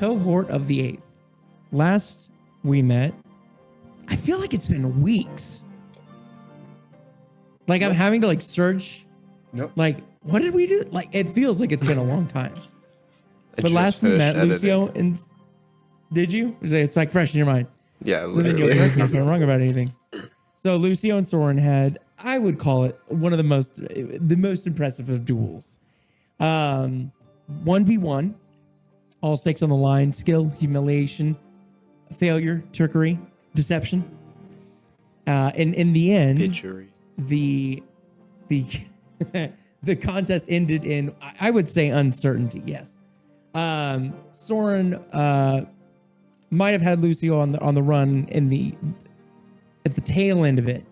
Cohort of the 8th. Last we met, I feel like it's been weeks. Like I'm having to like search. Nope. Like, what did we do? Like, it feels like it's been a long time. I But just last we met, finished Lucio, editing. and it's like it's like fresh in your mind. Yeah, it was So then you'll literally. correct me if I'm wrong about anything. So Lucio and Soren had, I would call it one of the most impressive of duels. 1v1, all stakes on the line, skill, humiliation, failure, trickery, deception. And in the end, Bitchery. the the contest ended in, I would say, uncertainty. Yes. Soren might have had Lucio on the run at the tail end of it,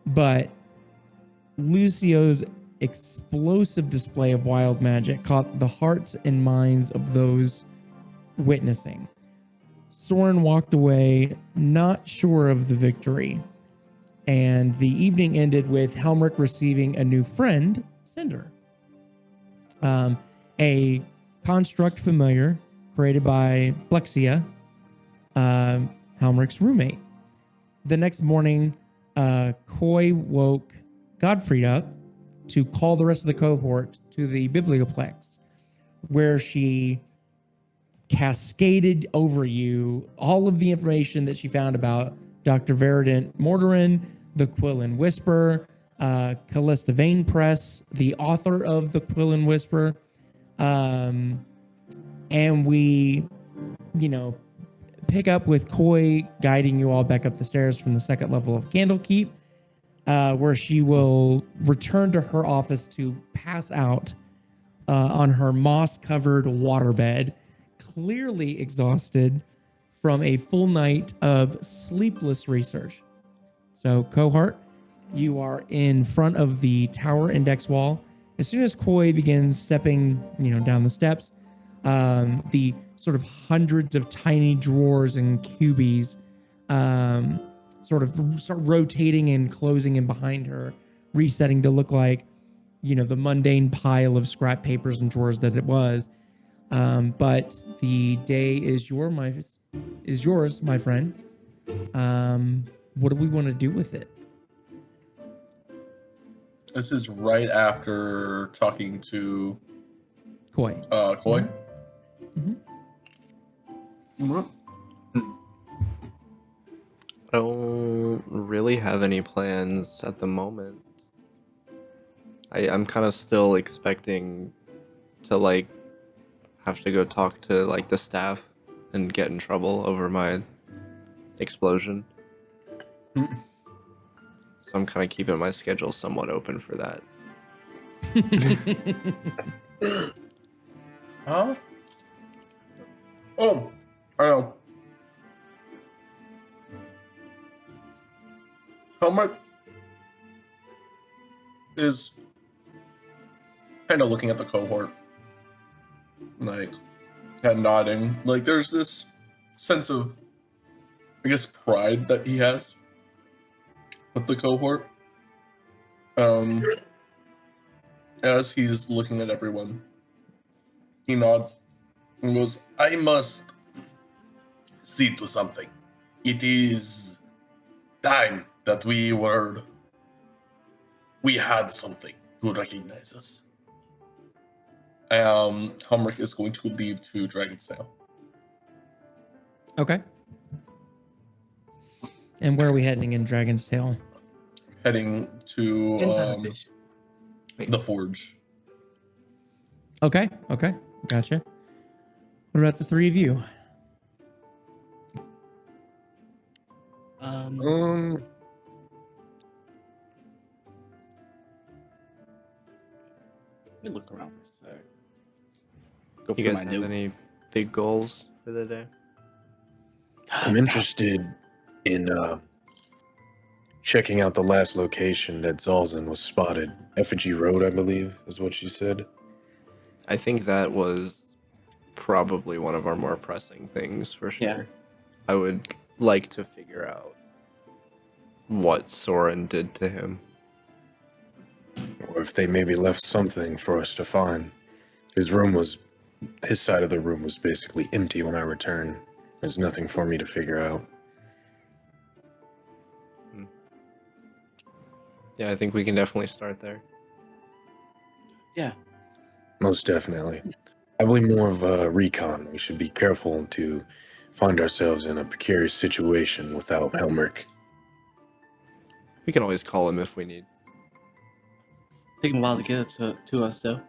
but Lucio's explosive display of wild magic caught the hearts and minds of those witnessing. Soren walked away not sure of the victory, and the evening ended with Helmirk receiving a new friend, Cinder, a construct familiar created by Blexia, Helmirk's roommate. The next morning, Coy woke Godfrey up to call the rest of the cohort to the Biblioplex, where she cascaded over you all of the information that she found about Dr. Verdant Mortarin, the Quillen Whisper, Callista Vane Press, the author of the Quillen Whisper, and we, pick up with Coy guiding you all back up the stairs from the second level of Candlekeep, where she will return to her office to pass out on her moss-covered waterbed, clearly exhausted from a full night of sleepless research. So, Cohort, you are in front of the tower index wall. As soon as Coy begins stepping, down the steps, the sort of hundreds of tiny drawers and cubies sort of start rotating and closing in behind her, resetting to look like, the mundane pile of scrap papers and drawers that it was. But the day is yours, my friend. What do we want to do with it? This is right after talking to Coy. Coy. Mm-hmm. I don't really have any plans at the moment. I'm kind of still expecting to have to go talk to the staff and get in trouble over my explosion. So I'm kind of keeping my schedule somewhat open for that. Huh? Oh, I know. Helmirk is kind of looking at the cohort, and nodding. There's this sense of, I guess, pride that he has with the cohort. As he's looking at everyone, he nods and goes, I must see to something. It is time that we had something to recognize us. Helmirk is going to leave to Dragon's Tail. Okay. And where are we heading in Dragon's Tail? Heading to Jin Tarvish. the Forge. Okay. Gotcha. What about the three of you? Let me look around for a sec. Go You through guys my have new. any big goals for the day? I'm interested in checking out the last location that Xalzin was spotted. Effigy Road, I believe, is what she said. I think that was probably one of our more pressing things for sure. Yeah. I would like to figure out what Soren did to him. Or if they maybe left something for us to find. His room was his side of the room was basically empty when I returned. There's nothing for me to figure out. Yeah, I think we can definitely start there. Yeah. Most definitely. I believe more of a recon. We should be careful to find ourselves in a precarious situation without Helmirk. We can always call him if we need. Taking a while to get it to us, though.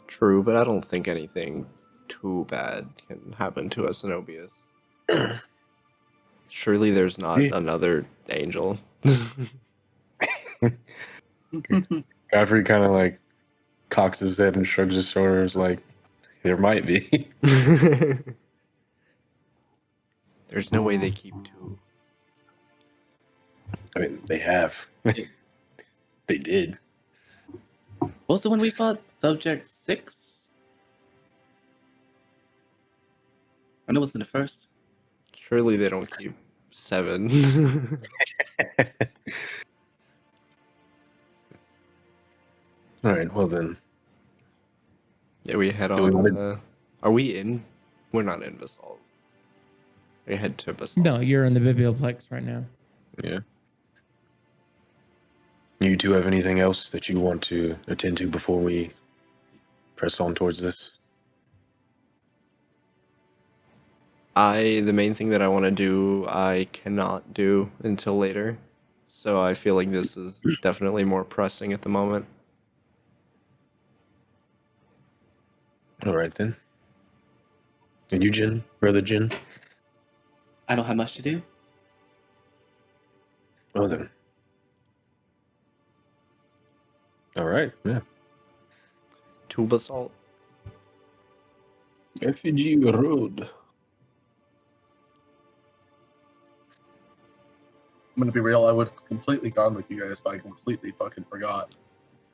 True, but I don't think anything too bad can happen to us in Obius. Surely there's not Yeah. another angel. Godfrey kind of like cocks his head and shrugs his shoulders like, there might be. There's no way they keep two. I mean, they have. They did. What's the one we fought? Subject 6? I know it's in the first. Surely they don't keep 7. All right, well then. Yeah, we head Do we on. wanna- Are we in? We're not in Basalt. We head to Basalt. No, you're in the Biblioplex right now. Yeah. You two have anything else that you want to attend to before we press on towards this? The main thing that I want to do, I cannot do until later. So I feel like this is definitely more pressing at the moment. All right then. And you, Jin? Brother Jin? I don't have much to do. Oh then. All right, yeah. To Basalt. Refugee Road. I'm gonna be real. I would have completely gone with you guys, but I completely fucking forgot.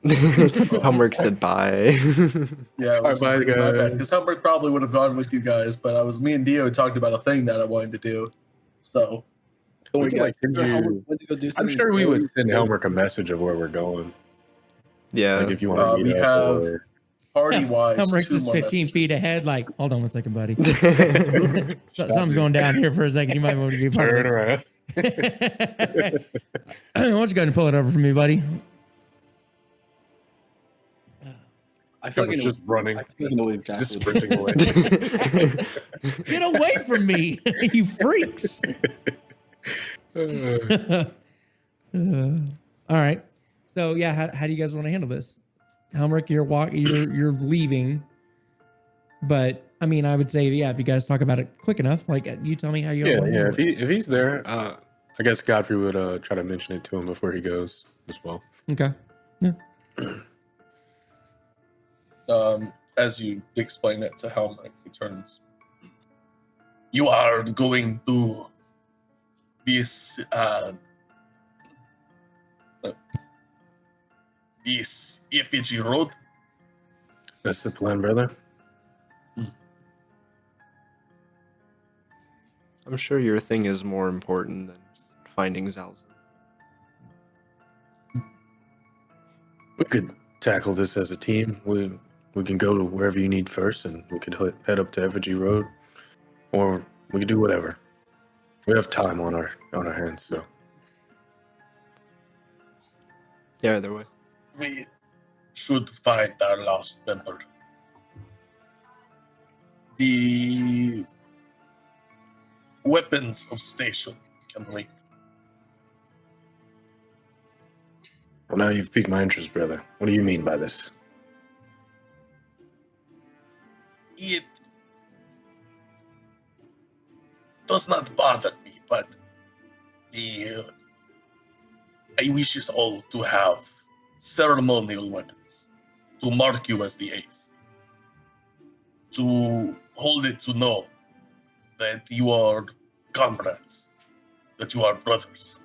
Helmirk said bye. Yeah, it was Bye, completely my bad. guys. Because Helmirk probably would have gone with you guys, but me and Dio talked about a thing that I wanted to do. So We can, like, send you- I'm sure we would send Helmirk a message of where we're going. Yeah. Like if you want to meet we up have or... party-wise, Helmirk's two is more 15 feet messages. ahead. Like, hold on one second, buddy. Something's going down here for a second. You might want to be part Turn of around. this. Why don't you go ahead and pull it over for me, buddy? I feel Helmirk's like just running. I feel like I know Just exactly. sprinting away. Get away from me, you freaks. All right. So yeah, how do you guys want to handle this? Helmirk, you're leaving, but I mean, I would say yeah, if you guys talk about it quick enough, like you tell me how you. Yeah, want to yeah. handle it. If he's there, I guess Godfrey would try to mention it to him before he goes as well. Okay. As you explain it to Helmirk, he turns. You are going to this this effigy road. That's the plan, brother. I'm sure your thing is more important than finding Xalzin. We could tackle this as a team. We can go to wherever you need first, and we could head up to Effigy Road, or we could do whatever. We have time on our hands, so Yeah, either way. We should find our lost member. The weapons of station can wait. well, now you've piqued my interest, brother. What do you mean by this? It does not bother me, but I wish us all to have ceremonial weapons to mark you as the eighth, to hold it to know that you are comrades, that you are brothers.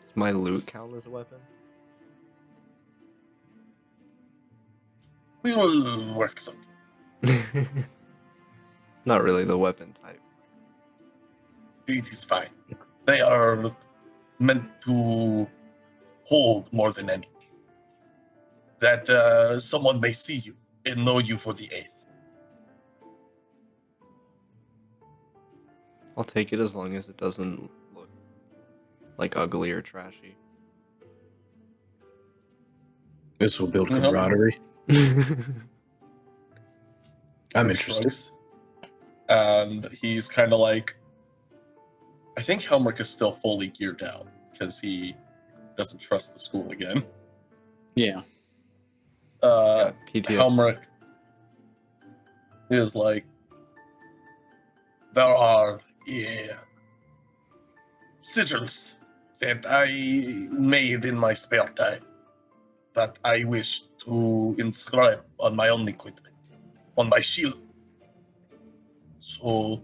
Does my loot count as a weapon? We will work something. Not really the weapon type. It is fine. They are meant to hold more than anything. that someone may see you and know you for the 8th. I'll take it as long as it doesn't look like ugly or trashy. This will build Mhm. camaraderie. I'm He interested. shrugs. And he's kind of like, I think Helmirk is still fully geared out because he doesn't trust the school again. Yeah. Uh, PTSD. Helmirk is like, there are sigils that I made in my spare time that I wish to inscribe on my own equipment, on my shield, so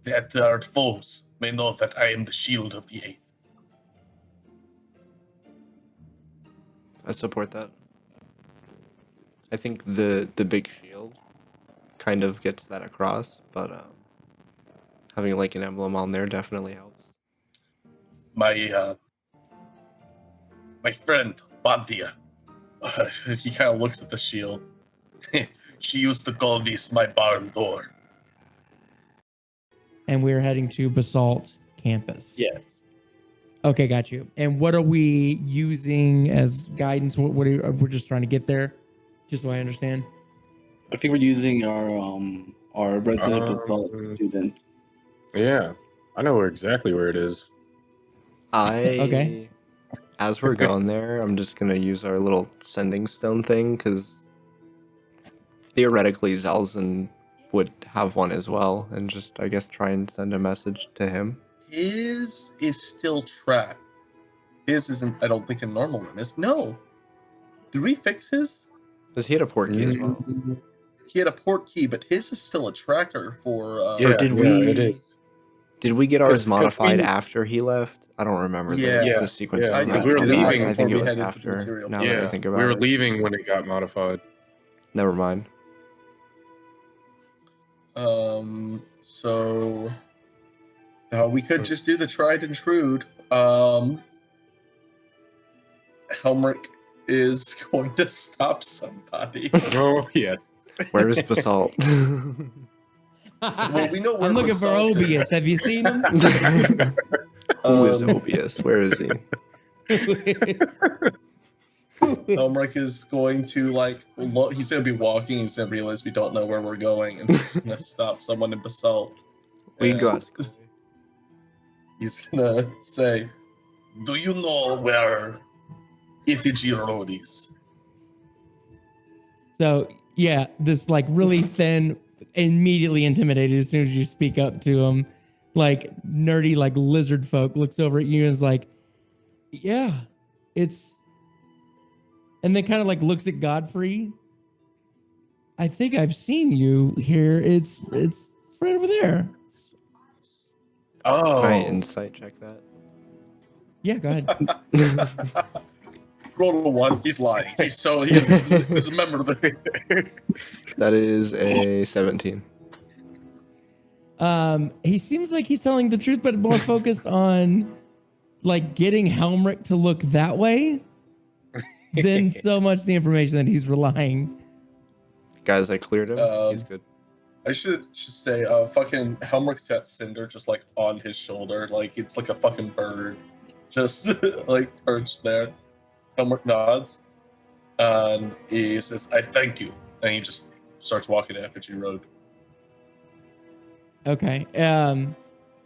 that our foes may know that I am the shield of the 8th. I support that. I think the big shield kind of gets that across, but having like an emblem on there definitely helps. My friend Bantia, he kind of looks at the shield. She used to call this my barn door. And we're heading to Basalt campus. Yes. Okay, got you. And what are we using as guidance? What are we're just trying to get there, just so I understand. I think we're using our resident assault Um, student. Yeah, I know exactly where it is. Okay. As we're going there, I'm just gonna use our little sending stone thing because theoretically Xalzin would have one as well, and just I guess try and send a message to him. His is still tracked. His isn't, I don't think, a normal one. No. Did we fix his? Does he had a port key as well? He had a port key, but his is still a tracker for. Yeah, did yeah, we- it is. Did we get ours 'Cause modified we- after he left? I don't remember Yeah. the sequence. Yeah, of I because think we were events. leaving I before think it we was headed to the after. material. Now that I Yeah, think we about were it. leaving when it got modified. Never mind. So we could just do the tried and true. Helmirk is going to stop somebody. Oh yes. Where is Basalt? Well, we know where I'm looking for Basalt is. Obius. Have you seen him? Who is Obius? Where is he? Helmirk is going to he's going to be walking. He's going to realize we don't know where we're going, and he's going to stop someone in Basalt. We And go ask. He's going to say, "Do you know where Effigy Road is?" So yeah, this like really thin, immediately intimidated as soon as you speak up to him, like nerdy, like lizard folk looks over at you and is like, yeah, it's, and then kind of like looks at Godfrey. I think I've seen you here. It's right over there. Oh. Can I insight check that? Yeah, go ahead. Roll a 1. He's lying. He's a member of the. That is a 17. He seems like he's telling the truth, but more focused on like getting Helmirk to look that way than so much the information that he's relying. Guys, I cleared him. He's good. I should just say, fucking Helmirk's got Cinder just like on his shoulder, like it's like a fucking bird, just like perched there. Helmirk nods, and he says, "I thank you," and he just starts walking to Effigy Road. Okay. And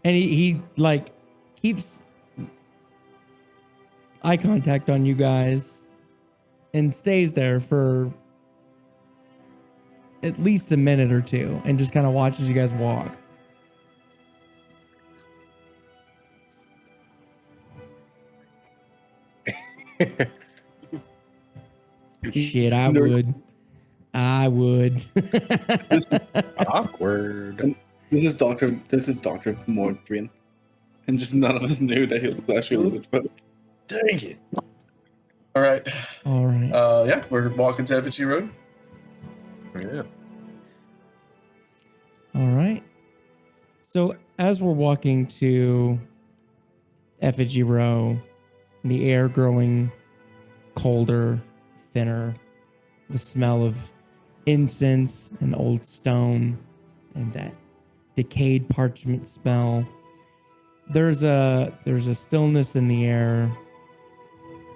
he like keeps eye contact on you guys and stays there for at least a minute or two and just kind of watches you guys walk. Shit, I would. Awkward. This is Doctor Mordrian, and just none of us knew that he was actually a lizard folk. Dang it. All right, All right. yeah, we're walking to Effigy Road. Yeah. All right. So as we're walking to Effigy Row, the air growing colder, thinner. The smell of incense and old stone and that decayed parchment smell. There's a stillness in the air,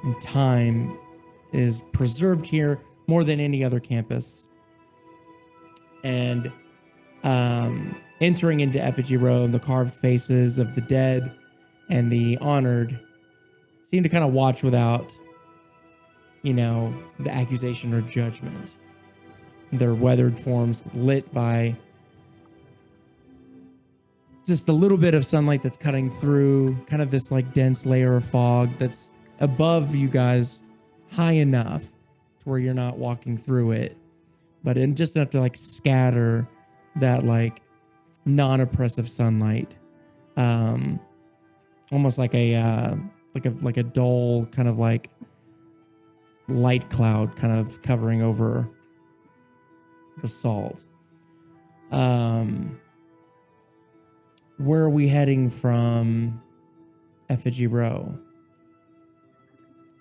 and time is preserved here more than any other campus. And entering into Effigy Row, the carved faces of the dead and the honored seem to kind of watch without, the accusation or judgment. Their weathered forms lit by just a little bit of sunlight that's cutting through kind of this like dense layer of fog that's above you guys, high enough to where you're not walking through it, but in just enough to like scatter that like non-oppressive sunlight, almost like a dull kind of like light cloud kind of covering over the salt. Where are we heading from Effigy Row?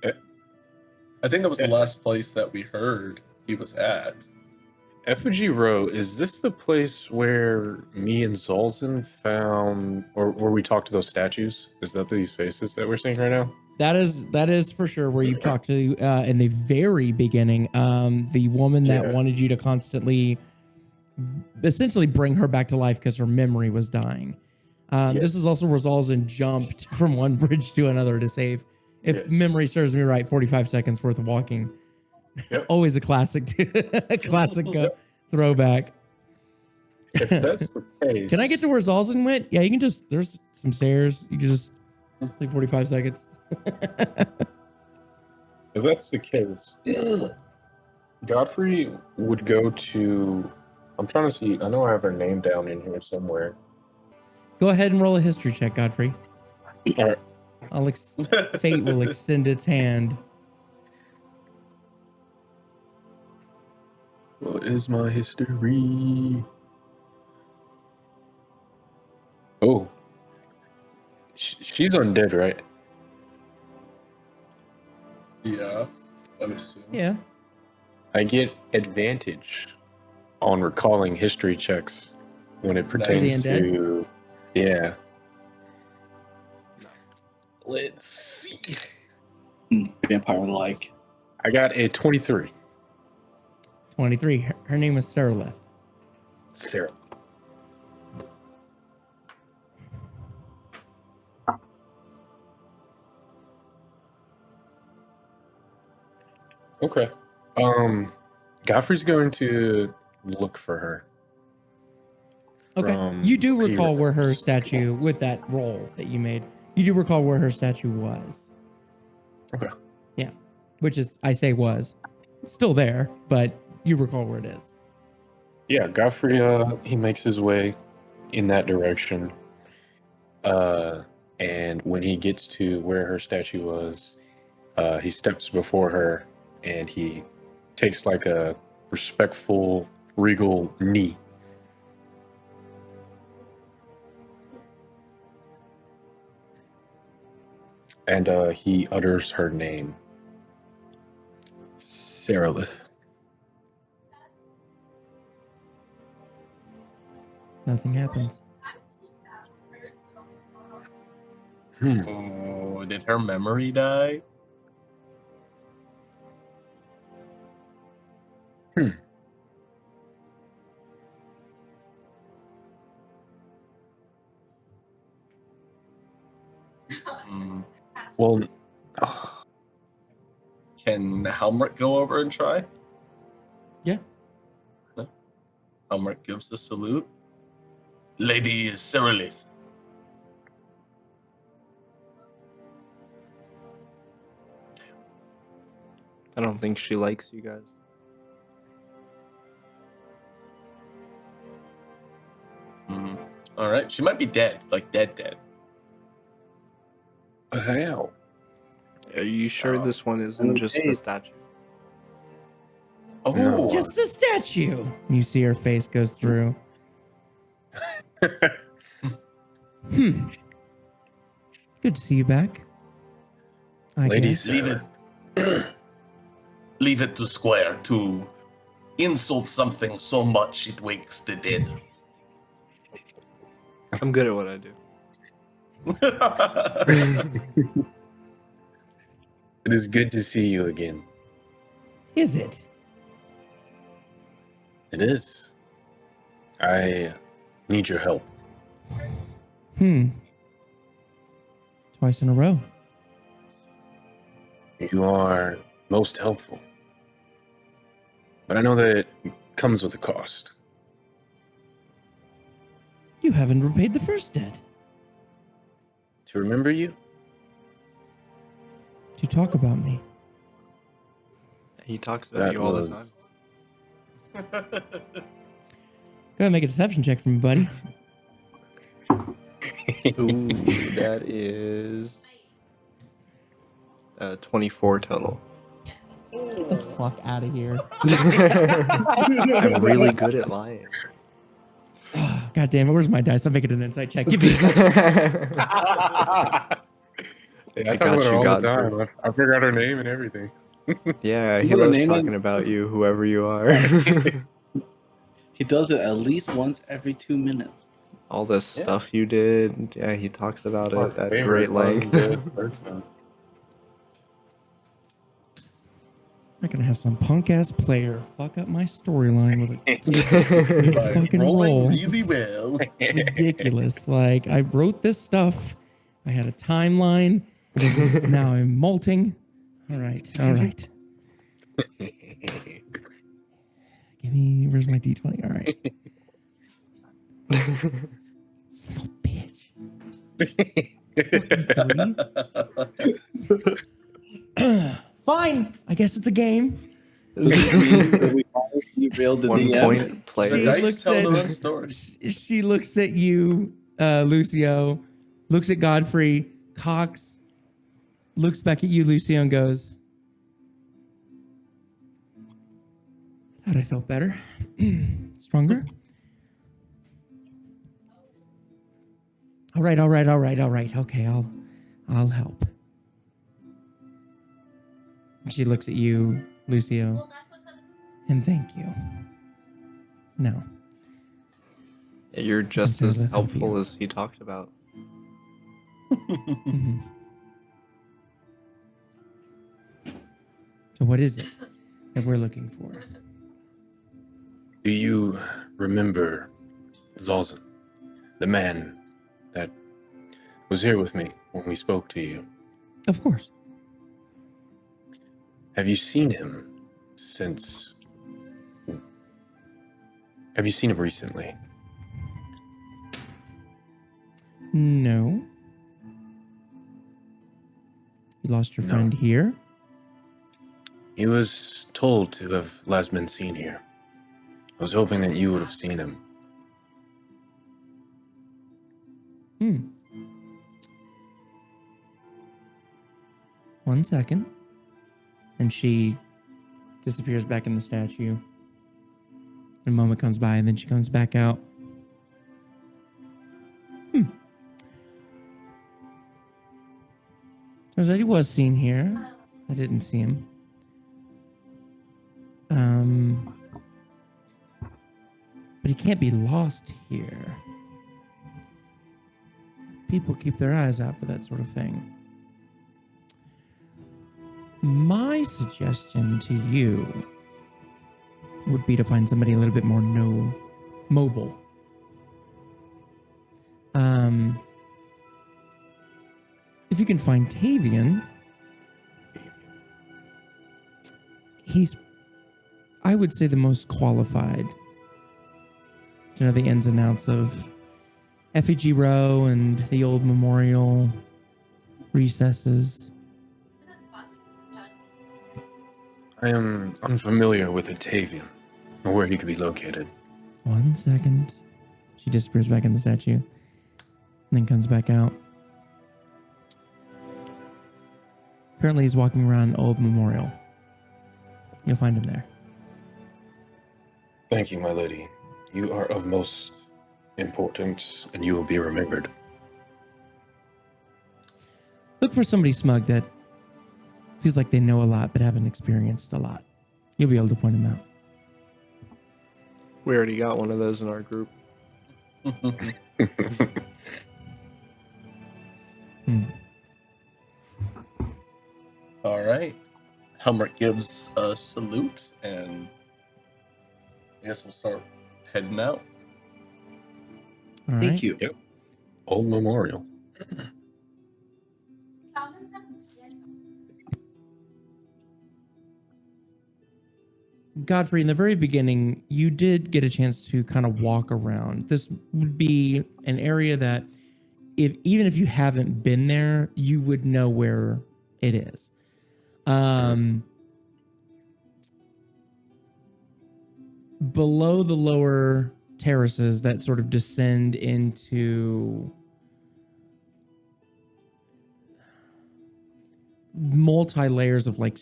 I think that was the last place that we heard he was at. Effigy Row, is this the place where me and Xalzin found, or where we talked to those statues? Is that these faces that we're seeing right now? That is for sure where you've talked to in the very beginning. The woman that wanted you to constantly, essentially bring her back to life because her memory was dying. This is also where Xalzin jumped from one bridge to another to save, if memory serves me right, 45 seconds worth of walking. Yep. Always a classic, a classic throwback. If that's the case, Can I get to where Xalzin went? Yeah, you can just, there's some stairs. You can just take 45 seconds. if that's the case, Godfrey would go to. I'm trying to see. I know I have her name down in here somewhere. Go ahead and roll a history check, Godfrey. All right. Fate will extend its hand. What is my history? Oh, she's undead, right? Yeah, I would assume. Yeah. I get advantage on recalling history checks when it pertains The undead? to. Yeah. Let's see. Vampire-like. I got a 23. 23. Her name was Saralith. Sarah. Okay. Godfrey's going to look for her. Okay. From You do here. recall where her statue, with that roll that you made, you do recall where her statue was. Okay. Yeah. Which is, I say was, still there, but you recall where it is. Yeah, Godfrey, he makes his way in that direction. And when he gets to where her statue was, he steps before her and he takes like a respectful, regal knee. And he utters her name. Saralith. Nothing happens. Oh, did her memory die? Hmm. Well, Can Helmirk go over and try? Yeah. Helmirk gives a salute. Lady Saralith. I don't think she likes you guys. All right, she might be dead, like dead. how? Are you sure this one isn't just a statue? Oh, No. Just a statue. You see her face goes through. Good to see you back. I Lady guess. Saralith. leave it to Square to insult something so much it wakes the dead. I'm good at what I do. It is good to see you again. Is it? It is. I need your help. Twice in a row. You are most helpful. But I know that it comes with a cost. You haven't repaid the first debt. To remember you? To talk about me. He talks about That you all was- the time. Go ahead and make a deception check for me, buddy. Ooh, that is 24 total. Get the fuck out of here. I'm really good at lying. God damn it, where's my dice? I'll make it an insight check. Give me Yeah, I got you, Godfrey. I forgot her name and everything. Yeah, You he wanna loves name talking him? about you, whoever you are. He does it at least once every 2 minutes. All the stuff you did. Yeah, he talks about it at great length. I'm not gonna have some punk ass player fuck up my storyline with a By fucking rolling roll. really well. Ridiculous. Like, I wrote this stuff. I had a timeline. Now I'm molting. All right. Give me, where's my D20? All right. Son of a bitch. Fucking 3. Fine. I guess it's a game. We derailed the 1 DM. point The player. looks dice tell at- their own stories. She looks at you, Lucio, looks at Godfrey, Cox, looks back at you, Lucio, and goes, I thought I felt better. Stronger? All right. Okay, I'll help. She looks at you, Lucio, and thank you. No. You're just Consider as that help helpful you. as he talked about. Mhm. So what is it that we're looking for? Do you remember Xalzin, the man that was here with me when we spoke to you? Of course. Have you seen him since? Have you seen him recently? No. You lost your No. friend here? He was told to have last been seen here. I was hoping that you would have seen him. Hmm. 1 second. And she disappears back in the statue. A moment comes by and then she comes back out. Turns out he was seen here. I didn't see him. But he can't be lost here. People keep their eyes out for that sort of thing. My suggestion to you would be to find somebody a little bit more mobile. If you can find Tavian, he's, I would say, the most qualified to know the ins and outs of Effigy Row and the old memorial recesses. I am unfamiliar with Atavian, or where he could be located. 1 second. She disappears back in the statue and then comes back out. Currently, he's walking around Old Memorial. You'll find him there. Thank you, my lady. You are of most importance, and you will be remembered. Look for somebody smug that Feels like they know a lot, but haven't experienced a lot. You'll be able to point them out. We already got one of those in our group. All right. Helmirk gives a salute, and I guess we'll start heading out. All right. Thank you. Yep. Old memorial. Godfrey, in the very beginning, you did get a chance to kind of walk around. This would be an area that, even if you haven't been there, you would know where it is. Below the lower terraces that sort of descend into multi-layers of like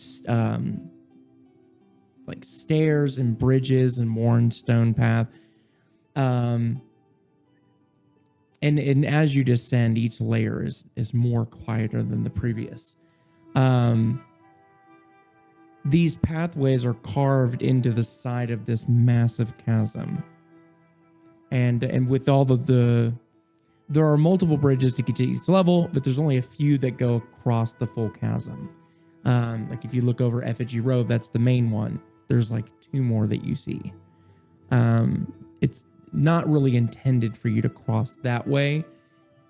stairs and bridges and worn stone path. And as you descend, each layer is more quieter than the previous. These pathways are carved into the side of this massive chasm. And with all of there are multiple bridges to get to each level, but there's only a few that go across the full chasm. Like if you look over Effigy Road, that's the main one. There's like 2 more that you see. It's not really intended for you to cross that way,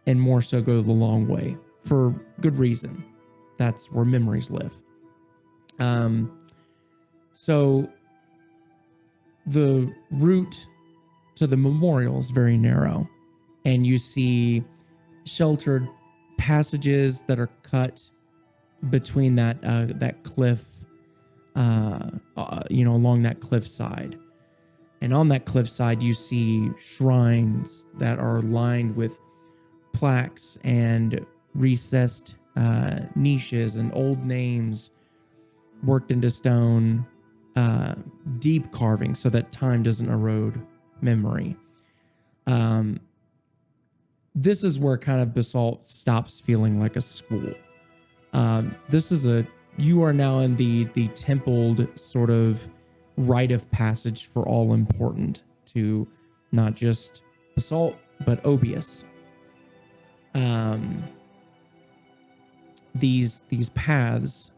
and more so go the long way for good reason. That's where memories live. So the route to the memorial is very narrow, and you see sheltered passages that are cut between that cliff, along that cliff side. And on that cliff side, you see shrines that are lined with plaques and recessed niches and old names worked into stone, deep carving so that time doesn't erode memory. This is where kind of Basalt stops feeling like a school. You are now in the templed sort of rite of passage for all important to not just Basalt, but Obius. These paths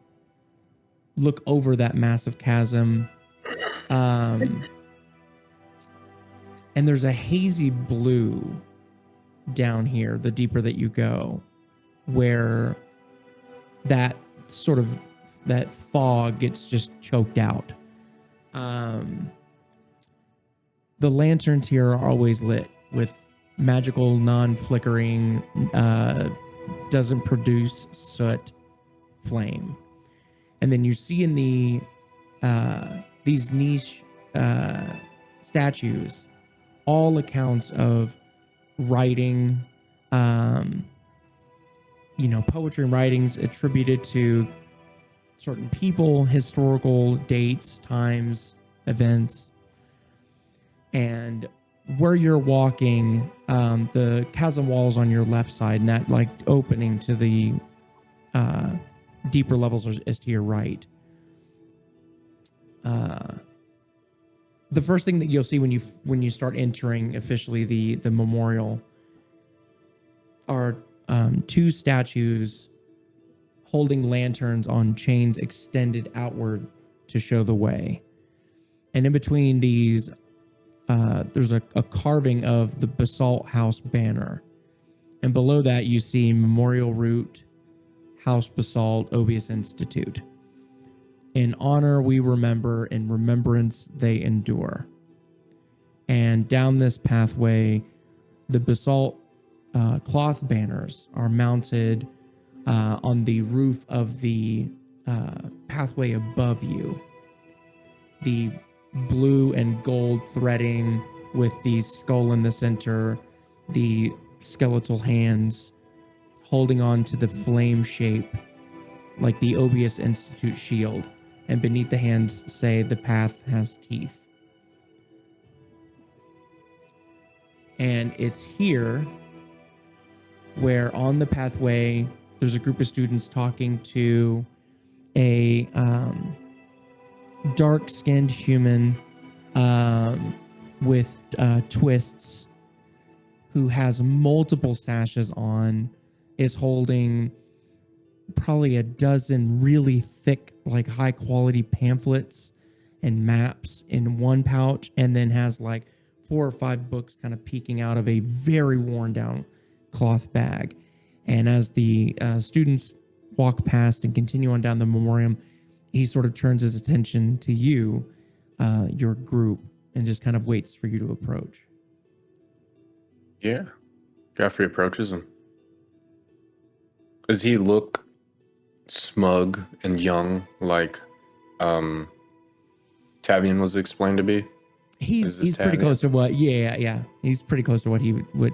look over that massive chasm, and there's a hazy blue down here the deeper that you go, where that fog gets just choked out. The lanterns here are always lit with magical non-flickering, doesn't produce soot flame. And then you see in these niche statues all accounts of writing, poetry and writings attributed to certain people, historical dates, times, events. And where you're walking, the chasm walls on your left side, and that like opening to the deeper levels is to your right. The first thing that you'll see when you start entering officially the memorial are 2 statues holding lanterns on chains extended outward to show the way. And in between these, there's a carving of the Basalt House banner. And below that, you see Memorial Root, House Basalt, Obius Institute. In honor we remember, in remembrance they endure. And down this pathway, the Basalt cloth banners are mounted on the roof of the pathway above you. The blue and gold threading with the skull in the center, the skeletal hands holding on to the flame shape like the Obius Institute shield, and beneath the hands say the path has teeth. And it's here where on the pathway there's a group of students talking to a dark-skinned human with twists who has multiple sashes on, is holding probably a dozen really thick, like high-quality pamphlets and maps in one pouch, and then has like 4 or 5 books kind of peeking out of a very worn-down cloth bag. And as the students walk past and continue on down the memoriam, he sort of turns his attention to you, your group, and just kind of waits for you to approach. Yeah. Godfrey approaches him. Does he look smug and young like Tavian was explained to be? He's pretty close to what he's pretty close to what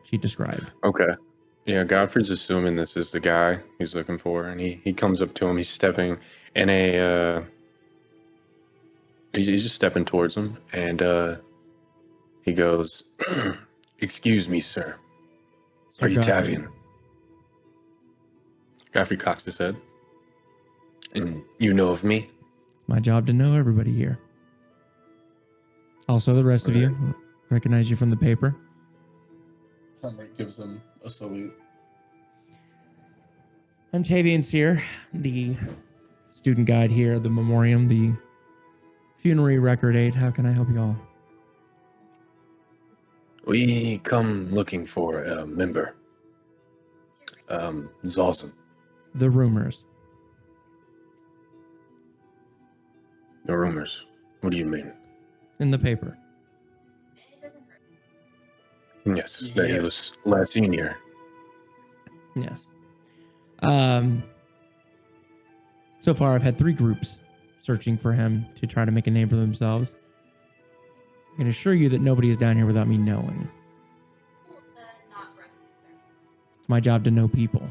she described. Okay. Yeah, Godfrey's assuming this is the guy he's looking for, and he comes up to him. He's stepping in a he's just stepping towards him, and he goes, "Excuse me, sir. Are you Godfrey. Tavian?" Godfrey cocks his head. "And you know of me?" It's my job to know everybody here. Also, the rest of you recognize you from the paper. Helmirk gives him a salute. I'm Tavian Sear, the student guide here at the memoriam, the funerary record aide. How can I help you all? We come looking for a member. Xalzin. The rumors. The rumors. What do you mean? In the paper. Yes, that he was last senior. Yes. So far, I've had 3 groups searching for him to try to make a name for themselves. I can assure you that nobody is down here without me knowing. It's my job to know people.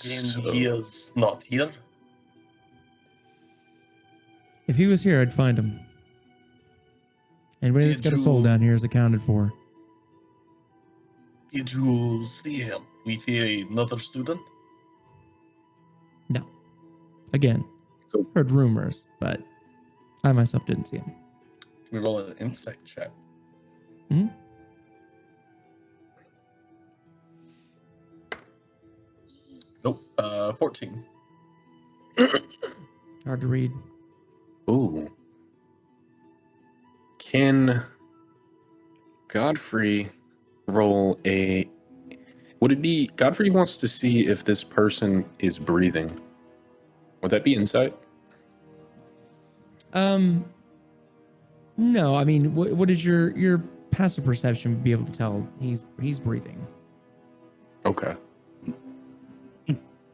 And he is not here. If he was here, I'd find him. Anybody that's got a soul down here is accounted for. Did you see him with another student? No. Again, So- heard rumors, but I myself didn't see him. Can we roll an insight check? Hmm? Nope. 14. Hard to read. Ooh. Can Godfrey roll a... Would it be... Godfrey wants to see if this person is breathing. Would that be insight? No, I mean, what is your passive perception be able to tell he's breathing? Okay.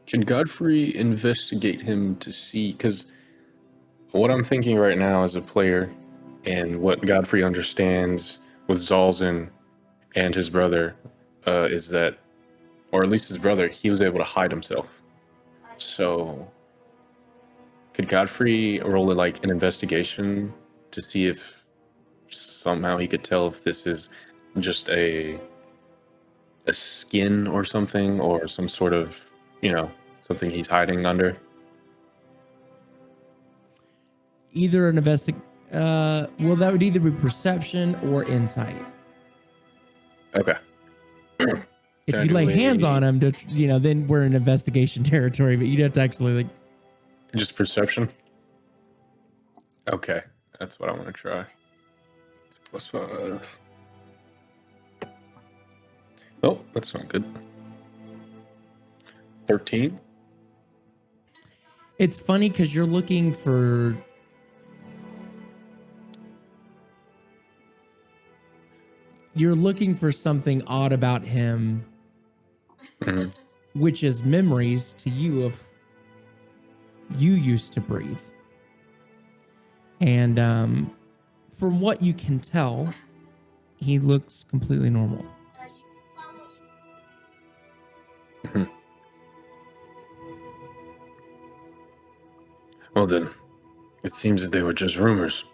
Can Godfrey investigate him to see? Because what I'm thinking right now as a player, and what Godfrey understands with Xalzin and his brother, is that, or at least his brother, he was able to hide himself. So, could Godfrey roll like an investigation to see if somehow he could tell if this is just a skin or something, or some sort of, something he's hiding under? Either an well, that would either be perception or insight. Okay. If you lay hands on him, then we're in investigation territory. But you'd have to actually Just perception? Okay. That's what I want to try. +5. Oh, that's not good. 13? It's funny because you're looking for something odd about him, Mhm. which is memories to you of you used to breathe. And from what you can tell, he looks completely normal. Mhm. Well then, it seems that they were just rumors.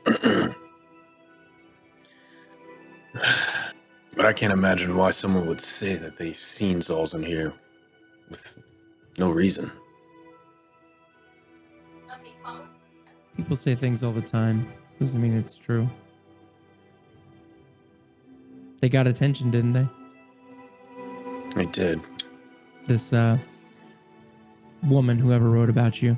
I But I can't imagine why someone would say that they've seen Xalzin here with no reason. People say things all the time. Doesn't mean it's true. They got attention, didn't they? They did. This woman, whoever wrote about you.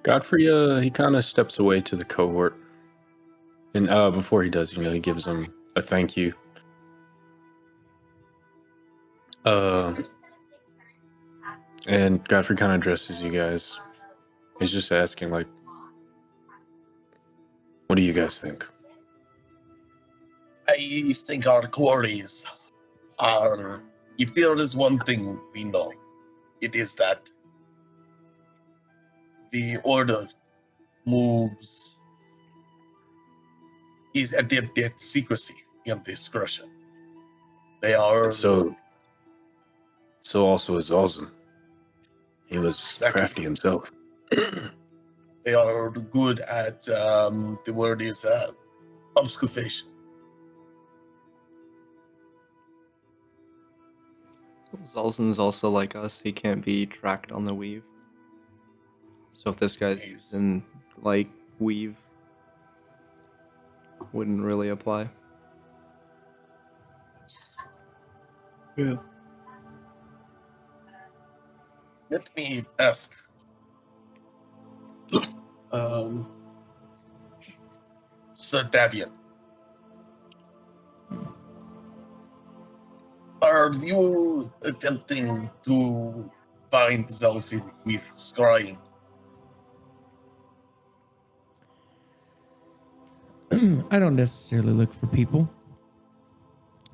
Godfrey, he kind of steps away to the cohort. And before he does, he gives them a thank you. And Godfrey kind of addresses you guys. He's just asking, like, what do you guys think? I think our quarries are. If there is one thing we know, it is that the Order is adept at secrecy and discretion. They are. So also is Xalzin. He was Exactly. crafty himself. They are good at the word is obfuscation. Xalzin's also like us. He can't be tracked on the weave. So if this guy's Nice. in like weave, wouldn't really apply. Yeah. Let me ask. Sir Davian. Are you attempting to find Xalzin with scrying? I don't necessarily look for people.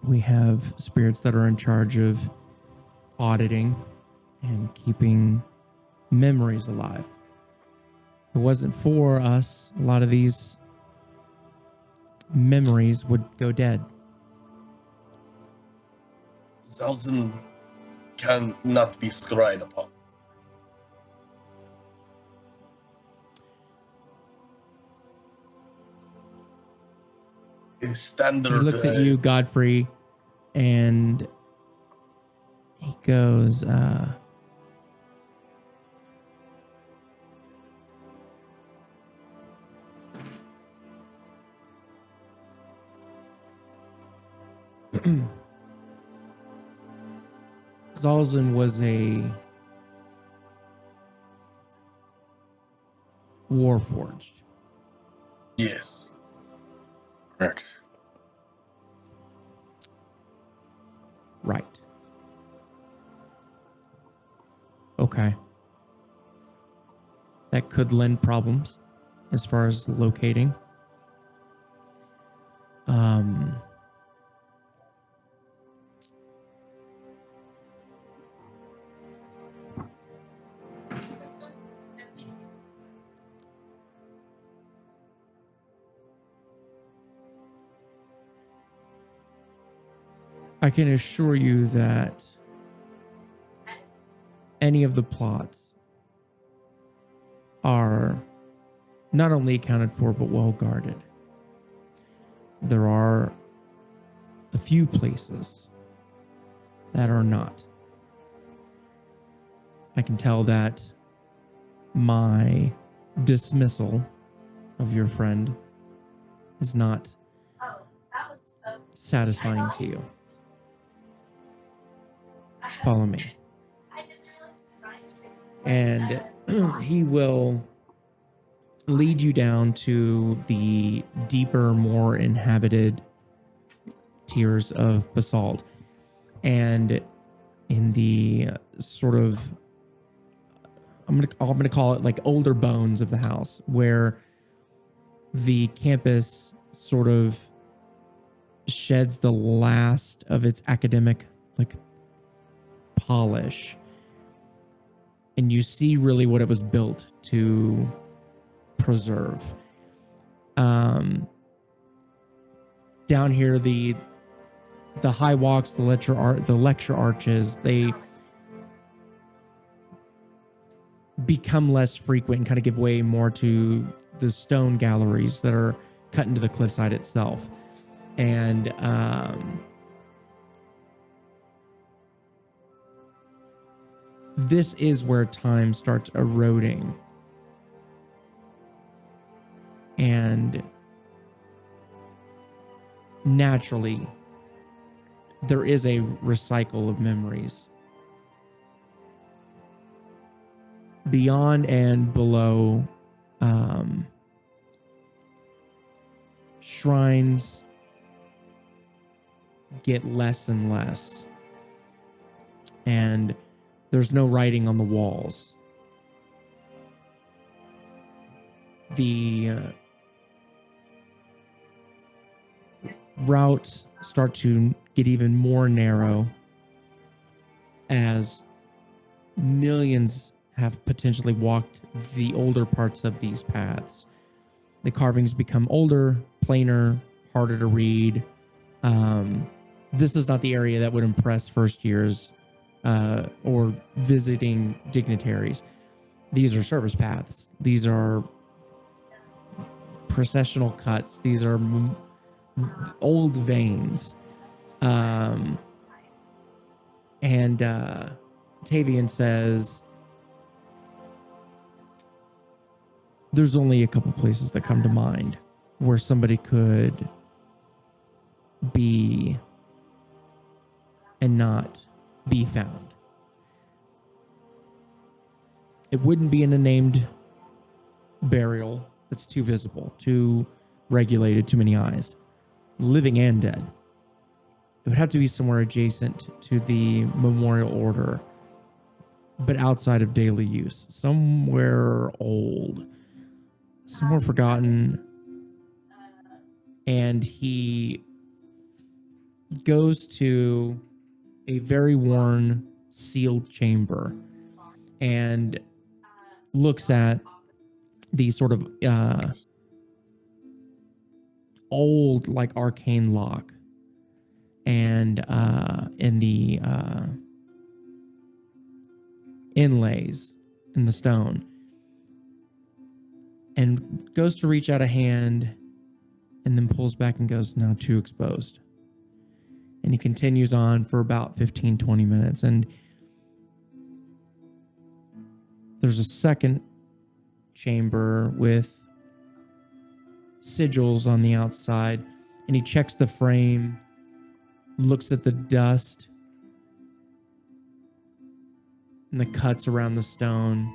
We have spirits that are in charge of auditing and keeping memories alive. If it wasn't for us, a lot of these memories would go dead. Xalzin cannot be scryed upon. A standard. He looks at you, Godfrey, and he goes, Xalzin was a warforged. Yes. Correct. Right. Okay. That could lend problems as far as locating. I can assure you that any of the plots are not only accounted for, but well guarded. There are a few places that are not. I can tell that my dismissal of your friend is not satisfying to you. Follow me. And he will lead you down to the deeper, more inhabited tiers of basalt. And in the sort of, I'm gonna call it like older bones of the house, where the campus sort of sheds the last of its academic like polish, and you see really what it was built to preserve. Down here, the high walks, the lecture arches, become less frequent and kind of give way more to the stone galleries that are cut into the cliffside itself. And this is where time starts eroding. And naturally, there is a recycle of memories. Beyond and below, shrines get less and less. And there's no writing on the walls. The routes start to get even more narrow as millions have potentially walked the older parts of these paths. The carvings become older, plainer, harder to read. This is not the area that would impress first years or visiting dignitaries. These are service paths. These are processional cuts. These are old veins. And Tavian says, there's only a couple places that come to mind where somebody could be and not be found. It wouldn't be in a named burial that's too visible, too regulated, too many eyes, living and dead. It would have to be somewhere adjacent to the memorial order, but outside of daily use, somewhere old, somewhere forgotten. And he goes to a very worn, sealed chamber and looks at the sort of old, like, arcane lock and in the inlays in the stone, and goes to reach out a hand and then pulls back and goes, "No, too exposed." And he continues on for about 15, 20 minutes. And there's a second chamber with sigils on the outside. And he checks the frame, looks at the dust and the cuts around the stone.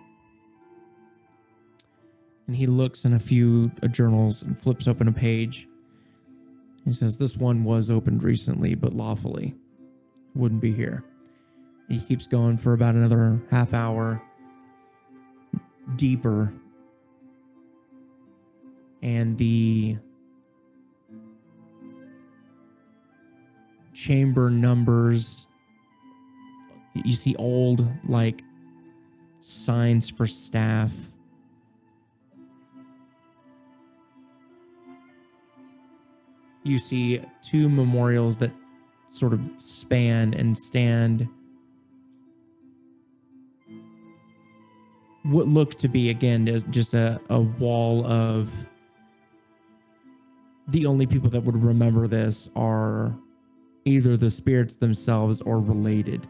And he looks in a few journals and flips open a page. He says, "This one was opened recently, but lawfully. Wouldn't be here." He keeps going for about another half hour, deeper. And the chamber numbers, you see old, like, signs for staff. You see two memorials that sort of span and stand what look to be, again, just a wall of, the only people that would remember this are either the spirits themselves or related.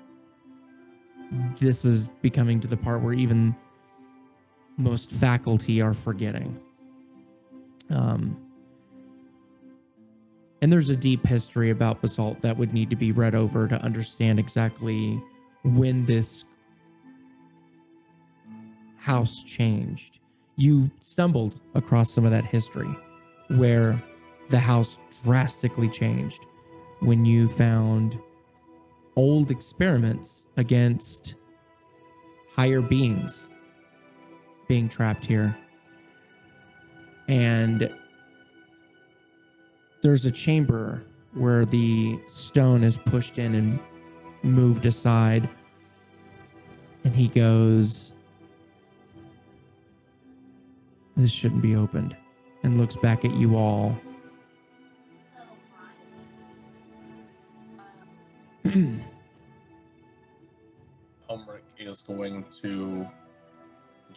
This is becoming to the part where even most faculty are forgetting. And there's a deep history about basalt that would need to be read over to understand exactly when this house changed. You stumbled across some of that history where the house drastically changed when you found old experiments against higher beings being trapped here. And there's a chamber where the stone is pushed in and moved aside. And he goes, "This shouldn't be opened," and looks back at you all. Helmirk is going to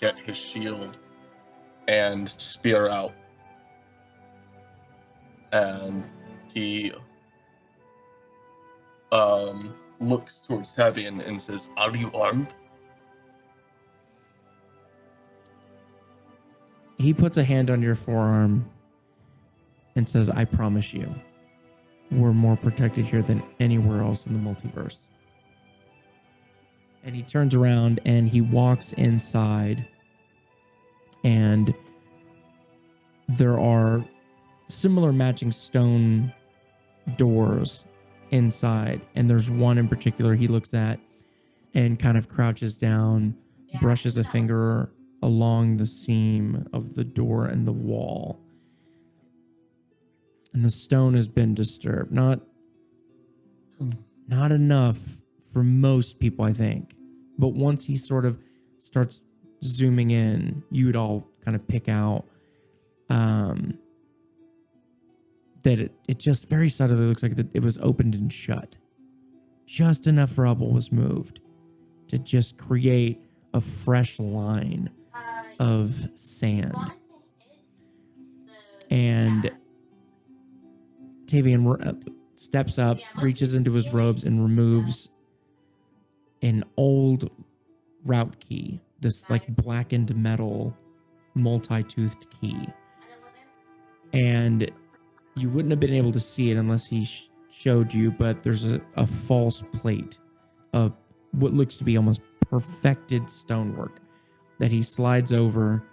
get his shield and spear out. And he looks towards Tavian and says, "Are you armed?" He puts a hand on your forearm and says, "I promise you, we're more protected here than anywhere else in the multiverse." And he turns around and he walks inside, and there are similar matching stone doors inside. And there's one in particular he looks at and kind of crouches down, brushes a finger along the seam of the door and the wall. And the stone has been disturbed. Not enough for most people, I think. But once he sort of starts zooming in, you would all kind of pick out that it just very subtly looks like that it was opened and shut. Just enough rubble was moved to just create a fresh line of sand. And Tavian steps up, reaches into his robes, and removes an old route key, this like blackened metal multi-toothed key. And you wouldn't have been able to see it unless he showed you, but there's a false plate of what looks to be almost perfected stonework that he slides over,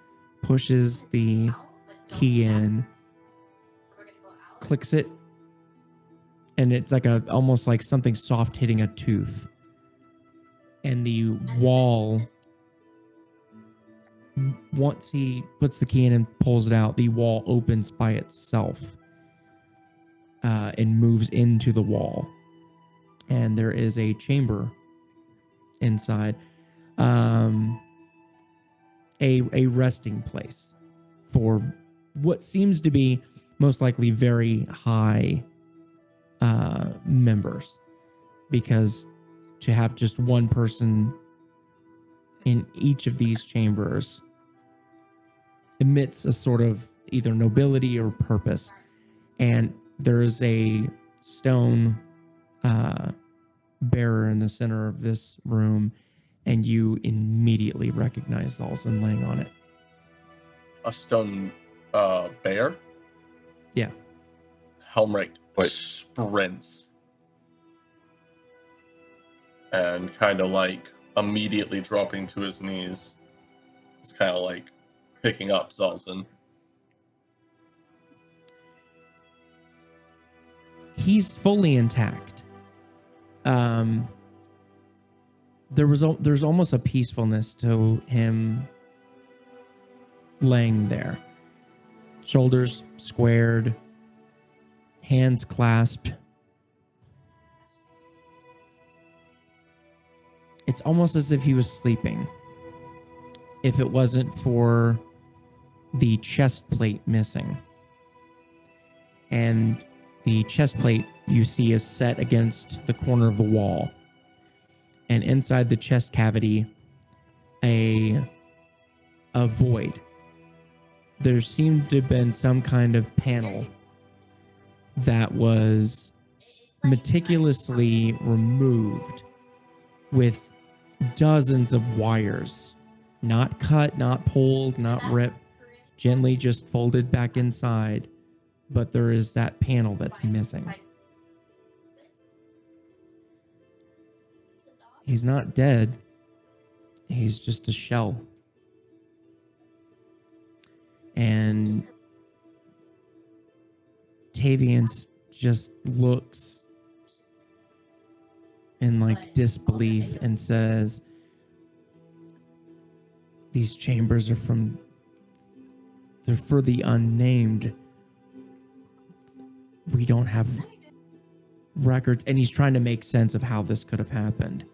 pushes the key in, clicks it, and it's like almost like something soft hitting a tooth. And the wall, once he puts the key in and pulls it out, the wall opens by itself and moves into the wall. And there is a chamber inside, a resting place for what seems to be most likely very high members, because to have just one person in each of these chambers emits a sort of either nobility or purpose. And there is a stone bearer in the center of this room, and you immediately recognize Xalzin laying on it. A stone bear? Yeah. Helmirk Wait. sprints and kind of like immediately dropping to his knees. It's kind of like picking up Xalzin. He's fully intact. There's almost a peacefulness to him laying there. Shoulders squared, hands clasped. It's almost as if he was sleeping, if it wasn't for the chest plate missing. And the chest plate you see is set against the corner of the wall. And inside the chest cavity, a void. There seemed to have been some kind of panel that was meticulously removed with dozens of wires, not cut, not pulled, not ripped, gently just folded back inside. But there is that panel that's missing. He's not dead. He's just a shell. And Tavian just looks in like disbelief and says, "These chambers are they're for the unnamed. We don't have records." And he's trying to make sense of how this could have happened.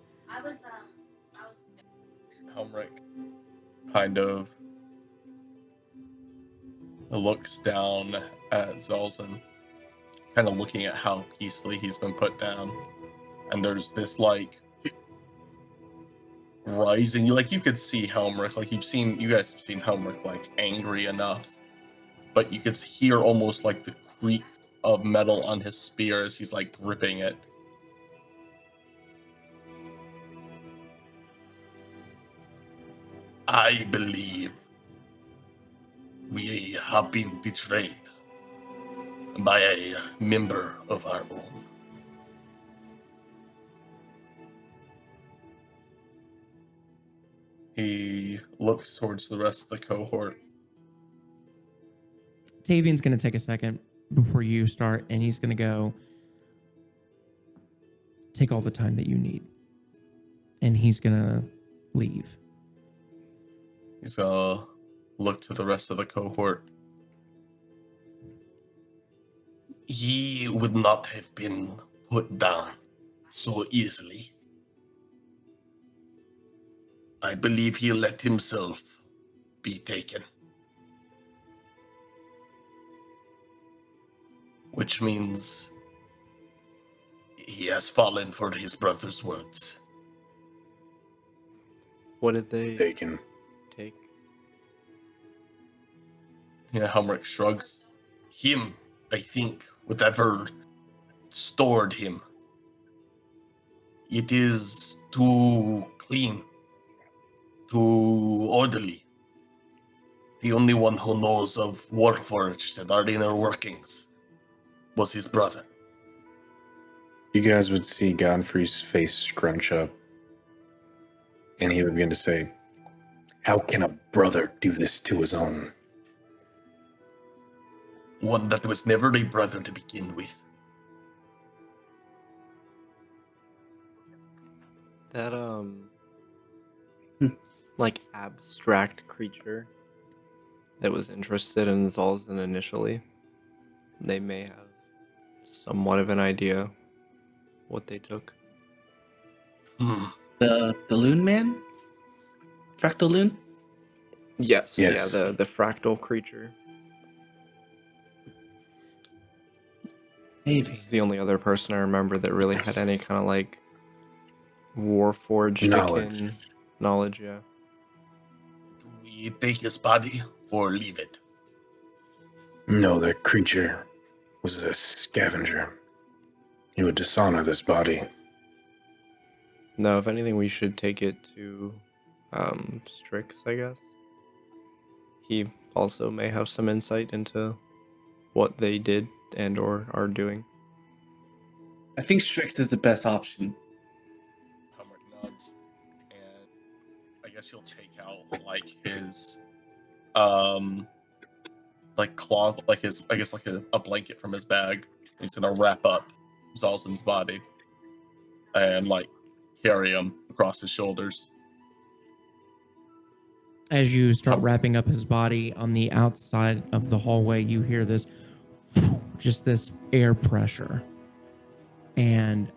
Helmirk kind of looks down at Xalzin, kind of looking at how peacefully he's been put down. And there's this like rising. You could see Helmirk, like you guys have seen Helmirk like angry enough, but you could hear almost like the creak of metal on his spear as he's like gripping it. I believe we have been betrayed by a member of our own. He looks towards the rest of the cohort. Tavian's going to take a second before you start, and he's going to go, take all the time that you need. And he's going to leave. He's gonna look to the rest of the cohort. He would not have been put down so easily. I believe he let himself be taken. Which means he has fallen for his brother's words. What did they Taken. take? Yeah, Helmirk shrugs. Him, I think, whatever stored him. It is too clean, too orderly. The only one who knows of Warforged and our inner workings was his brother. You guys would see Godfrey's face scrunch up, and he would begin to say, "How can a brother do this to his own?" One that was never a brother to begin with. That like abstract creature that was interested in Xalzin initially, they may have somewhat of an idea what they took. The loon man? Fractal loon? Yes, Yes. yeah, the fractal creature. Maybe. He's the only other person I remember that really had any kind of like Warforged Knowledge. knowledge, yeah. Do we take his body or leave it? No, that creature was a scavenger. He would dishonor this body. No, if anything, we should take it to Strix, I guess. He also may have some insight into what they did and or are doing. I think Strix is the best option. Helmirk nods, and I guess he'll take out like his like cloth, like his, I guess like a blanket from his bag. He's gonna wrap up Xalzin's body and like carry him across his shoulders. As you start wrapping up his body on the outside of the hallway, you hear this, just this air pressure. And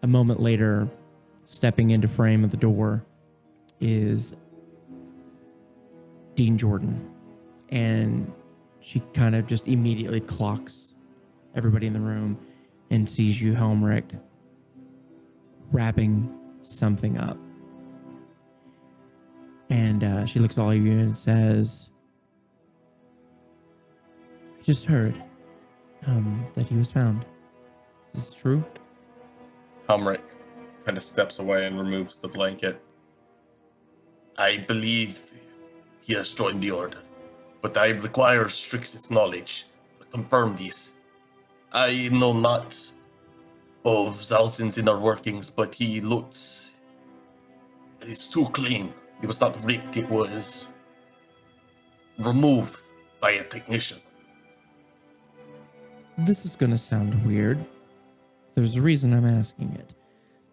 a moment later, stepping into frame of the door is Dean Jordan. And she kind of just immediately clocks everybody in the room and sees you, Helmirk, wrapping something up. And she looks at all of you and says, I just heard that he was found. Is this true? Helmirk kind of steps away and removes the blanket. I believe he has joined the order, but I require Strix's knowledge to confirm this. I know not of Xalzin's inner workings, but he looks... It is too clean. It was not ripped, it was removed by a technician. This is going to sound weird. There's a reason I'm asking it.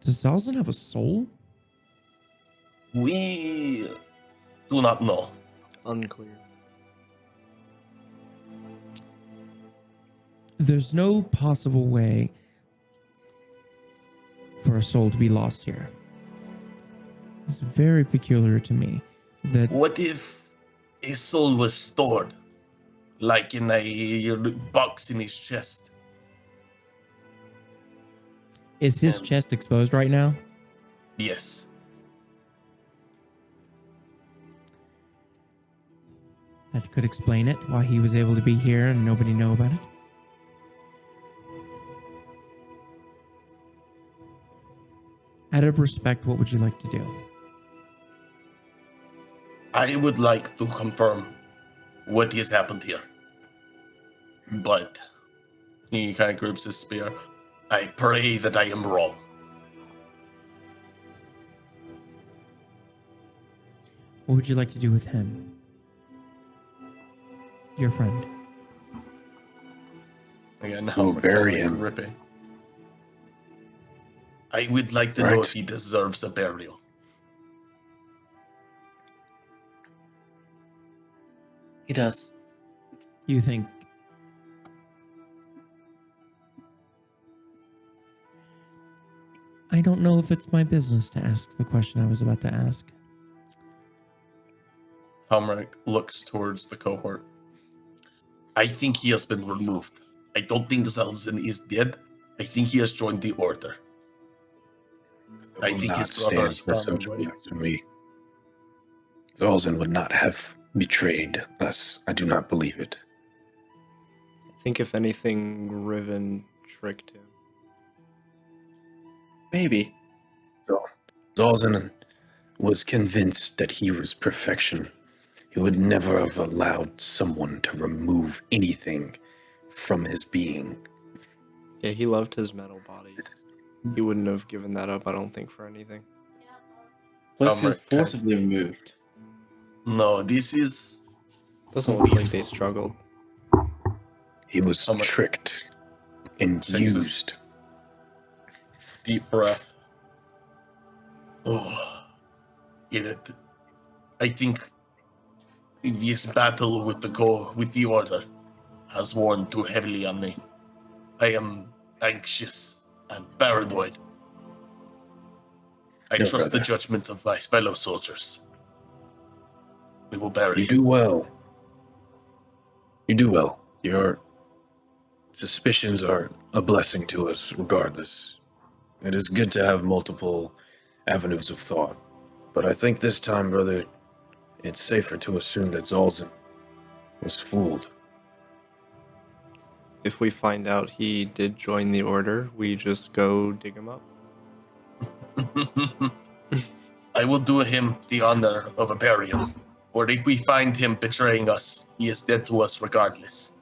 Does Xalzin have a soul? We do not know. Unclear. There's no possible way for a soul to be lost here. It's very peculiar to me that What if a soul was stored, like in a box in his chest? is his chest exposed right now? Yes. that could explain it, why he was able to be here and nobody know about it. Out of respect, what would you like to do? I would like to confirm what has happened here. But he kind of grips his spear. I pray that I am wrong. What would you like to do with him? Your friend. Again, We'll Helmirk's bury like him. gripping. I would like to know Right. if he deserves a burial. He does. You think... I don't know if it's my business to ask the question I was about to ask. Helmirk looks towards the cohort. I think he has been removed. I don't think Xalzin is dead. I think he has joined the order. I will think not his brother has stand for found such a way. blasphemy. Xalzin would not have betrayed us. I do not believe it. I think if anything, Riven tricked him. Maybe. So, Xalzin was convinced that he was perfection. He would never have allowed someone to remove anything from his being. Yeah, he loved his metal body. He wouldn't have given that up, I don't think, for anything. What if he was Helmirk, okay. forcibly removed? No, this is... Doesn't look like they Peaceful. struggled. He was Helmirk tricked and takes his used. deep breath. Oh, I think this battle with the order has worn too heavily on me. I am anxious and paranoid. I No, trust the brother. judgment of my fellow soldiers. We will bury You him. do well. You do well. Your suspicions are a blessing to us, regardless. It is good to have multiple avenues of thought. But I think this time, brother, it's safer to assume that Xalzin was fooled. If we find out he did join the order, we just go dig him up. I will do him the honor of a burial. Or if we find him betraying us, he is dead to us regardless.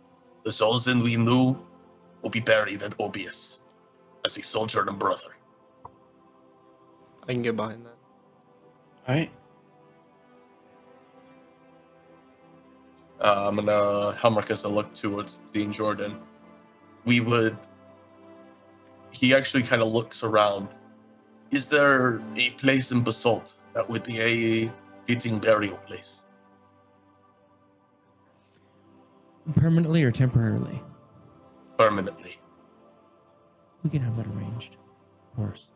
The Xalzin we knew will be buried at Obius as a soldier and brother. I can get behind that. Alright. I'm gonna Helmirk as a look towards Dean Jordan. He actually kind of looks around. Is there a place in Basalt that would be a fitting burial place? Permanently or temporarily? Permanently. We can have that arranged. Of course.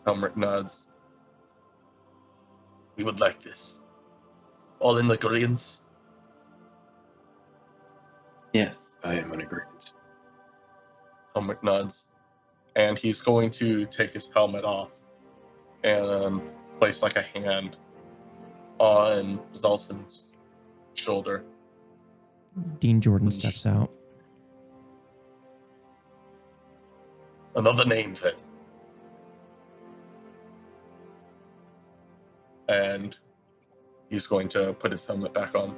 Helmirk nods. We would like this. All in agreement? Yes. I am in agreement. Helmirk nods. And he's going to take his helmet off and place like a hand on Xalzin's shoulder. Dean Jordan steps out. Another name then. And he's going to put his helmet back on.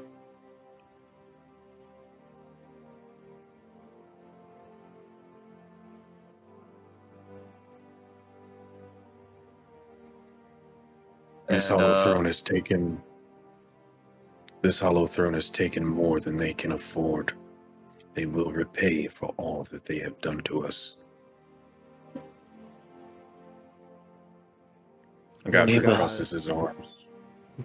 This And, hollow throne has taken. This hollow throne has taken more than they can afford. They will repay for all that they have done to us. Godfrey We've got crosses his arms.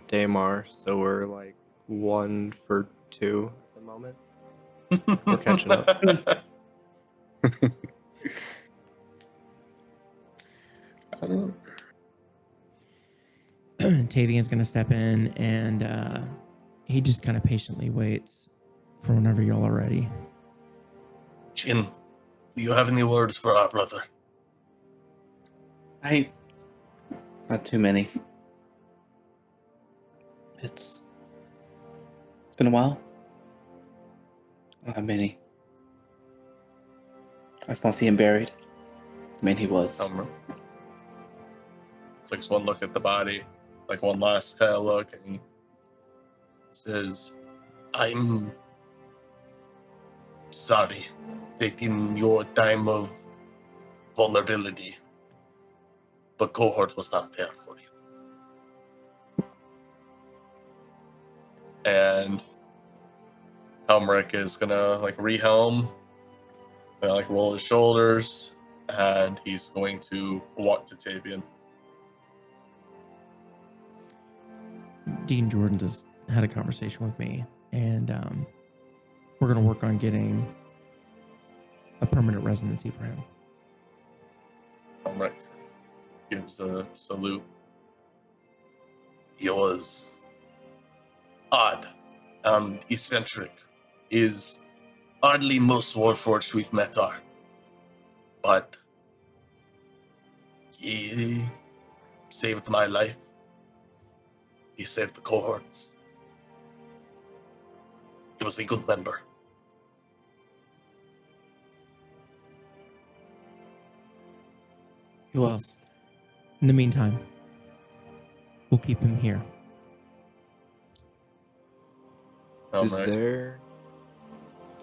Daymar, so we're like 1 for 2 at the moment. We're catching up. Tavian's going to step in and he just kind of patiently waits for whenever y'all are ready. Jin, do you have any words for our brother? Not too many. It's Been a while? Not many. I just want to see him buried. I mean, he was. Takes one look at the body, like one last kind of look, and says, I'm sorry that in your time of vulnerability, the cohort was not there for you. And Helmirk is gonna like rehelm, like roll his shoulders, and he's going to walk to Tavian. Dean Jordan just had a conversation with me, and we're going to work on getting a permanent residency for him. Helmirk gives a salute. He was odd and eccentric. Is hardly most warforged we've met are. But he saved my life. He saved the cohorts. He was a good member. He was. In the meantime, we'll keep him here. Is Helmirk. there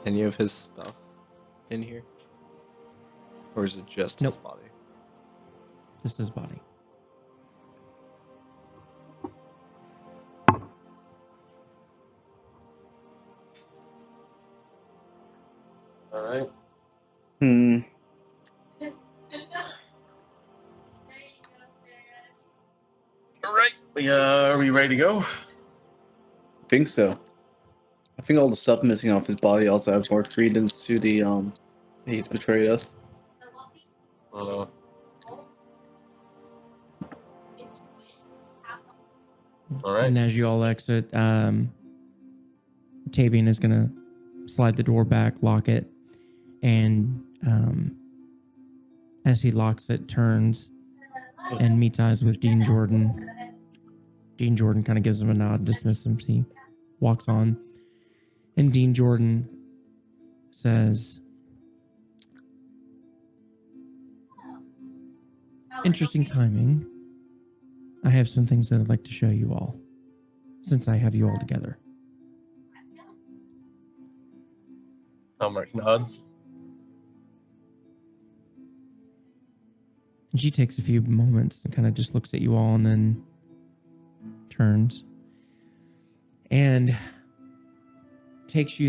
any of his stuff in here? Or is it just his Nope. body? Just his body. All right. Hmm. All right. Are we ready to go? I think so. I think all the stuff missing off his body also has more credence to the he's betrayed us. Uh, all right. And as you all exit, Tavian is going to slide the door back, lock it, and as he locks it, turns and meets eyes with Dean Jordan. Dean Jordan kind of gives him a nod, dismisses him. He walks on, and Dean Jordan says, "Interesting timing. I have some things that I'd like to show you all, since I have you all together." Helmirk nods. And she takes a few moments and kind of just looks at you all and then turns and takes you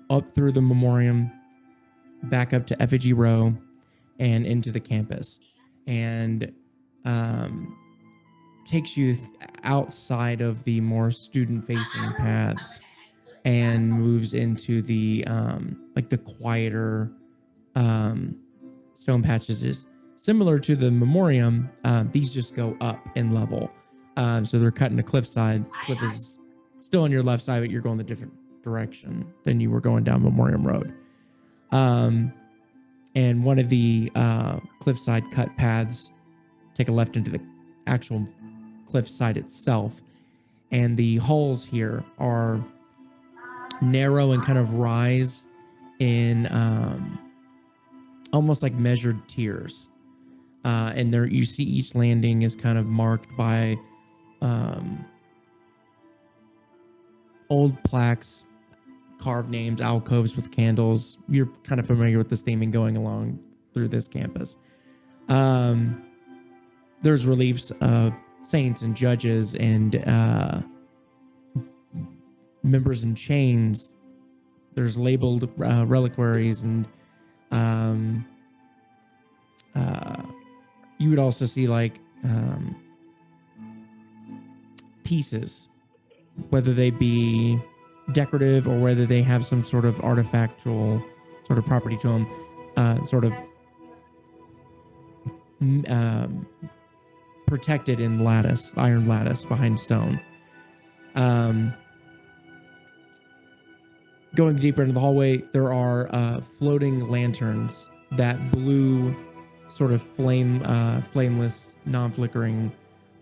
up through the memoriam, back up to Effigy Row and into the campus, and takes you outside of the more student-facing paths and moves into the like the quieter stone patches. Is similar to the memoriam. These just go up in level, so they're cutting a cliffside. Cliff is still on your left side, but you're going the different direction than you were going down Memoriam Road. And one of the cliffside cut paths take a left into the actual cliffside itself, and the halls here are narrow and kind of rise in almost like measured tiers, and there you see each landing is kind of marked by old plaques, carved names, alcoves with candles. You're kind of familiar with this theming going along through this campus. There's reliefs of saints and judges and members in chains. There's labeled reliquaries, and you would also see like pieces, whether they be decorative or whether they have some sort of artifactual sort of property to them, protected in lattice, iron lattice behind stone. Going deeper into the hallway, there are floating lanterns that blue, sort of flameless, non-flickering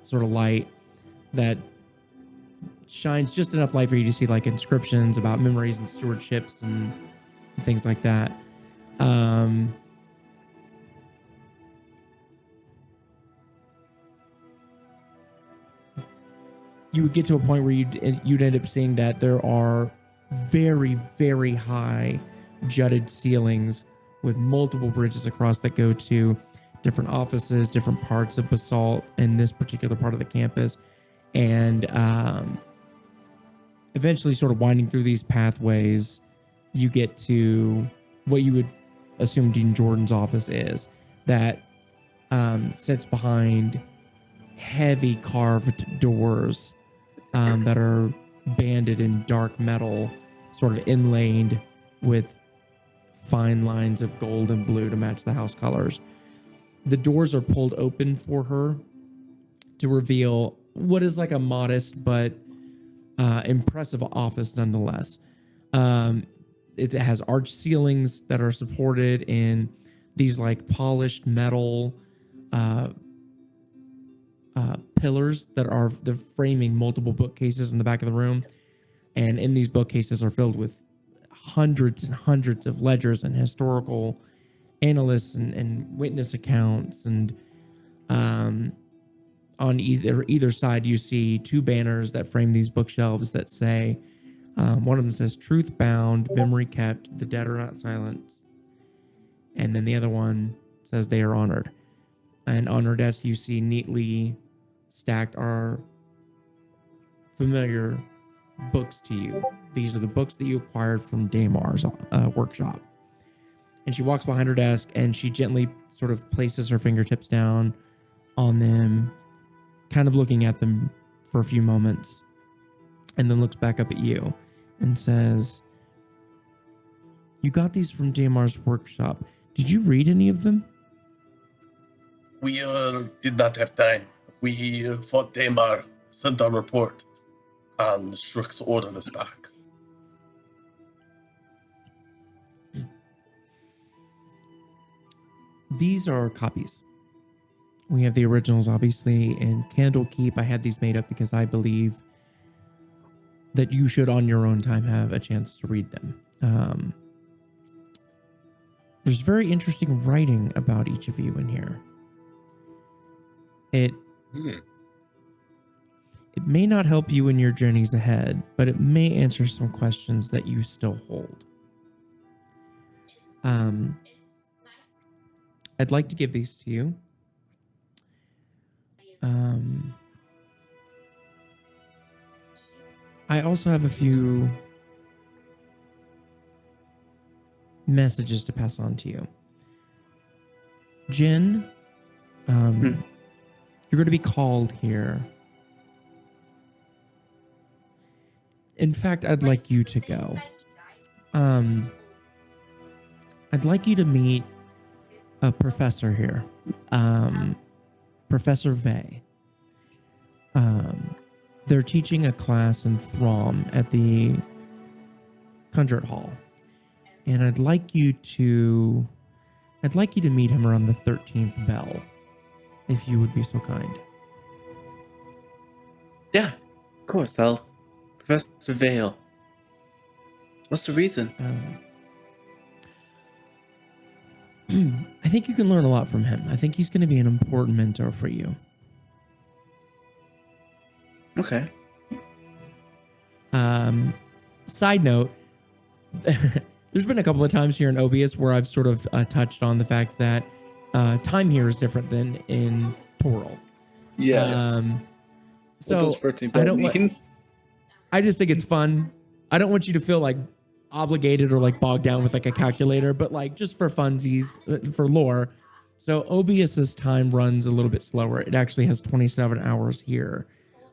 sort of light that shines just enough light for you to see like inscriptions about memories and stewardships and things like that. You would get to a point where you'd end up seeing that there are very, very high jutted ceilings with multiple bridges across that go to different offices, different parts of Basalt in this particular part of the campus. And eventually sort of winding through these pathways, you get to what you would assume Dean Jordan's office is, that sits behind heavy carved doors that are banded in dark metal, sort of inlaid with fine lines of gold and blue to match the house colors. The doors are pulled open for her to reveal what is like a modest but impressive office nonetheless. It has arched ceilings that are supported in these like polished metal pillars that are the framing multiple bookcases in the back of the room. And in these bookcases are filled with hundreds and hundreds of ledgers and historical analysts and witness accounts. And on either side, you see two banners that frame these bookshelves that say, one of them says truth bound, memory kept, the dead are not silenced. And then the other one says they are honored. And on her desk, you see neatly stacked are familiar books to you. These are the books that you acquired from Damar's workshop. And she walks behind her desk and she gently sort of places her fingertips down on them, kind of looking at them for a few moments, and then looks back up at you and says, "You got these from Damar's workshop. Did you read any of them?" We did not have time. We fought Damar, sent our report, and Strix ordered us back. These are copies. We have the originals, obviously, in Candlekeep. I had these made up because I believe that you should, on your own time, have a chance to read them. There's very interesting writing about each of you in here. It may not help you in your journeys ahead, but it may answer some questions that you still hold. I'd like to give these to you. I also have a few messages to pass on to you. Jin, you're going to be called here. In fact, I'd like you to go. I'd like you to meet a professor here, Professor Vey. They're teaching a class in Throm at the Conjure Hall, and I'd like you to meet him around the 13th bell, if you would be so kind. Yeah, of course. Professor Vale. What's the reason? I think you can learn a lot from him. I think he's going to be an important mentor for you. Okay. Side note, there's been a couple of times here in Obius where I've sort of touched on the fact that time here is different than in Toral. Yes. So I don't mean? I just think it's fun. I don't want you to feel like obligated or like bogged down with like a calculator, but like just for funsies, for lore. So Obius's time runs a little bit slower. It actually has 27 hours here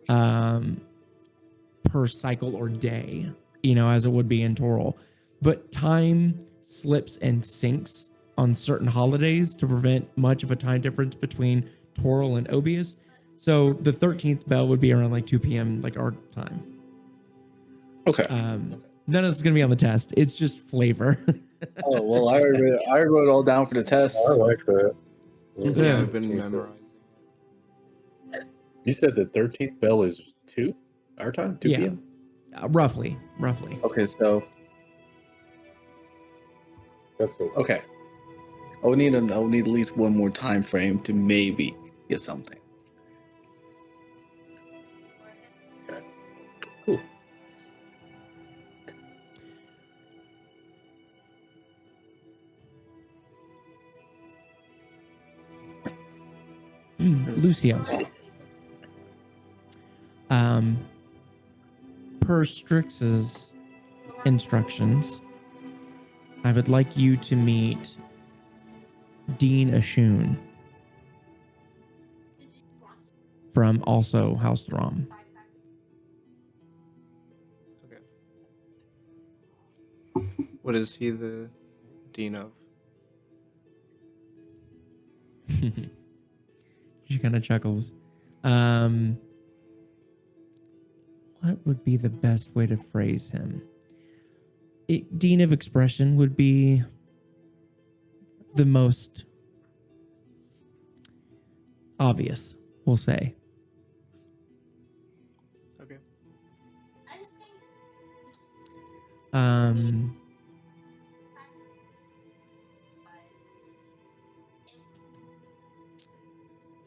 per cycle or day, as it would be in Toral. But time slips and sinks on certain holidays to prevent much of a time difference between Toral and Obius. So the 13th bell would be around like 2 p.m. like our time. Okay. None of this is going to be on the test. It's just flavor. Oh, well, I wrote it all down for the test. I like that. Yeah, I've been memorizing. You said the 13th bell is 2? Our time, 2 Yeah. p.m. Roughly. Okay, so That's so okay, I'll need at least one more time frame to maybe get something. cool. Lucio. Per Strix's instructions, I would like you to meet Dean Ashun from also House Throm. Okay. What is he the dean of? She kind of chuckles. What would be the best way to phrase him? Dean of Expression would be the most obvious, we'll say. Okay.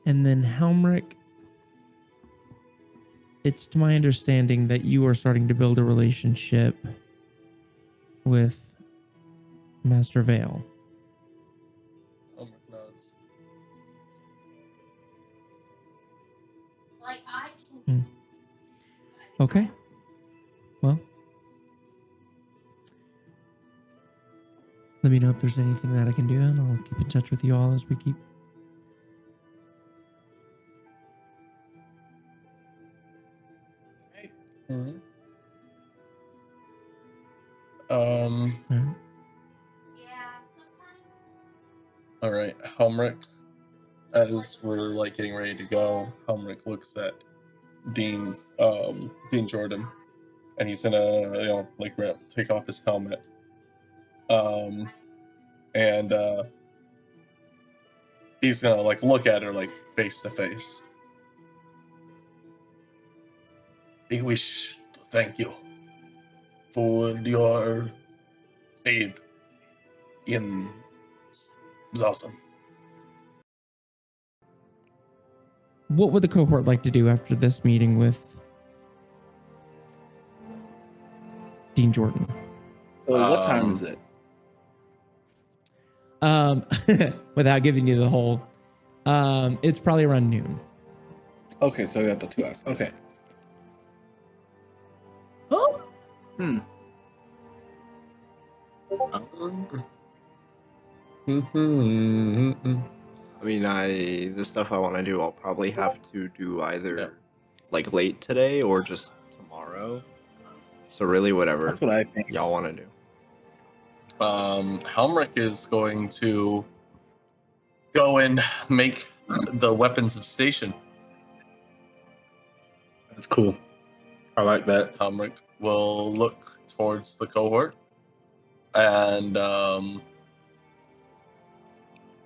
And then Helmirk, it's to my understanding that you are starting to build a relationship with Master Vale. Helmirk nods. Okay. Well, let me know if there's anything that I can do, and I'll keep in touch with you all as we keep. Um, All right. all right, Helmirk. As we're like getting ready to go, Helmirk looks at Dean Jordan, and he's gonna take off his helmet, and he's gonna like look at her like face to face. I wish to thank you for your aid in Xalzin. What would the cohort like to do after this meeting with Dean Jordan? So what time is it? Without giving you the whole, it's probably around noon. Okay, so I got the 2 hours. Okay. Oh. I mean, the stuff I want to do, I'll probably have to do either like late today or just tomorrow. So really, whatever That's what I think. y'all want to do. Helmirk is going to go and make the weapons of station. That's cool. I like that. Helmirk will look towards the cohort, and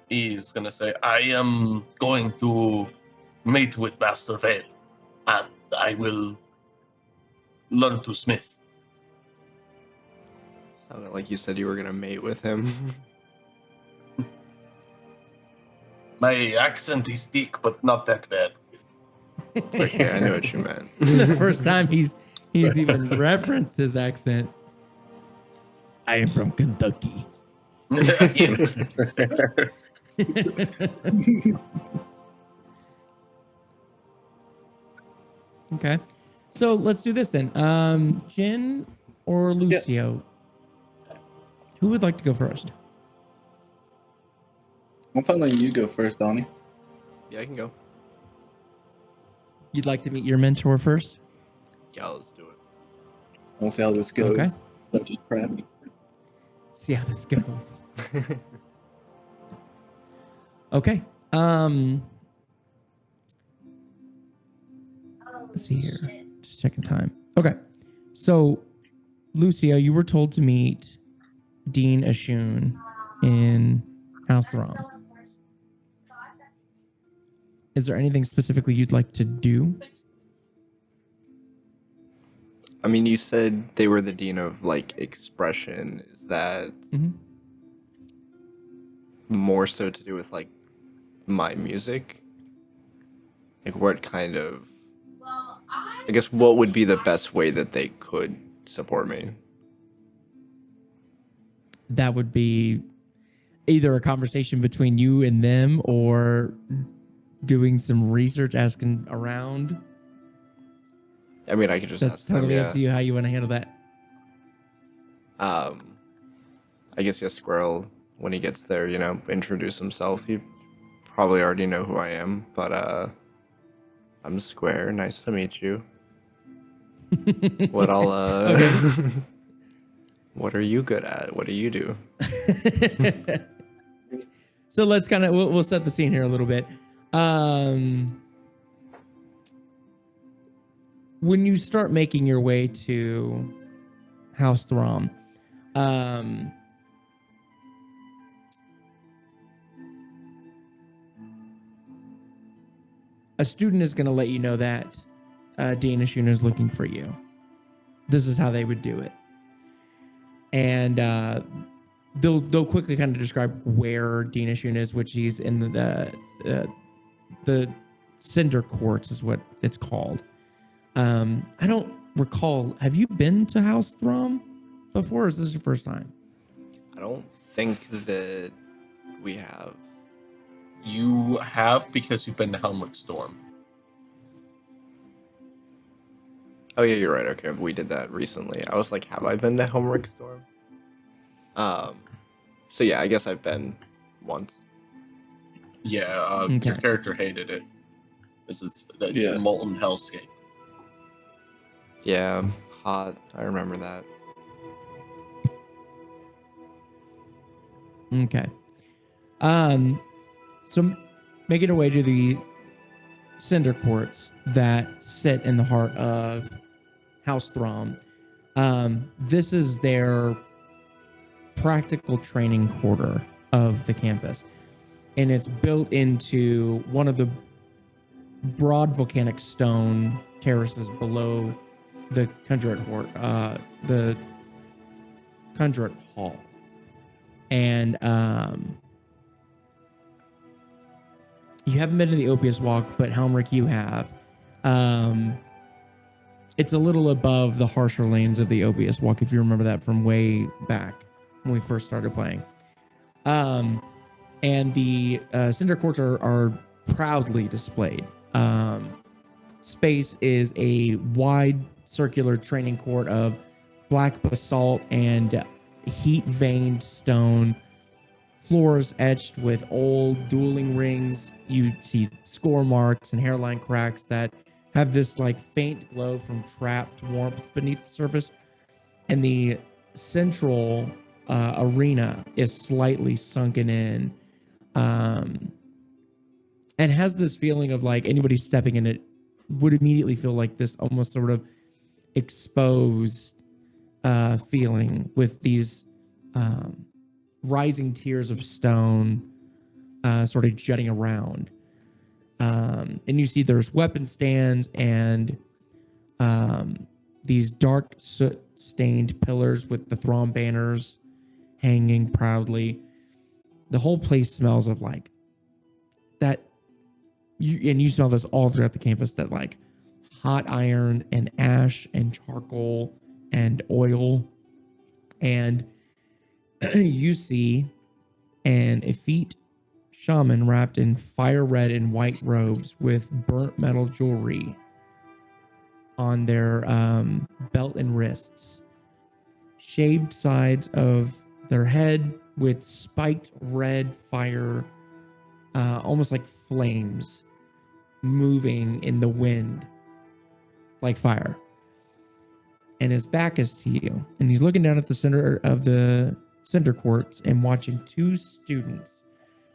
he's gonna say, "I am going to meet with Master Vale, and I will learn to smith." Sounded like you said you were gonna mate with him. My accent is thick, but not that bad. It's okay, I knew what you meant. The first time he's even referenced his accent. I am from Kentucky. Okay. So let's do this then. Jin or Lucio? Who would like to go first? I'm probably letting you go first, Donnie. Yeah, I can go. You'd like to meet your mentor first? Yeah, let's do it. We'll see how this goes. Okay. Such as crap. See how this goes. Okay. Let's see here. Just checking time. Okay. So, Lucio, you were told to meet Dean Ashun in House Throm. Is there anything specifically you'd like to do? I mean, you said they were the dean of like expression. Is that Mhm. more so to do with like my music? Like what kind of, I guess what would be the best way that they could support me? That would be either a conversation between you and them or doing some research, asking around. I mean, I could just That's ask them, totally up yeah. to you how you want to handle that. I guess, yeah, Squirrel, when he gets there, you know, introduce himself. He probably already know who I am, but I'm Square. Nice to meet you. What I'll Okay. what are you good at? What do you do? So let's kind of we'll set the scene here a little bit. When you start making your way to House Throm, a student is going to let you know that Dean Ashuna is looking for you. This is how they would do it, and they'll quickly kind of describe where Dean Ashuna is, which he's in the Cinder Courts is what it's called. I don't recall. Have you been to House Throm before? Or is this your first time? I don't think that we have. You have because you've been to Helmirk Storm. Oh yeah, you're right. Okay, we did that recently. I was like, have I been to Homerick Storm? So yeah, I guess I've been once. Yeah, your Okay. character hated it. Because it's the Yeah. molten hellscape. Yeah, hot. I remember that. Okay. So making our way to the Cinder Courts that sit in the heart of House Throm. This is their practical training quarter of the campus, and it's built into one of the broad volcanic stone terraces below the Conjurate Hall. And you haven't been to the Opius Walk, but Helmirk, you have. It's a little above the harsher lanes of the Opius Walk, if you remember that from way back when we first started playing. And the Cinder Courts are proudly displayed. Space is a wide circular training court of black basalt and heat-veined stone, floors etched with old dueling rings. You see score marks and hairline cracks that have this like faint glow from trapped warmth beneath the surface. And the central arena is slightly sunken in, and has this feeling of like anybody stepping in it would immediately feel like this almost sort of exposed feeling with these rising tiers of stone sort of jutting around. And you see there's weapon stands and these dark soot-stained pillars with the Throm banners hanging proudly. The whole place smells of like that. You smell this all throughout the campus, that like hot iron and ash and charcoal and oil. And you see an effete shaman wrapped in fire red and white robes with burnt metal jewelry on their belt and wrists, shaved sides of their head with spiked red fire, almost like flames moving in the wind like fire. And his back is to you, and he's looking down at the center of the Cinder Courts and watching two students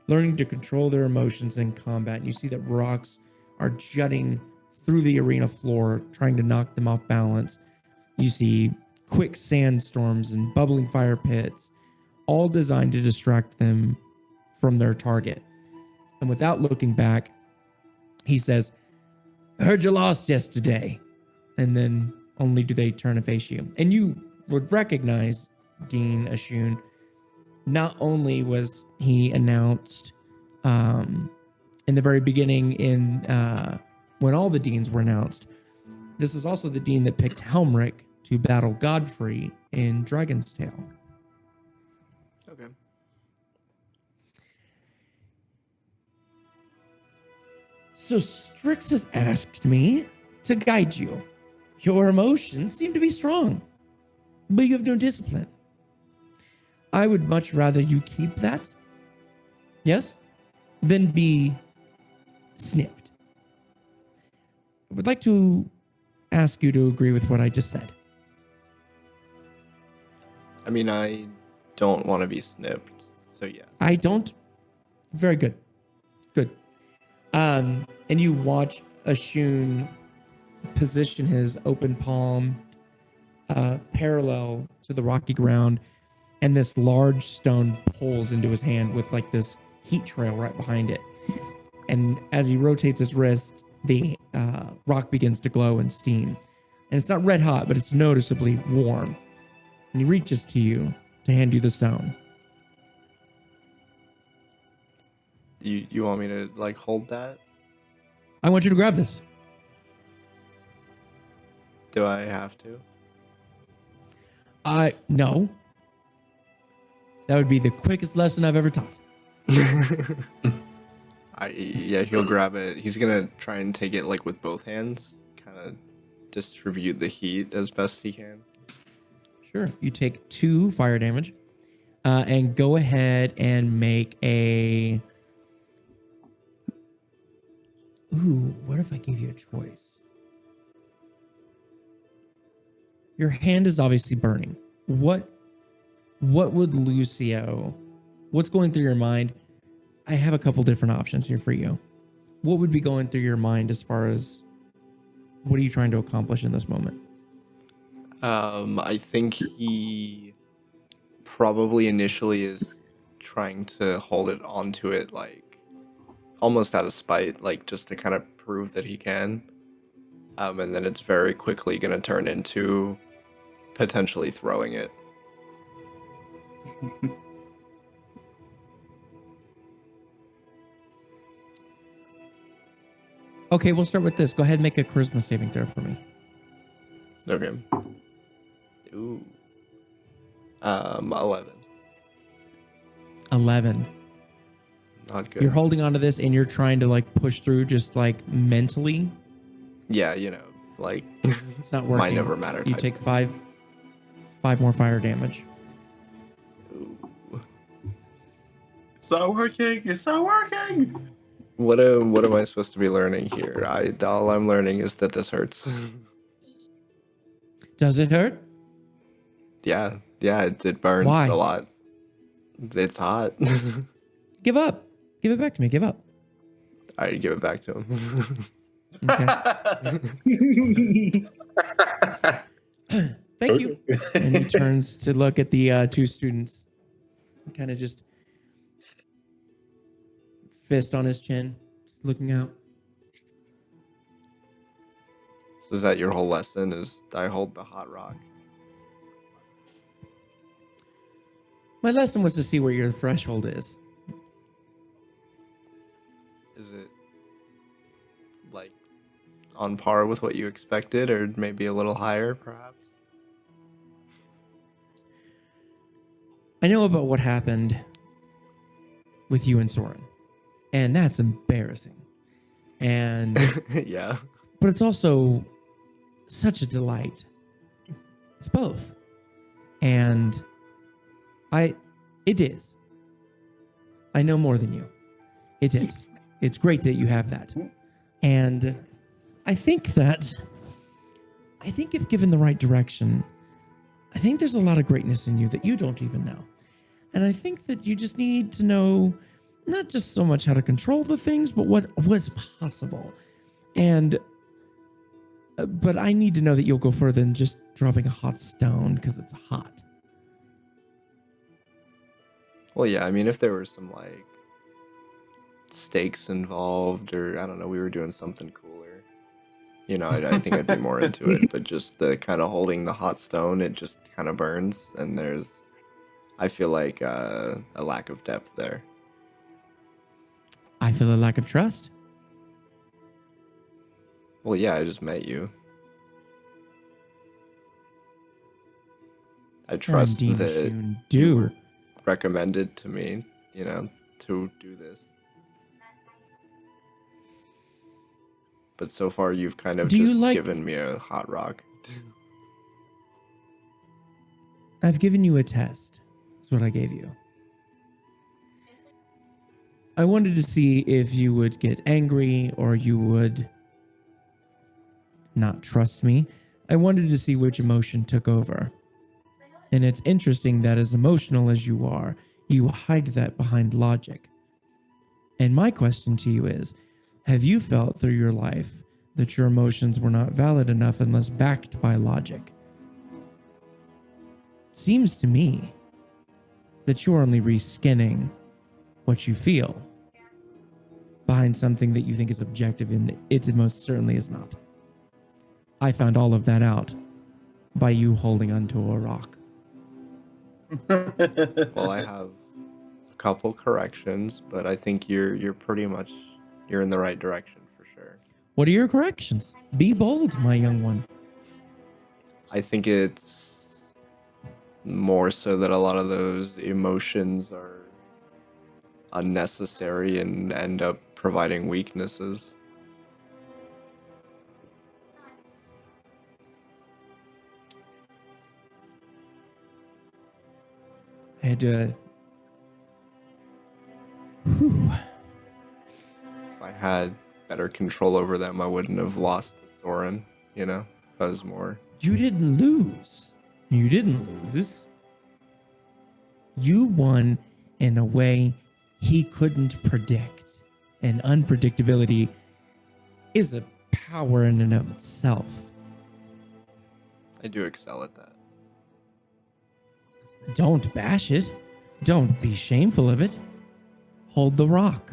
learning to control their emotions in combat. And you see that rocks are jutting through the arena floor, trying to knock them off balance. You see quick sandstorms and bubbling fire pits, all designed to distract them from their target. And without looking back, he says, "I heard you lost yesterday." And then only do they turn and face you. And you would recognize Dean Ashun. Not only was he announced in the very beginning when all the deans were announced, this is also the dean that picked Helmirk to battle Godfrey in Dragon's Tail. Okay. So Strix has asked me to guide you. Your emotions seem to be strong, but you have no discipline. I would much rather you keep that, yes, than be snipped. I would like to ask you to agree with what I just said. I mean, I don't want to be snipped, so yeah. I don't. Very good. Good. And you watch Ashun position his open palm parallel to the rocky ground, and this large stone pulls into his hand with like this heat trail right behind it. And as he rotates his wrist, the rock begins to glow and steam. And it's not red hot, but it's noticeably warm. And he reaches to you to hand you the stone. You want me to like hold that? I want you to grab this. Do I have to? No. That would be the quickest lesson I've ever taught. Yeah, he'll grab it. He's gonna try and take it like with both hands, kind of distribute the heat as best he can. Sure. You take 2 fire damage, and go ahead and make a. Ooh, what if I gave you a choice? Your hand is obviously burning. What would Lucio? What's going through your mind? I have a couple different options here for you. What would be going through your mind as far as what are you trying to accomplish in this moment? I think he probably initially is trying to hold it onto it, like almost out of spite, like just to kind of prove that he can. And then it's very quickly gonna turn into potentially throwing it. Okay, we'll start with this. Go ahead and make a charisma saving throw for me. Okay. Ooh. 11. 11. Not good. You're holding onto this and you're trying to like push through just like mentally. Yeah, like It's not working. might never matter. You type take thing. 5 more fire damage. Ooh. It's not working. It's not working. What am I supposed to be learning here? All I'm learning is that this hurts. Does it hurt? yeah, it burns Why? a lot. It's hot. Give up. Give it back to me. Give up. I give it back to him. Okay. Thank you. And he turns to look at the 2 students. Kind of just fist on his chin, just looking out. So is that your whole lesson? Is I hold the hot rock? My lesson was to see where your threshold is. Is it like on par with what you expected, or maybe a little higher, perhaps? I know about what happened with you and Soren, and that's embarrassing. And Yeah. but it's also such a delight. It's both. And it is. I know more than you. It is. It's great that you have that. And I think if given the right direction, I think there's a lot of greatness in you that you don't even know. And I think that you just need to know not just so much how to control the things, but what's possible. And but I need to know that you'll go further than just dropping a hot stone because it's hot. Well, yeah. I mean, if there were some like stakes involved, or I don't know, we were doing something cooler, You know, I think I'd be more into it, but just the kind of holding the hot stone, it just kind of burns, and I feel like a lack of depth there. I feel a lack of trust. Well, yeah, I just met you. I trust Dean that Shun, you do. were recommended to me, to do this. But so far, you've kind of Do you just like- given me a hot rock. I've given you a test. That's what I gave you. I wanted to see if you would get angry or you would not trust me. I wanted to see which emotion took over. And it's interesting that as emotional as you are, you hide that behind logic. And my question to you is, have you felt through your life that your emotions were not valid enough unless backed by logic? It seems to me that you're only reskinning what you feel behind something that you think is objective, and it most certainly is not. I found all of that out by you holding onto a rock. Well, I have a couple corrections, but I think you're pretty much in the right direction for sure. What are your corrections? Be bold, my young one. I think it's more so that a lot of those emotions are unnecessary and end up providing weaknesses. I had to. Whew. If I had better control over them, I wouldn't have lost to Soren, if I was more. You didn't lose. You didn't lose. You won in a way he couldn't predict. And unpredictability is a power in and of itself. I do excel at that. Don't bash it. Don't be shameful of it. Hold the rock.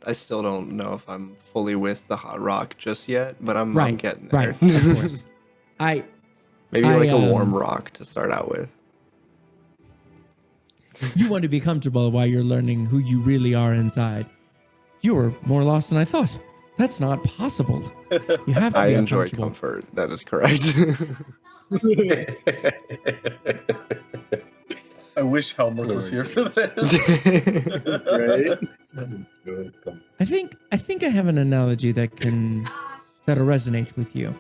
I still don't know if I'm fully with the hot rock just yet, but I'm getting there. Right, of course. Maybe I, like a warm rock to start out with. You want to be comfortable while you're learning who you really are inside. You were more lost than I thought. That's not possible. You have to I be enjoy uncomfortable. comfort. That is correct. I wish Helmirk was here for this. Right? I think I have an analogy that'll resonate with you.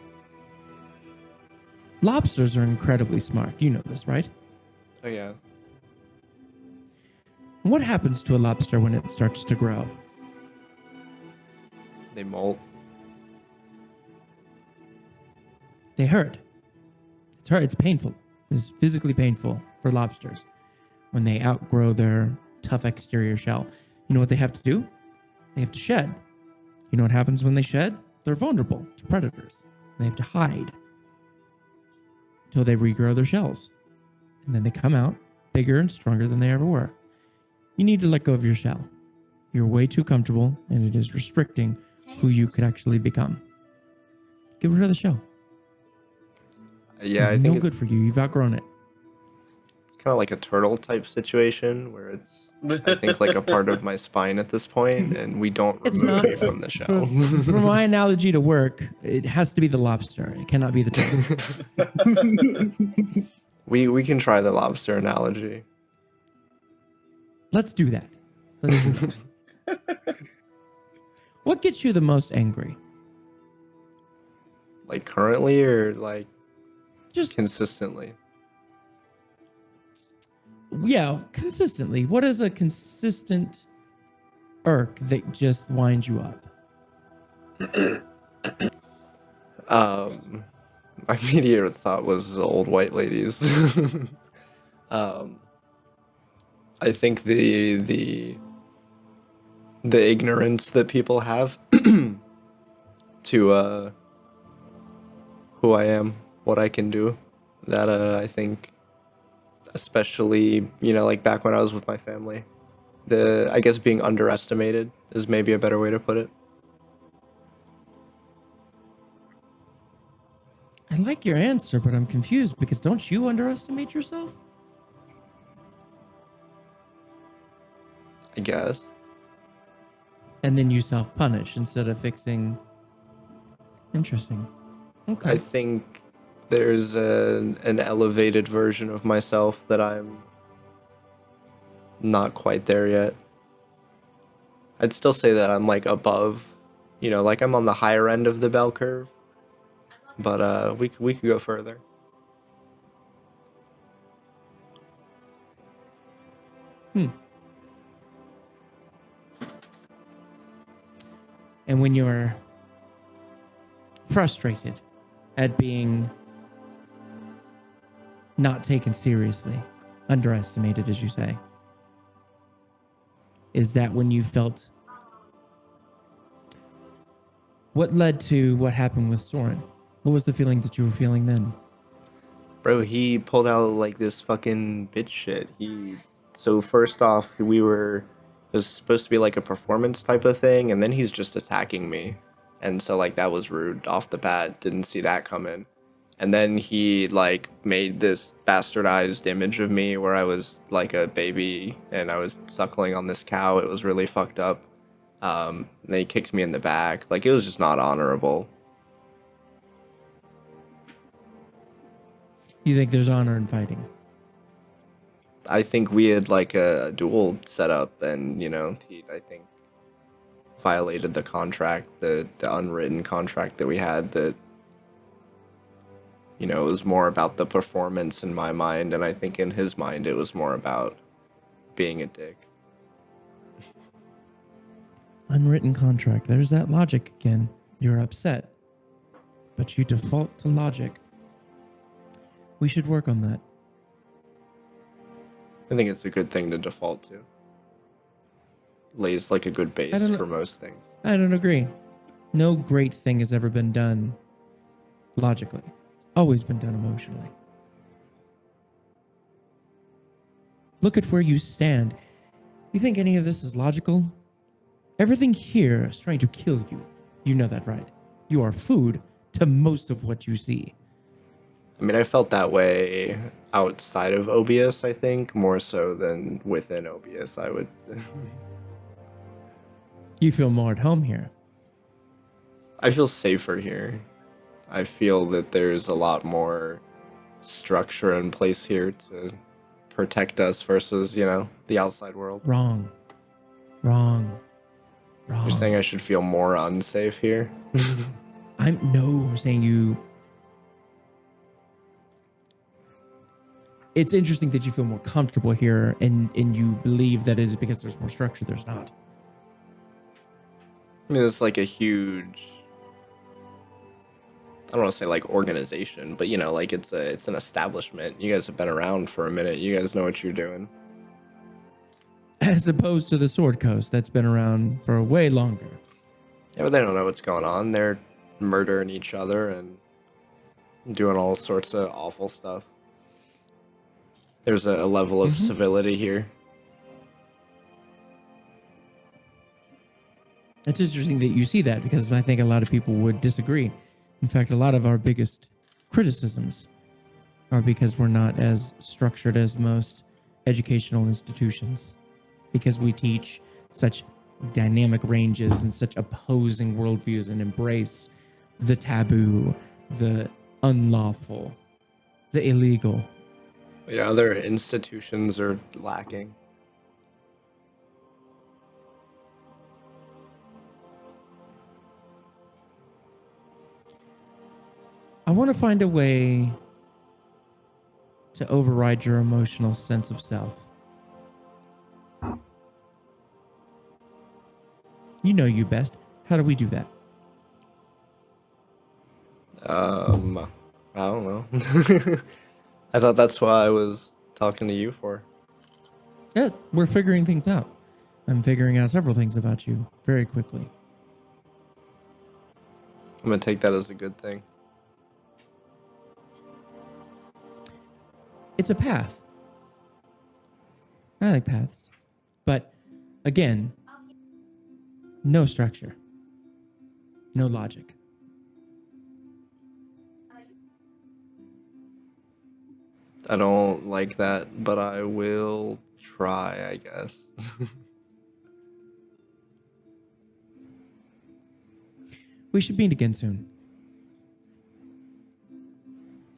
Lobsters are incredibly smart. You know this, right? Oh yeah. What happens to a lobster when it starts to grow? They molt. They hurt. It's hurt. It's painful. It's physically painful for lobsters when they outgrow their tough exterior shell. You know what they have to do? They have to shed. You know what happens when they shed? They're vulnerable to predators. They have to hide until they regrow their shells. And then they come out bigger and stronger than they ever were. You need to let go of your shell. You're way too comfortable, and it is restricting who you could actually become. Get rid of the shell. Yeah, I It's think no good for you. You've outgrown it. it's kind of like a turtle type situation where it's, I think, like a part of my spine at this point, and we don't It's remove not me from the shell. For my analogy to work, it has to be the lobster. It cannot be the turtle. We can try the lobster analogy. Let's do that. Let's do that. What gets you the most angry? Like currently or like Just consistently? consistently. What is a consistent irk that just winds you up? My immediate thought was old white ladies. I think the ignorance that people have to who I am, what I can do, that I think, especially like back when I was with my family, I guess being underestimated is maybe a better way to put it. I like your answer, but I'm confused because don't you underestimate yourself? I guess. And then you self-punish instead of fixing. Interesting. Okay. I think there's an elevated version of myself that I'm not quite there yet. I'd still say that I'm like above, like I'm on the higher end of the bell curve. But we could go further. And when you're frustrated at being not taken seriously, underestimated, as you say, is that when you felt what led to what happened with Soren? What was the feeling that you were feeling then? Bro, he pulled out like this fucking bitch shit. So first off, it was supposed to be like a performance type of thing, and then he's just attacking me. And so like that was rude off the bat. Didn't see that coming. And then he like made this bastardized image of me where I was like a baby and I was suckling on this cow. It was really fucked up. And then he kicked me in the back. Like it was just not honorable. You think there's honor in fighting? I think we had like a duel set up, and he, I think, violated the contract, the unwritten contract that we had. That it was more about the performance in my mind, and I think in his mind it was more about being a dick. Unwritten contract. There's that logic again. You're upset, but you default to logic. We should work on that. I think it's a good thing to default to. Lays like a good base for most things. I don't agree. No great thing has ever been done logically. Always been done emotionally. Look at where you stand. You think any of this is logical? Everything here is trying to kill you. You know that, right? You are food to most of what you see. I mean, I felt that way outside of OBS, I think, more so than within OBS, I would. You feel more at home here. I feel safer here. I feel that there's a lot more structure in place here to protect us versus, the outside world. Wrong. You're saying I should feel more unsafe here? I'm saying you. It's interesting that you feel more comfortable here and you believe that it is because there's more structure. There's not. I mean, it's like a huge, I don't want to say like organization, but like it's an establishment. You guys have been around for a minute. You guys know what you're doing. As opposed to the Sword Coast that's been around for way longer. Yeah, but they don't know what's going on. They're murdering each other and doing all sorts of awful stuff. There's a level of civility here. It's interesting that you see that because I think a lot of people would disagree. In fact, a lot of our biggest criticisms are because we're not as structured as most educational institutions, because we teach such dynamic ranges and such opposing worldviews and embrace the taboo, the unlawful, the illegal. Yeah, other institutions are lacking. I want to find a way to override your emotional sense of self. You know you best. How do we do that? I don't know. I thought that's why I was talking to you for. Yeah, we're figuring things out. I'm figuring out several things about you very quickly. I'm gonna take that as a good thing. It's a path. I like paths. But Again, no structure, no logic. I don't like that, but I will try, I guess. We should meet again soon.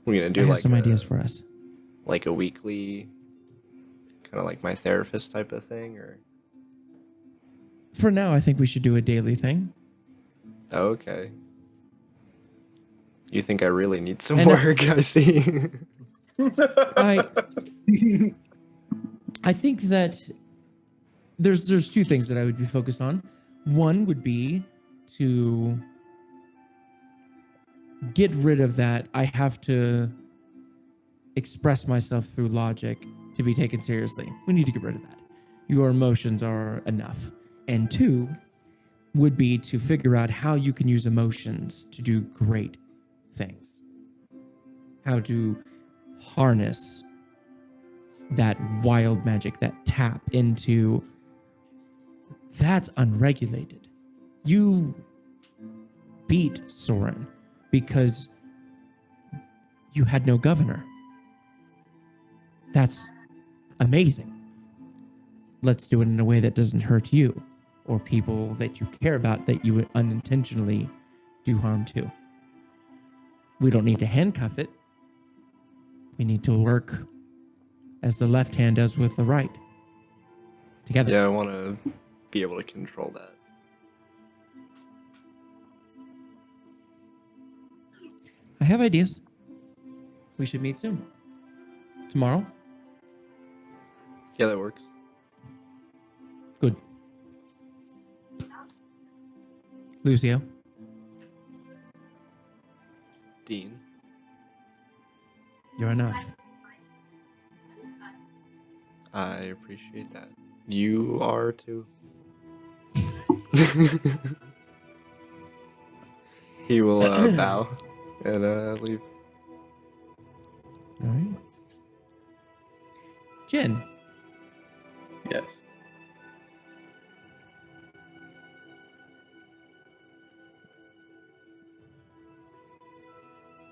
We're gonna I do have like some a, ideas for us. like a weekly, kind of like my therapist type of thing, or For now, I think we should do a daily thing. okay. You think I really need some And, work? I see. I think that there's two things that I would be focused on. One would be to get rid of that I have to express myself through logic to be taken seriously. We need to get rid of that. Your emotions are enough. And two would be to figure out how you can use emotions to do great things. How to harness that wild magic, that tap into that's unregulated. You beat Soren because you had no governor. That's amazing. Let's do it in a way that doesn't hurt you or people that you care about that you would unintentionally do harm to. We don't need to handcuff it. We need to work as the left hand does with the right. Together. Yeah, I want to be able to control that. I have ideas. We should meet soon. Tomorrow? Yeah, that works. Good. Lucio? Dean. You're enough. I appreciate that. You are too. He will bow and leave. All right. Jin, Yes.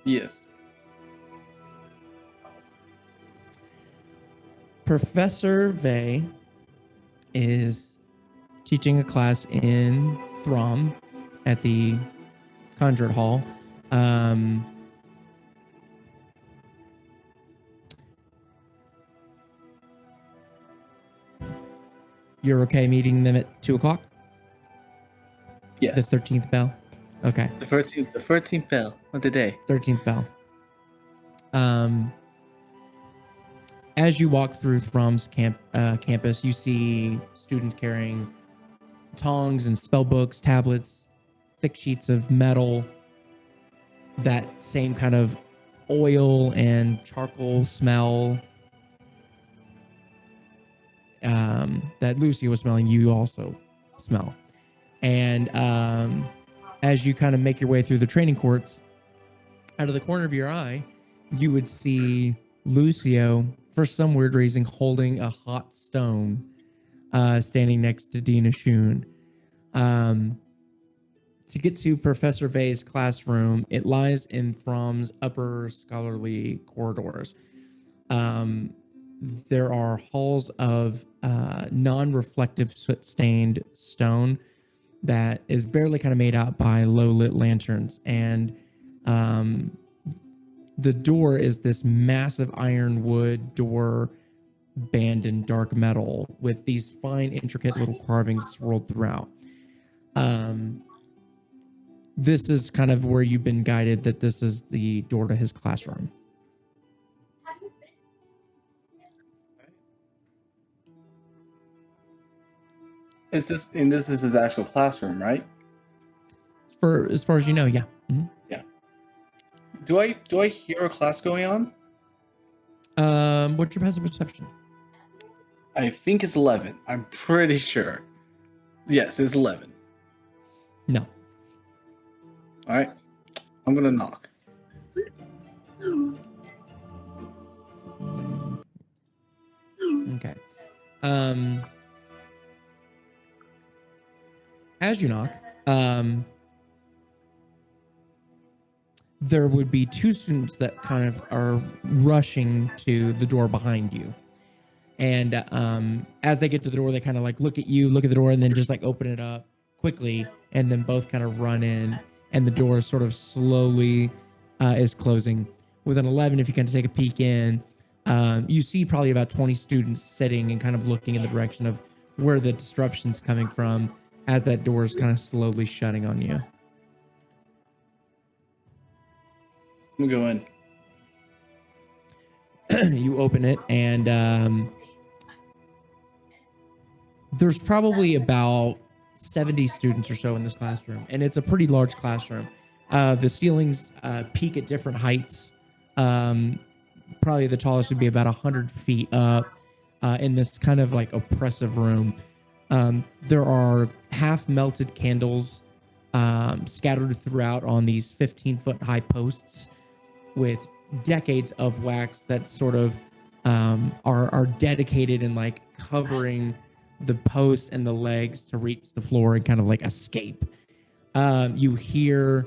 Yes. Professor Vey is teaching a class in Throm at the Conjured Hall. You're okay meeting them at 2 o'clock? Yes. The 13th bell? Okay. The 13th bell of the day. 13th bell. As you walk through Throm's campus, you see students carrying tongs and spell books, tablets, thick sheets of metal, that same kind of oil and charcoal smell that Lucy was smelling, you also smell. And as you kind of make your way through the training courts, out of the corner of your eye, you would see Lucio, for some weird reason, holding a hot stone, standing next to Dina Shun. To get to Professor Vey's classroom, it lies in Throm's upper scholarly corridors. There are halls of non-reflective soot-stained stone that is barely kind of made out by low-lit lanterns. And the door is this massive ironwood door band in dark metal with these fine, intricate little carvings swirled throughout. This is kind of where you've been guided that this is the door to his classroom. This is his actual classroom, right? For as far as you know, yeah. Mhm. Yeah. Do I hear a class going on? What's your passive perception? I think it's 11. I'm pretty sure. Yes, it's 11. No. All right. I'm gonna knock. Okay. as you knock, there would be two students that kind of are rushing to the door behind you. And as they get to the door, they kind of like look at you, look at the door, and then just like open it up quickly, and then both kind of run in, and the door sort of slowly is closing. With an 11, if you kind of take a peek in, you see probably about 20 students sitting and kind of looking in the direction of where the disruption's coming from as that door is kind of slowly shutting on you. I'm gonna go in. You open it, and there's probably about 70 students or so in this classroom, and it's a pretty large classroom. The ceilings peak at different heights. Probably the tallest would be about 100 feet up in this kind of like oppressive room. There are half melted candles scattered throughout on these 15-foot high posts with decades of wax that sort of are dedicated and like covering the post and the legs to reach the floor and kind of like escape. You hear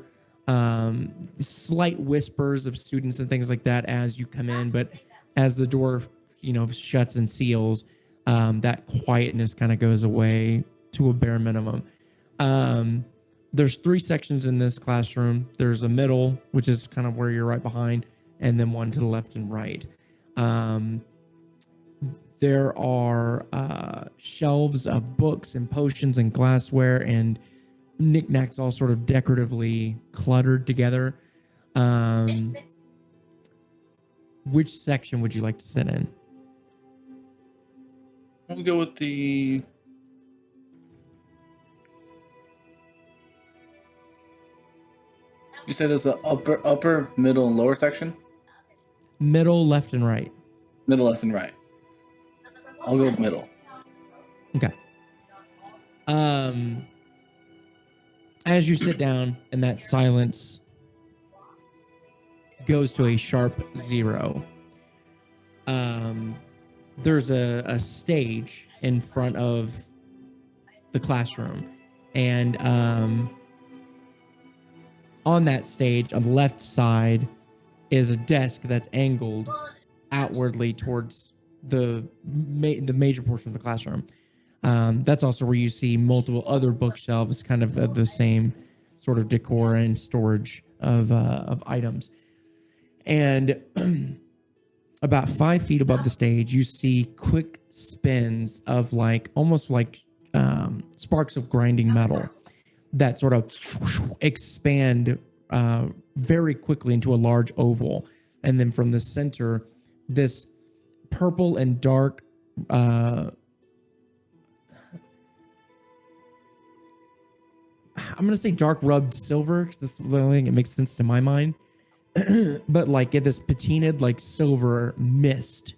slight whispers of students and things like that as you come in, but as the door, shuts and seals, that quietness kind of goes away to a bare minimum. There's 3 sections in this classroom. There's a middle, which is kind of where you're right behind, and then one to the left and right. There are shelves of books and potions and glassware and knickknacks all sort of decoratively cluttered together. Which section would you like to sit in? We'll go with the. You said there's the upper, middle, and lower section? Middle, left, and right. Middle, left, and right. I'll go with middle. Okay. As you sit down and that silence goes to a sharp 0, there's a stage in front of the classroom, and on that stage on the left side is a desk that's angled outwardly towards the major portion of the classroom. That's also where you see multiple other bookshelves, kind of the same sort of decor and storage of items. And about 5 feet above the stage, you see quick spins of like almost like sparks of grinding metal that sort of expand very quickly into a large oval. And then from the center, this purple and dark I'm going to say dark rubbed silver, because that's the only thing that makes sense to my mind. But like this patinaed like silver mist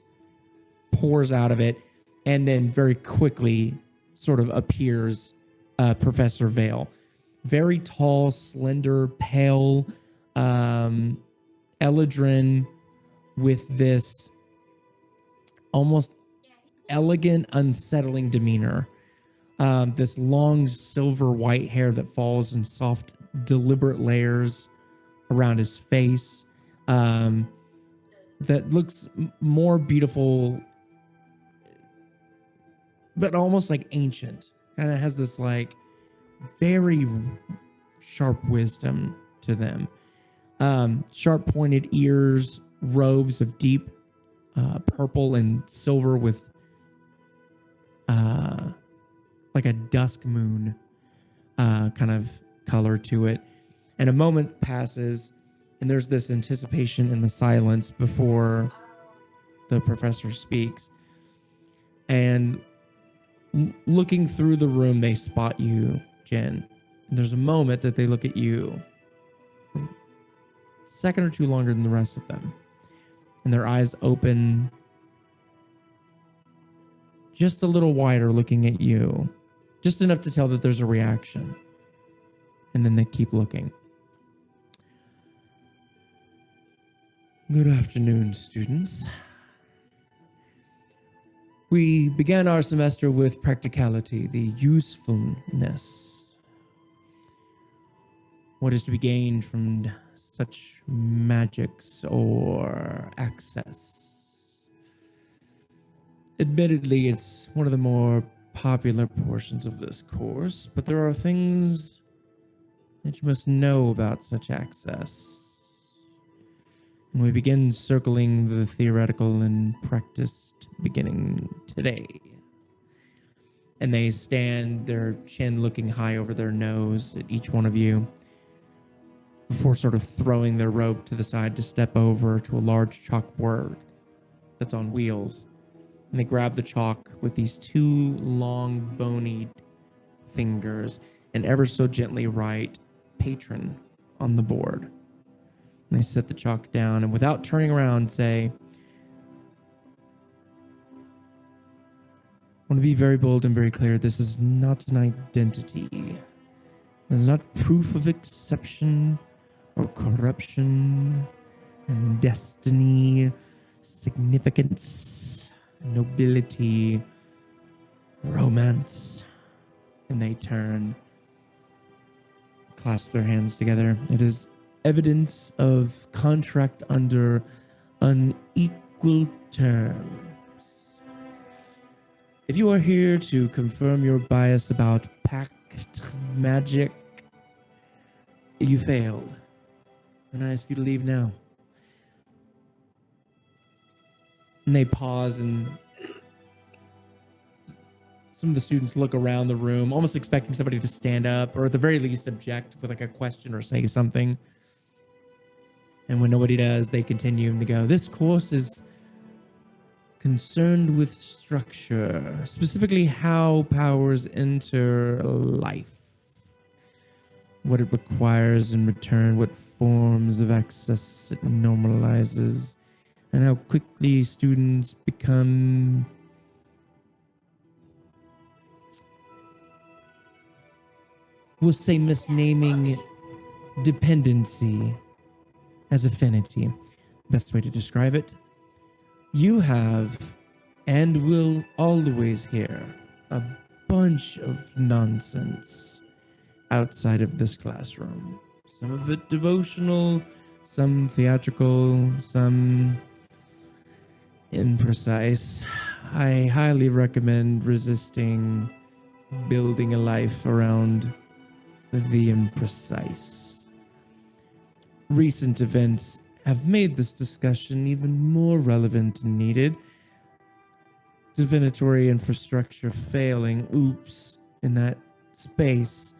pours out of it, and then very quickly sort of appears Professor Vale. Very tall, slender, pale, Eladrin with this almost elegant, unsettling demeanor. This long silver white hair that falls in soft, deliberate layers around his face, that looks more beautiful, but almost like ancient. Kind of has this like very sharp wisdom to them. Sharp pointed ears, robes of deep purple and silver with like a dusk moon kind of color to it. And a moment passes, and there's this anticipation in the silence before the professor speaks. And looking through the room, they spot you, Jen. And there's a moment that they look at you, a second or two longer than the rest of them. And their eyes open just a little wider, looking at you. Just enough to tell that there's a reaction. And then they keep looking. Good afternoon, students. We began our semester with practicality, the usefulness what is to be gained from such magics or access. Admittedly, it's one of the more popular portions of this course, but there are things that you must know about such access. And we begin circling the theoretical and practiced beginning today. And they stand, their chin looking high over their nose at each one of you, before sort of throwing their robe to the side to step over to a large chalkboard that's on wheels. And they grab the chalk with these two long, bony fingers and ever so gently write patron on the board. And they set the chalk down and without turning around say, I want to be very bold and very clear. This is not an identity. This is not proof of exception or corruption and destiny, significance, nobility, romance. And they turn, clasp their hands together. It is evidence of contract under unequal terms. If you are here to confirm your bias about pact magic, you failed. And I ask you to leave now. And they pause, and some of the students look around the room, almost expecting somebody to stand up, or at the very least object with like a question or say something. And when nobody does, they continue and they go, this course is concerned with structure, specifically how powers enter life, what it requires in return, what forms of access it normalizes, and how quickly students become we'll say misnaming dependency as affinity. Best way to describe it. You have and will always hear a bunch of nonsense outside of this classroom. Some of it devotional, some theatrical, some imprecise. I highly recommend resisting building a life around the imprecise. Recent events have made this discussion even more relevant and needed. Divinatory infrastructure failing, oops, in that space.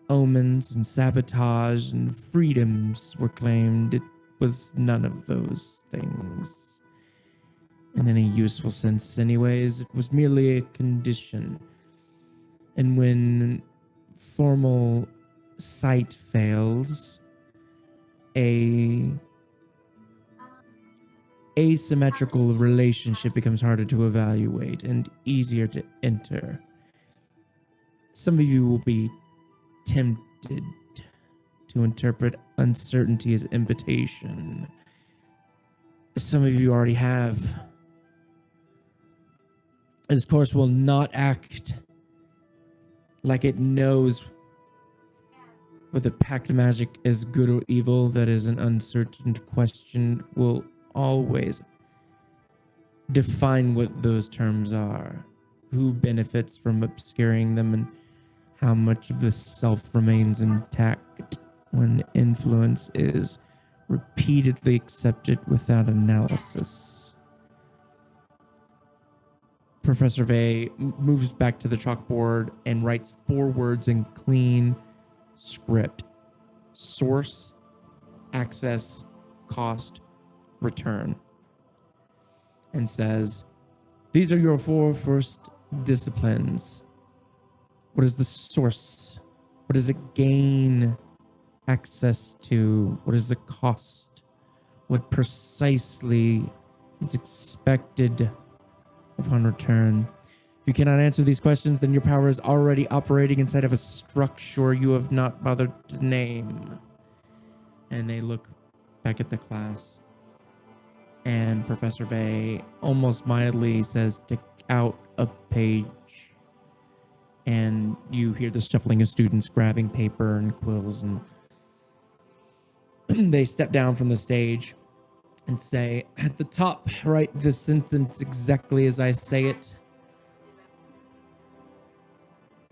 Omens and sabotage and freedoms were claimed. It was none of those things. In any useful sense, anyways, it was merely a condition. And when formal sight fails, a asymmetrical relationship becomes harder to evaluate and easier to enter. Some of you will be tempted to interpret uncertainty as invitation. Some of you already have. This course will not act like it knows whether pact magic is good or evil. That is an uncertain question. Will always define what those terms are, who benefits from obscuring them, and how much of the self remains intact when influence is repeatedly accepted without analysis. Professor Vey moves back to the chalkboard and writes 4 words in clean script: source, access, cost, return. And says, these are your 4 first disciplines. What is the source? What does it gain access to? What is the cost? What precisely is expected upon return? If you cannot answer these questions, then your power is already operating inside of a structure you have not bothered to name. And they look back at the class. And Professor Vey almost mildly says, take out a page. And you hear the shuffling of students grabbing paper and quills and they step down from the stage and say, at the top, write this sentence exactly as I say it.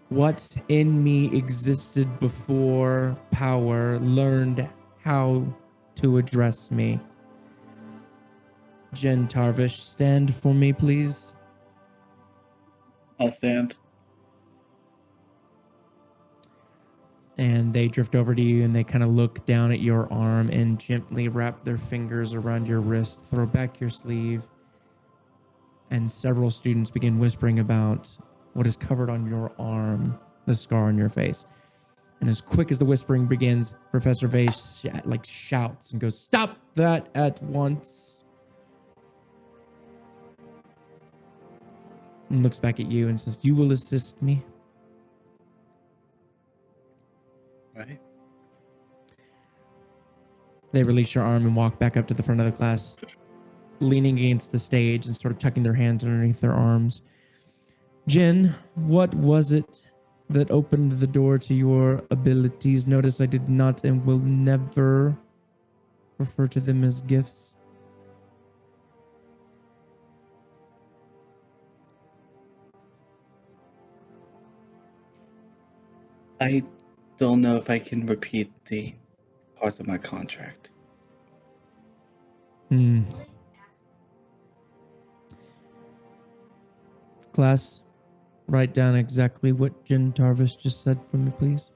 What in me existed before power learned how to address me. Jin Tarvish, stand for me, please. I'll stand. And they drift over to you and they kind of look down at your arm and gently wrap their fingers around your wrist, throw back your sleeve, and several students begin whispering about what is covered on your arm, the scar on your face. And as quick as the whispering begins, Professor Vase shouts and goes, "Stop that at once!" And looks back at you and says, "You will assist me." Right. They release your arm and walk back up to the front of the class, leaning against the stage and sort of tucking their hands underneath their arms. Jin, what was it that opened the door to your abilities? Notice I did not and will never refer to them as gifts. I don't know if I can repeat the parts of my contract. Class, write down exactly what Jin Tarvish just said for me, please.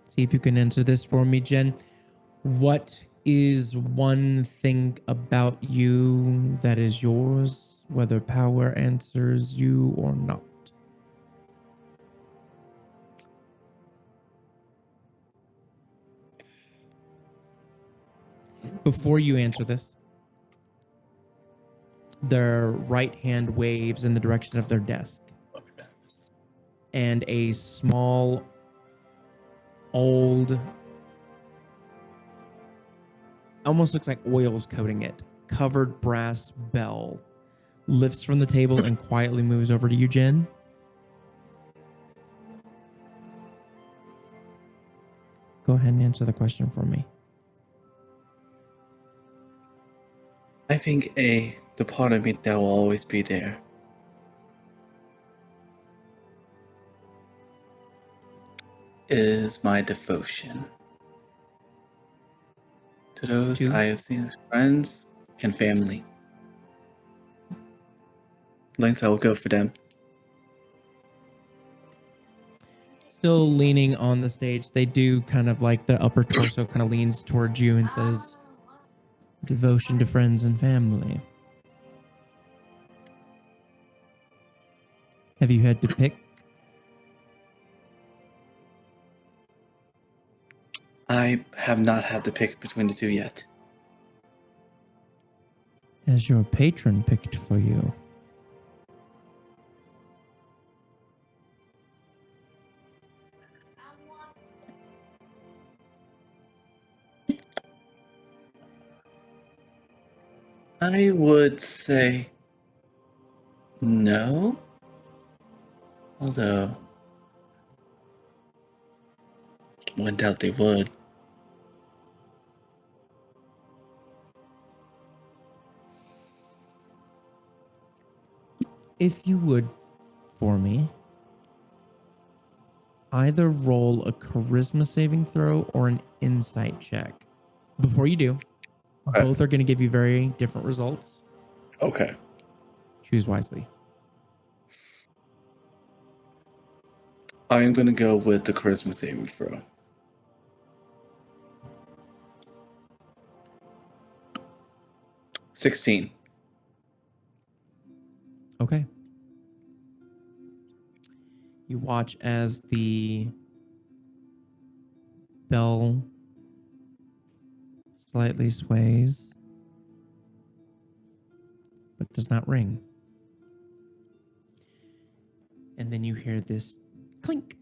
See if you can answer this for me, Jen. What is one thing about you that is yours, whether power answers you or not? Before you answer this, their right hand waves in the direction of their desk, and a small, old, almost looks like oil's coating it, covered brass bell lifts from the table and quietly moves over to you, Jen. Go ahead and answer the question for me. I think the part of me that will always be there is my devotion to those To? I have seen as friends and family. Lengths I will go for them. Still leaning on the stage, they do kind of like the upper torso kind of leans towards you and says, devotion to friends and family. Have you had to pick? I have not had to pick between the two yet. Has your patron picked for you? I would say no. Although, one doubt they would. If you would, for me, either roll a charisma saving throw or an insight check. Before you do, Okay. both are going to give you very different results. Okay. Choose wisely. I am going to go with the charisma saving throw. $16. Okay. You watch as the bell slightly sways, but does not ring. And then you hear this clink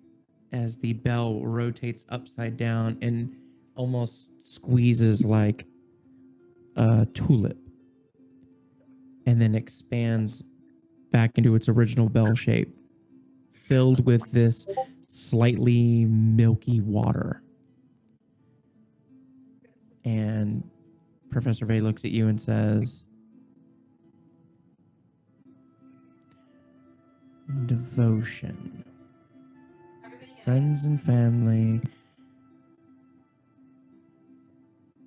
as the bell rotates upside down and almost squeezes like a tulip, and then expands back into its original bell shape, filled with this slightly milky water. And Professor Vey looks at you and says, devotion. Friends and family.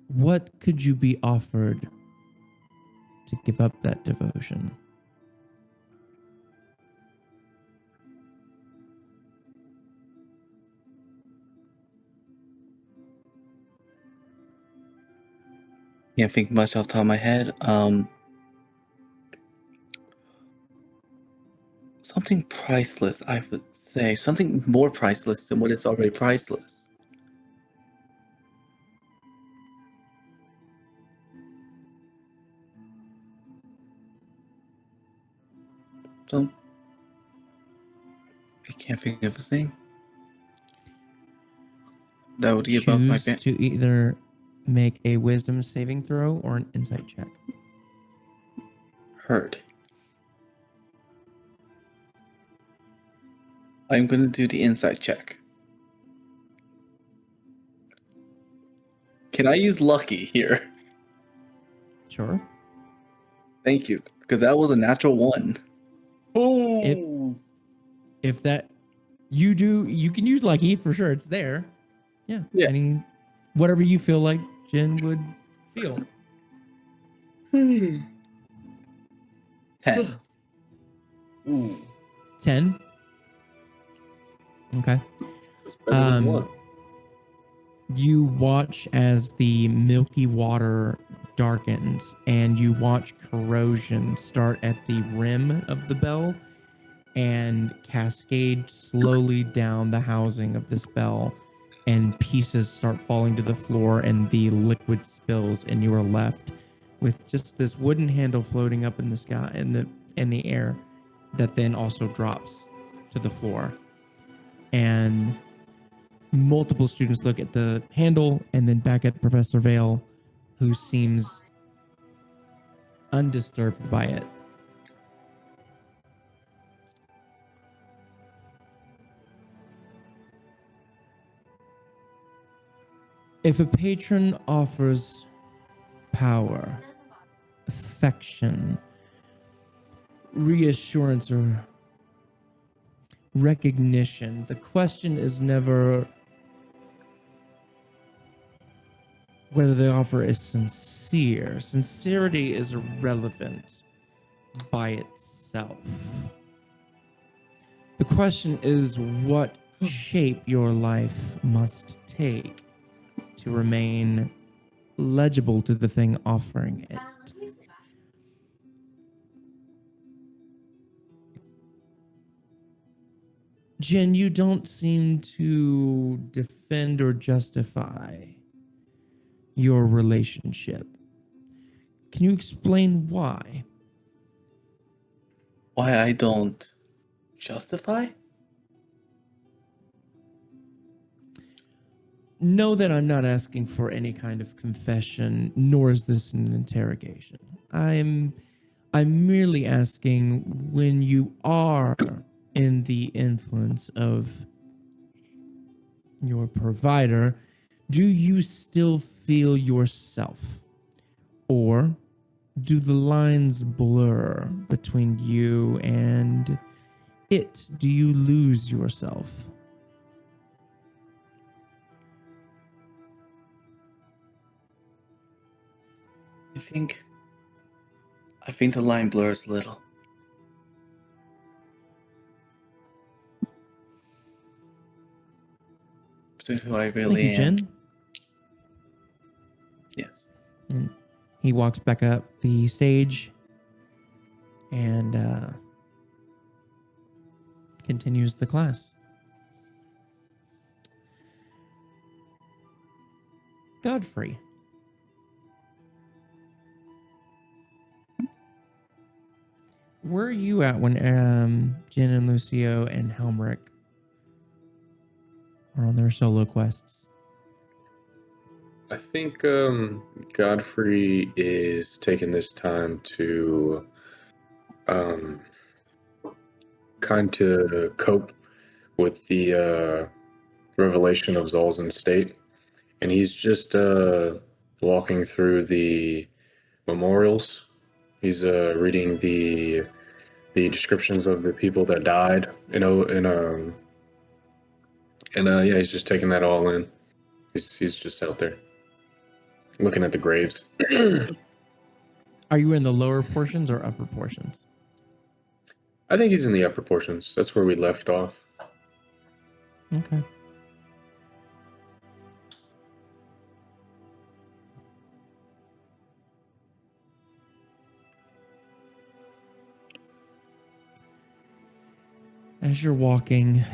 What could you be offered to give up that devotion? Can't think much off the top of my head. Something priceless, I would say. Something more priceless than what is already priceless. So, I can't think of a thing that would give up my Choose to either make a wisdom saving throw or an insight check. hurt. I'm going to do the insight check. Can I use lucky here? Sure. Thank you, because that was a natural 1. Oh, If that you do, you can use lucky for sure. It's there. Yeah. Yeah. Any, whatever you feel like Jin would feel. 10. ooh. 10. Okay. That's better than 1. You watch as the milky water darkens and you watch corrosion start at the rim of the bell and cascade slowly down the housing of this bell, and pieces start falling to the floor and the liquid spills, and you are left with just this wooden handle floating up in the sky in the air that then also drops to the floor. And multiple students look at the handle and then back at Professor Vale, who seems undisturbed by it. If a patron offers power, affection, reassurance, or recognition, the question is never whether the offer is sincere. Sincerity is irrelevant by itself. The question is what shape your life must take to remain legible to the thing offering it. Jin, you don't seem to defend or justify your relationship. Can you explain why? Why I don't justify? Know that I'm not asking for any kind of confession, nor is this an interrogation. I'm merely asking, when you are in the influence of your provider, do you still feel yourself? Or do the lines blur between you and it? Do you lose yourself? I think the line blurs a little. Between who I really Thank you, am. Jen. Yes. And he walks back up the stage and continues the class. Godfrey. Where are you at when Jin and Lucio and Helmirk are on their solo quests? I think Godfrey is taking this time to kind of cope with the revelation of Xalzin state, and he's just walking through the memorials. He's reading the descriptions of the people that died, yeah, he's just taking that all in. He's just out there looking at the graves. Are you in the lower portions or upper portions? I think he's in the upper portions. That's where we left off. Okay. As you're walking,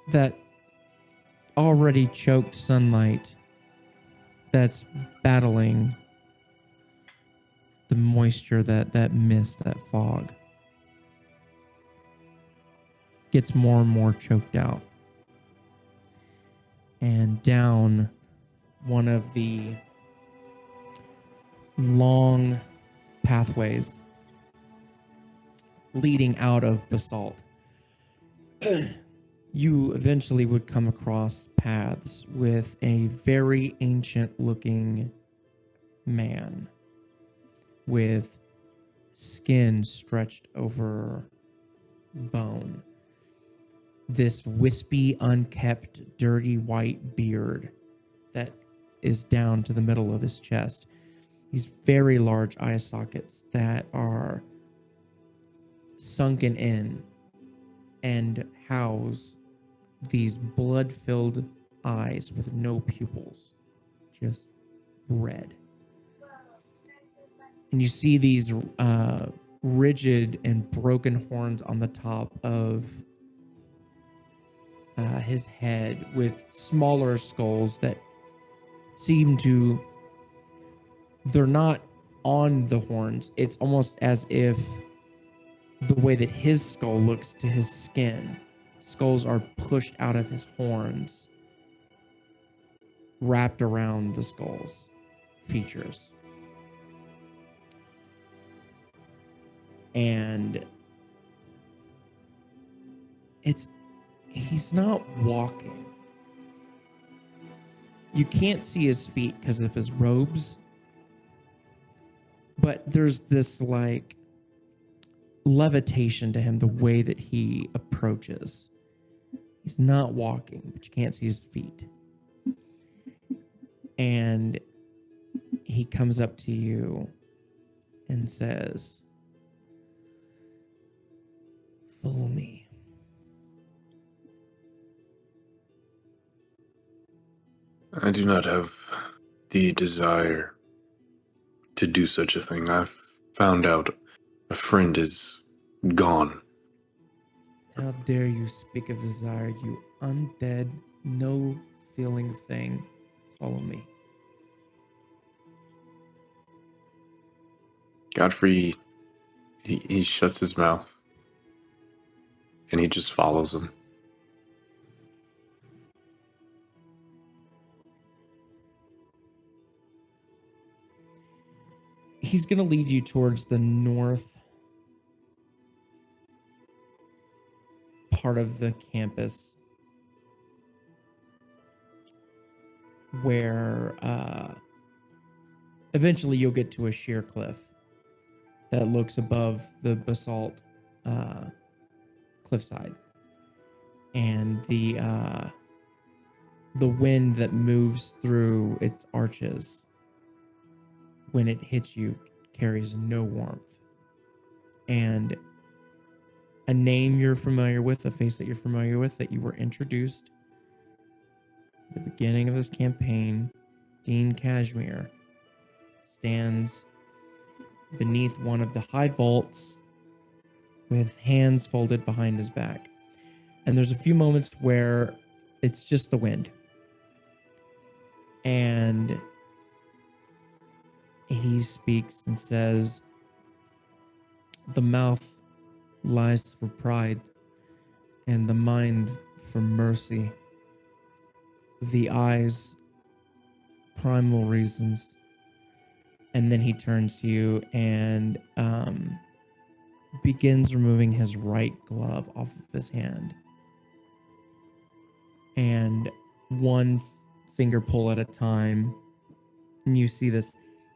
that already choked sunlight that's battling the moisture, that mist, that fog, gets more and more choked out. And down one of the long pathways leading out of basalt, you eventually would come across paths with a very ancient looking man with skin stretched over bone. This wispy, unkept, dirty white beard that is down to the middle of his chest. These very large eye sockets that are sunken in and house these blood-filled eyes with no pupils, just red. And you see these rigid and broken horns on the top of his head, with smaller skulls that seem to, they're not on the horns. It's almost as if the way that his skull looks to his skin, skulls are pushed out of his horns, wrapped around the skull's features. And he's not walking. You can't see his feet because of his robes, but there's this like levitation to him, the way that he approaches. He's not walking, but you can't see his feet. And he comes up to you and says, "Follow me." I do not have the desire to do such a thing. I've found out a friend is gone. How dare you speak of desire, you undead, no feeling thing. Follow me. Godfrey, he shuts his mouth and he just follows him. He's going to lead you towards the north part of the campus, where eventually you'll get to a sheer cliff that looks above the basalt cliffside. And the wind that moves through its arches when it hits you carries no warmth. And a name you're familiar with, a face that you're familiar with, that you were introduced at the beginning of this campaign, Dean Cashmere, stands beneath one of the high vaults with hands folded behind his back. And there's a few moments where it's just the wind. And he speaks and says, "The mouth lies for pride, and the mind for mercy. the eye's primal reasons. And then he turns to you and begins removing his right glove off of his hand. And one finger pull at a time, and you see this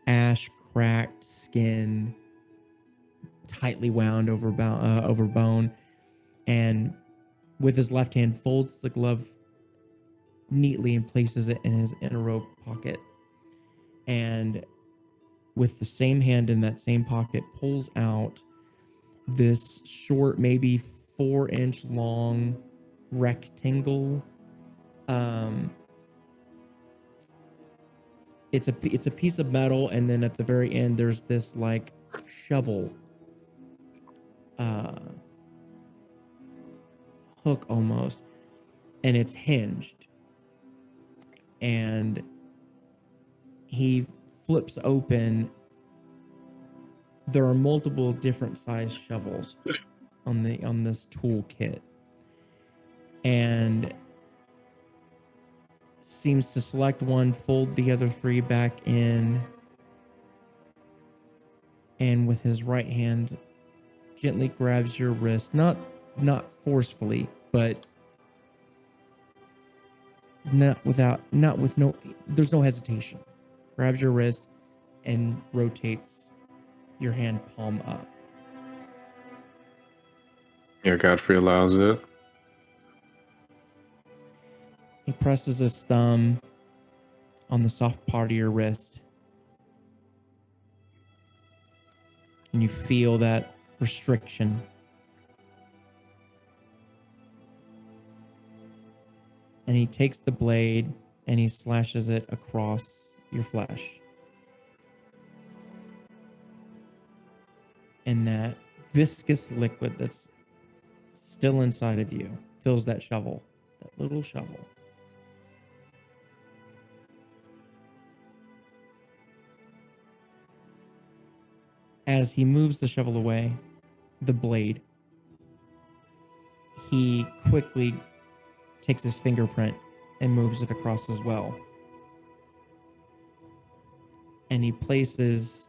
ash cracked skin, tightly wound over bone, and with his left hand folds the glove neatly and places it in his inner robe pocket. And with the same hand in that same pocket, pulls out this short, maybe 4-inch long rectangle. It's a piece of metal, and then at the very end, there's this like shovel hook almost, and it's hinged. And he flips open. There are multiple different size shovels on this toolkit, and seems to select one, fold the other 3 back in, and with his right hand gently grabs your wrist, not forcefully, but there's no hesitation. Grabs your wrist and rotates your hand palm up. Yeah, Godfrey allows it. He presses his thumb on the soft part of your wrist, and you feel that restriction. And he takes the blade and he slashes it across your flesh. And that viscous liquid that's still inside of you fills that shovel, that little shovel. As he moves the shovel away, the blade, he quickly takes his fingerprint and moves it across as well. And he places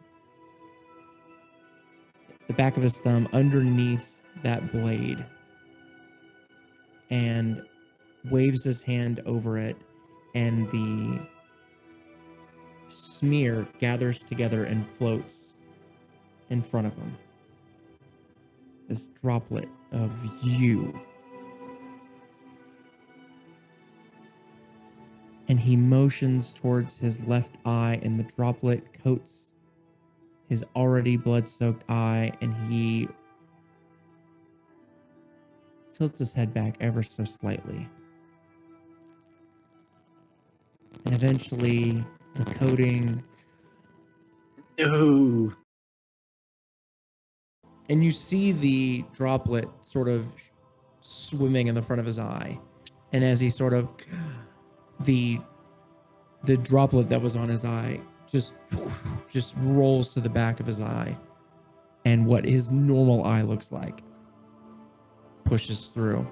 the back of his thumb underneath that blade and waves his hand over it, and the smear gathers together and floats in front of him. This droplet of you. And he motions towards his left eye, and the droplet coats his already blood-soaked eye, and he tilts his head back ever so slightly. And eventually, the coating... No. And you see the droplet sort of swimming in the front of his eye. And as he sort of... The droplet that was on his eye just rolls to the back of his eye. And what his normal eye looks like pushes through.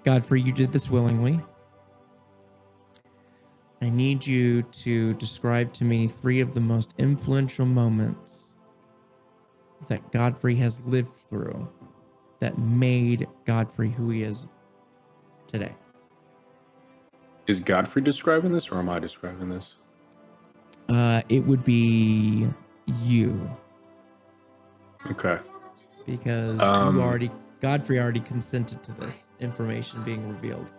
Godfrey, you did this willingly. I need you to describe to me 3 of the most influential moments that Godfrey has lived through that made Godfrey who he is today. Is Godfrey describing this, or am I describing this? It would be you, Okay. because Godfrey already consented to this information being revealed.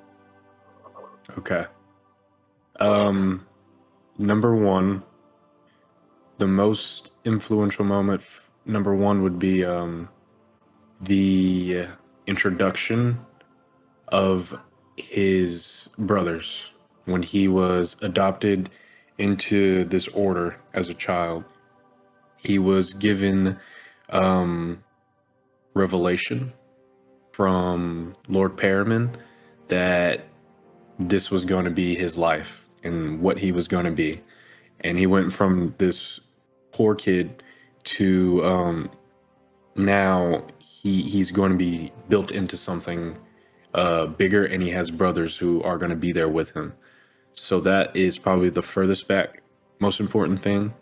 Okay. Number 1, the most influential moment, number 1 would be the introduction of his brothers when he was adopted into this order as a child. He was given revelation from Lord Perriman that this was going to be his life and what he was going to be. And he went from this poor kid to now he's going to be built into something bigger, and he has brothers who are going to be there with him. So that is probably the furthest back, most important thing.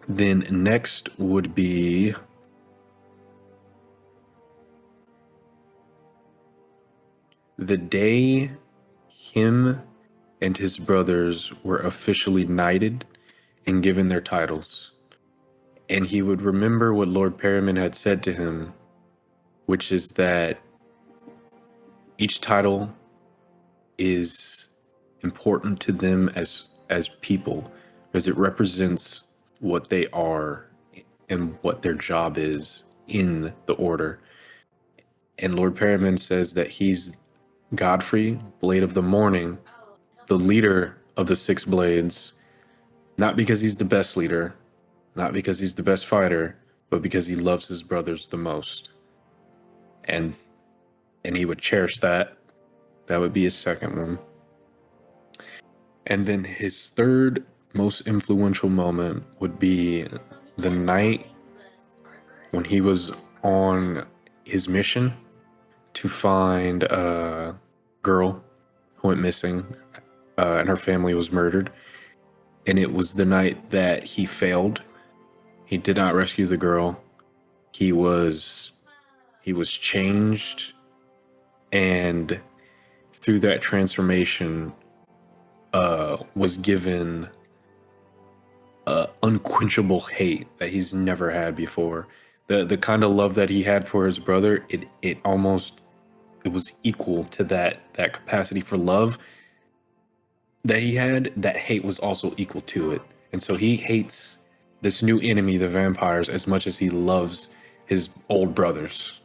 Then next would be the day him and his brothers were officially knighted and given their titles. And he would remember what Lord Perriman had said to him, which is that each title is important to them as people, because it represents what they are and what their job is in the order. And Lord Perriman says that he's Godfrey, Blade of the Morning, the leader of the Six Blades, not because he's the best leader, not because he's the best fighter, but because he loves his brothers the most. And he would cherish that. That would be his second one. And then his third most influential moment would be the night when he was on his mission to find a girl who went missing, and her family was murdered. And it was the night that he failed. He did not rescue the girl. He was changed, and through that transformation, was given unquenchable hate that he's never had before. The kind of love that he had for his brother, it was equal to that capacity for love that he had. That hate was also equal to it. And so he hates this new enemy, the vampires, as much as he loves his old brothers.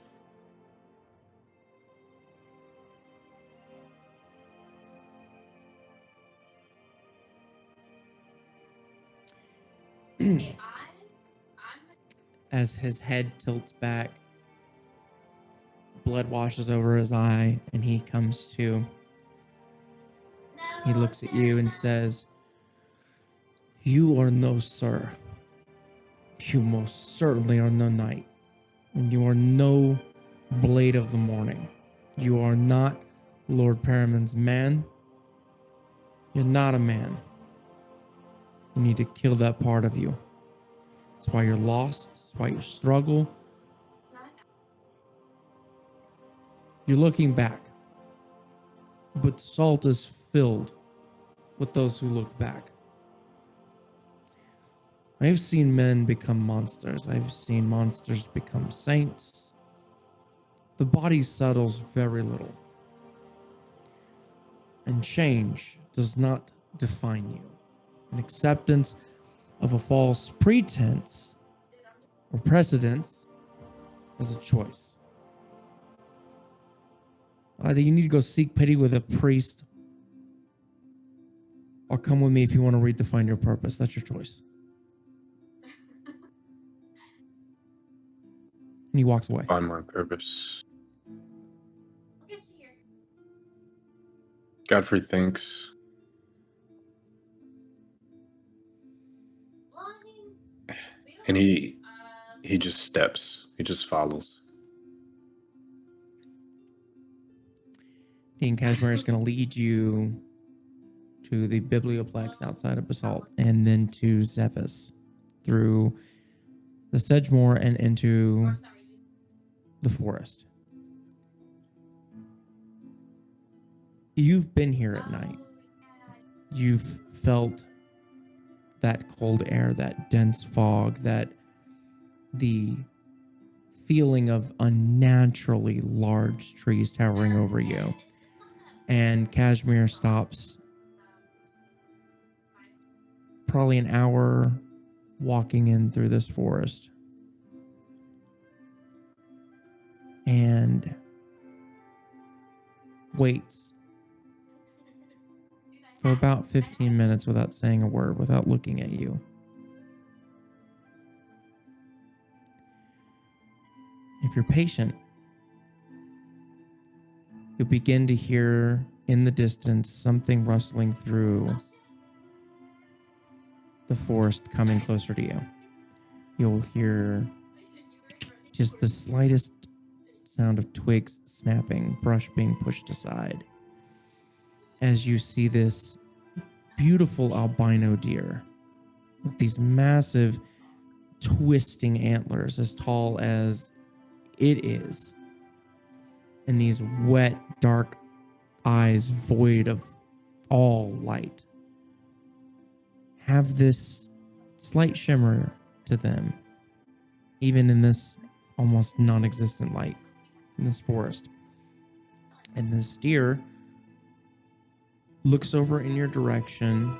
As his head tilts back, blood washes over his eye, and he comes to. He looks at you and says, "You are no sir. You most certainly are no knight. And you are no Blade of the Morning. You are not Lord Perriman's man. You're not a man. You need to kill that part of you. That's why you're lost. That's why you struggle. You're looking back. But Salt is filled with those who look back. I've seen men become monsters. I've seen monsters become saints. The body settles very little. And change does not define you. An acceptance of a false pretense or precedence is a choice. Either you need to go seek pity with a priest, or come with me if you want to redefine your purpose. That's your choice." And he walks away. Find my purpose. Godfrey thinks. And he just steps. He just follows. Dean Cashmere is going to lead you to the Biblioplex outside of Basalt, and then to Zephys through the Sedgemoor and into the forest. You've been here at night. You've felt that cold air, that dense fog, that the feeling of unnaturally large trees towering over you. And Kashmir stops probably an hour walking in through this forest. And waits for about 15 minutes without saying a word, without looking at you. If you're patient, you'll begin to hear in the distance something rustling through the forest coming closer to you. You'll hear just the slightest sound of twigs snapping, brush being pushed aside. As you see this beautiful albino deer with these massive twisting antlers as tall as it is, and these wet, dark eyes void of all light, have this slight shimmer to them, even in this almost non-existent light in this forest. And this deer looks over in your direction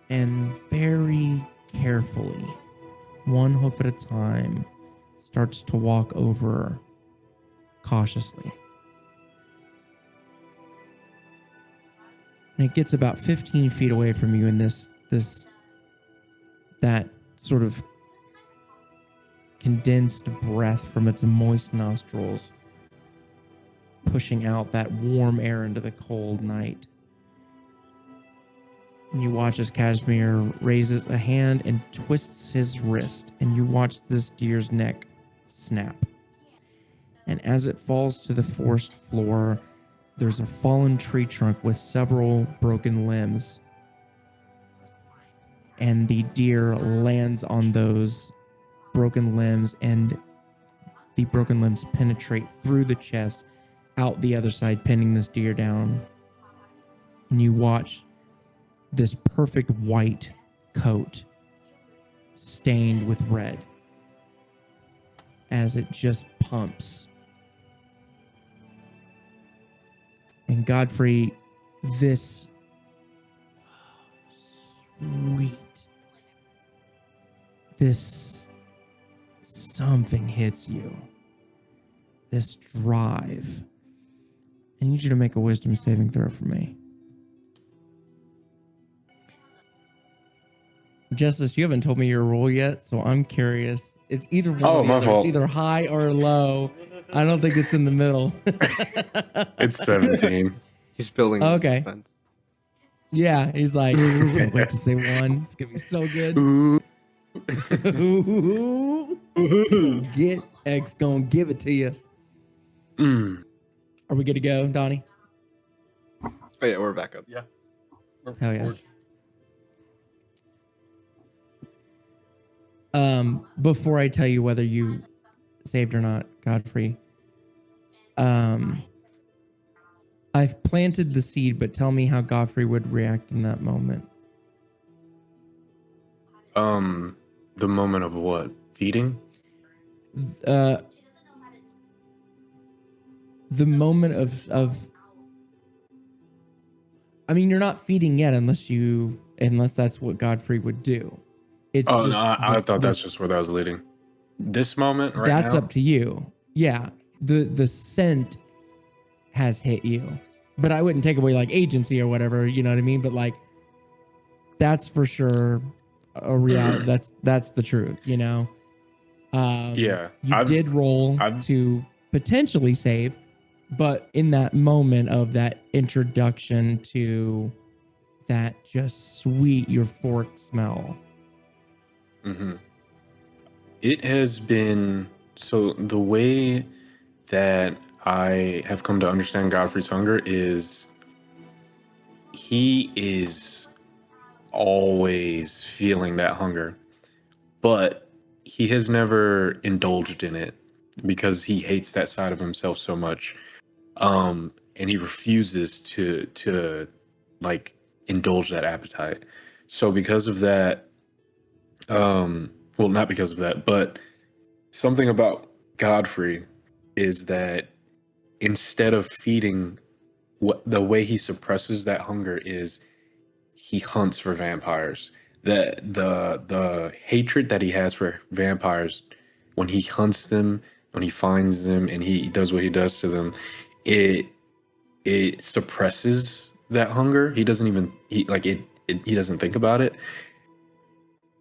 and very carefully, one hoof at a time, starts to walk over cautiously. And it gets about 15 feet away from you, and that sort of condensed breath from its moist nostrils pushing out that warm air into the cold night. And you watch as Kashmir raises a hand and twists his wrist, and you watch this deer's neck snap. And as it falls to the forest floor, there's a fallen tree trunk with several broken limbs. And the deer lands on those broken limbs, and the broken limbs penetrate through the chest, out the other side, pinning this deer down. And you watch this perfect white coat stained with red as it just pumps. And Godfrey, this sweet, this something hits you. This drive. I need you to make a wisdom saving throw for me. Justice, you haven't told me your roll yet, so I'm curious. It's either one or the my other. fault. It's either high or low. I don't think it's in the middle. It's 17. He's building his Okay. defense. Yeah, he's like, can't wait to say one. It's gonna be so good. Get X gonna give it to you. Are we good to go, Donnie? Oh yeah, we're back up. Yeah. Hell yeah. Before I tell you whether you saved or not, Godfrey, I've planted the seed, but tell me how Godfrey would react in that moment. The moment of what? Feeding? The moment of I mean, you're not feeding yet unless that's what Godfrey would do. It's Oh, just no, I this- thought that's this- just where that was leading. This moment right that's now? up to you. Yeah. The scent has hit you. But I wouldn't take away like agency or whatever, you know what I mean? But like that's for sure a reality. that's the truth, you know? Yeah. You did roll to potentially save, but in that moment of that introduction to that just sweet euphoric smell. Mm-hmm. It has been, so the way that I have come to understand Godfrey's hunger is he is always feeling that hunger, but he has never indulged in it because he hates that side of himself so much. And he refuses to like indulge that appetite. So because of that, well, not because of that, but something about Godfrey is that instead of feeding, the way he suppresses that hunger is he hunts for vampires. The hatred that he has for vampires, when he hunts them, when he finds them, and he does what he does to them, it suppresses that hunger. He doesn't even he doesn't think about it.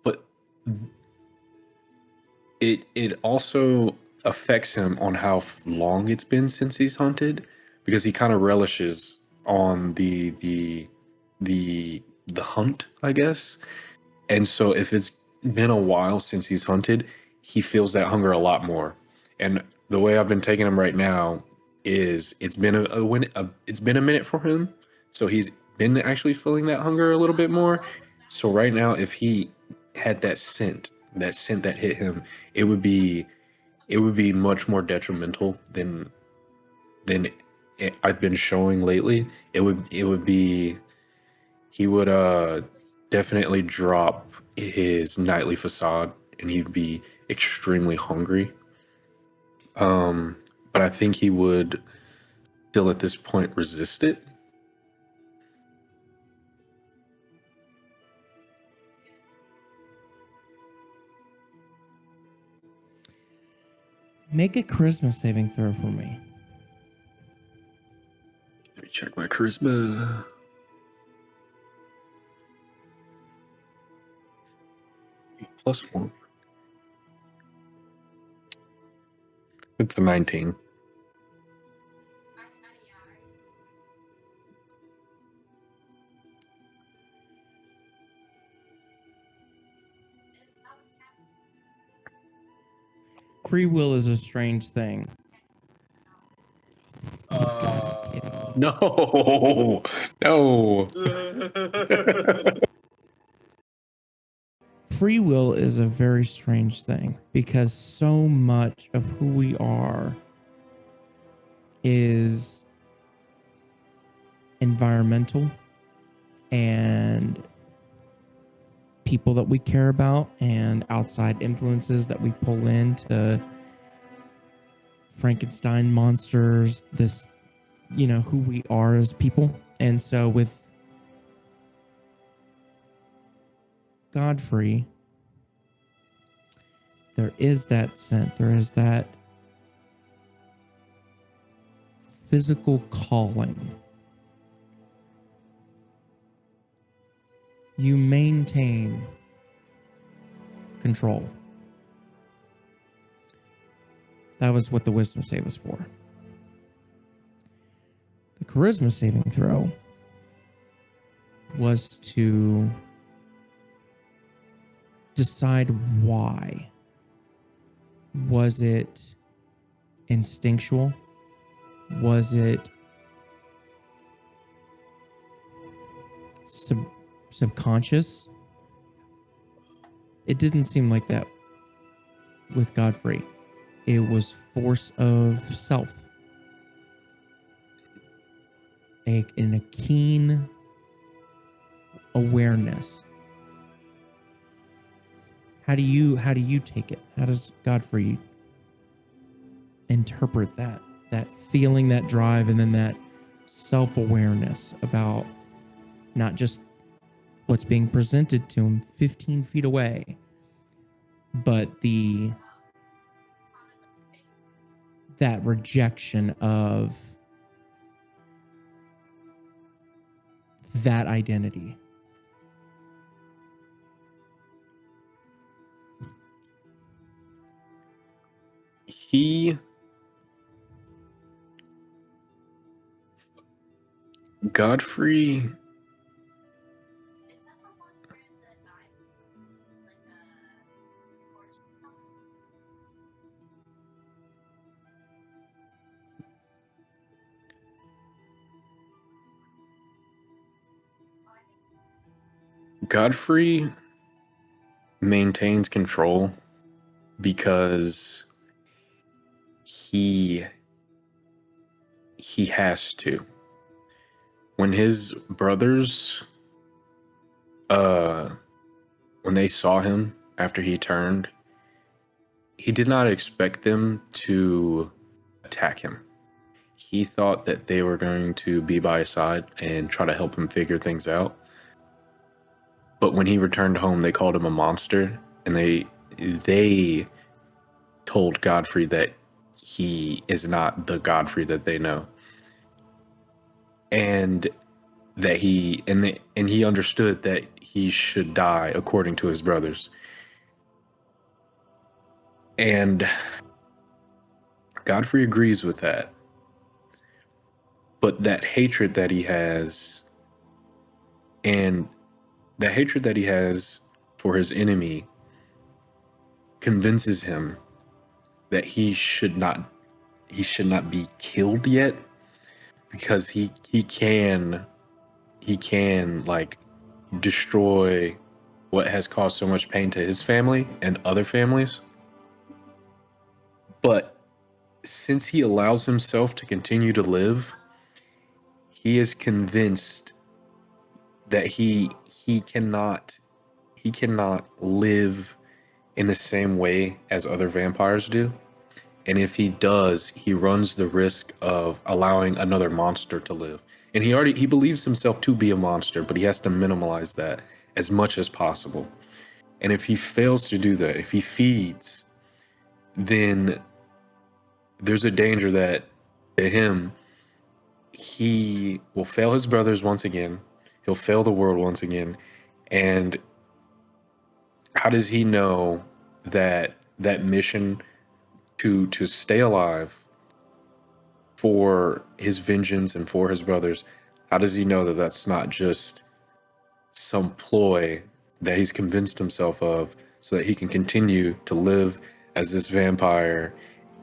But it also affects him on how long it's been since he's hunted, because he kind of relishes on the hunt, I guess. And so if it's been a while since he's hunted, he feels that hunger a lot more. And the way I've been taking him right now is it's been it's been a minute for him, so he's been actually feeling that hunger a little bit more. So right now, if he had that scent that hit him, it would be much more detrimental than I've been showing lately. It would be he would definitely drop his nightly facade and he'd be extremely hungry. But I think he would still at this point resist it. Make a charisma saving throw for me. Let me check my charisma. +1. It's a 19. Free will is a strange thing. No, no. Free will is a very strange thing because so much of who we are is environmental and people that we care about and outside influences that we pull into Frankenstein monsters, this, who we are as people. And so with Godfrey, there is that scent, there is that physical calling. You maintain control. That was what the wisdom save was for. The charisma saving throw was to decide why. Was it instinctual? Was it subconscious? It didn't seem like that with Godfrey. It was force of self. In a keen awareness. How do you take it? How does Godfrey interpret that feeling, that drive, and then that self-awareness about not just what's being presented to him 15 feet away, but that rejection of that identity? Godfrey, Godfrey maintains control because he has to. When his brothers when they saw him after he turned, he did not expect them to attack him. He thought that they were going to be by his side and try to help him figure things out. But when he returned home, they called him a monster, and they told Godfrey that he is not the Godfrey that they know. And that he understood that he should die according to his brothers. And Godfrey agrees with that. But that hatred that he has, and the hatred that he has for his enemy, convinces him that he should not be killed yet, because he can like destroy what has caused so much pain to his family and other families. But since he allows himself to continue to live, he is convinced that he cannot live in the same way as other vampires do. And if he does, he runs the risk of allowing another monster to live. And he believes himself to be a monster, but he has to minimize that as much as possible. And if he fails to do that, if he feeds, then there's a danger that to him, he will fail his brothers once again. He'll fail the world once again. And how does he know that that mission to stay alive for his vengeance and for his brothers, how does he know that that's not just some ploy that he's convinced himself of so that he can continue to live as this vampire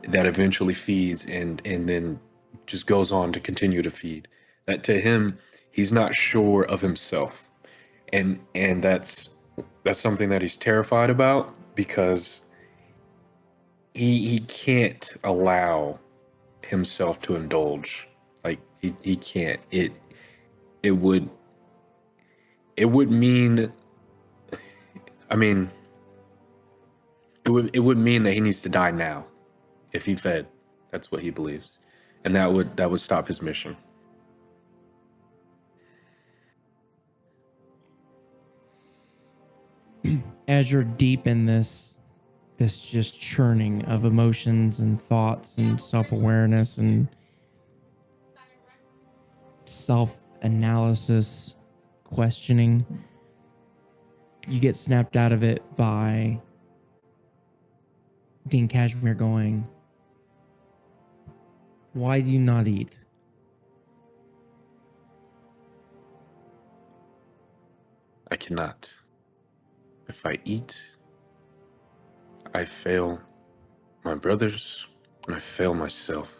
that eventually feeds and then just goes on to continue to feed? That to him, he's not sure of himself. And that's something that he's terrified about, because he can't allow himself to indulge. Like he can't. It would mean, I mean, it would mean that he needs to die now if he fed. That's what he believes. And that would stop his mission. As you're deep in this just churning of emotions and thoughts and self-awareness and self-analysis, questioning, you get snapped out of it by Dean Cashmere going, "Why do you not eat?" I cannot. If I eat, I fail my brothers and I fail myself.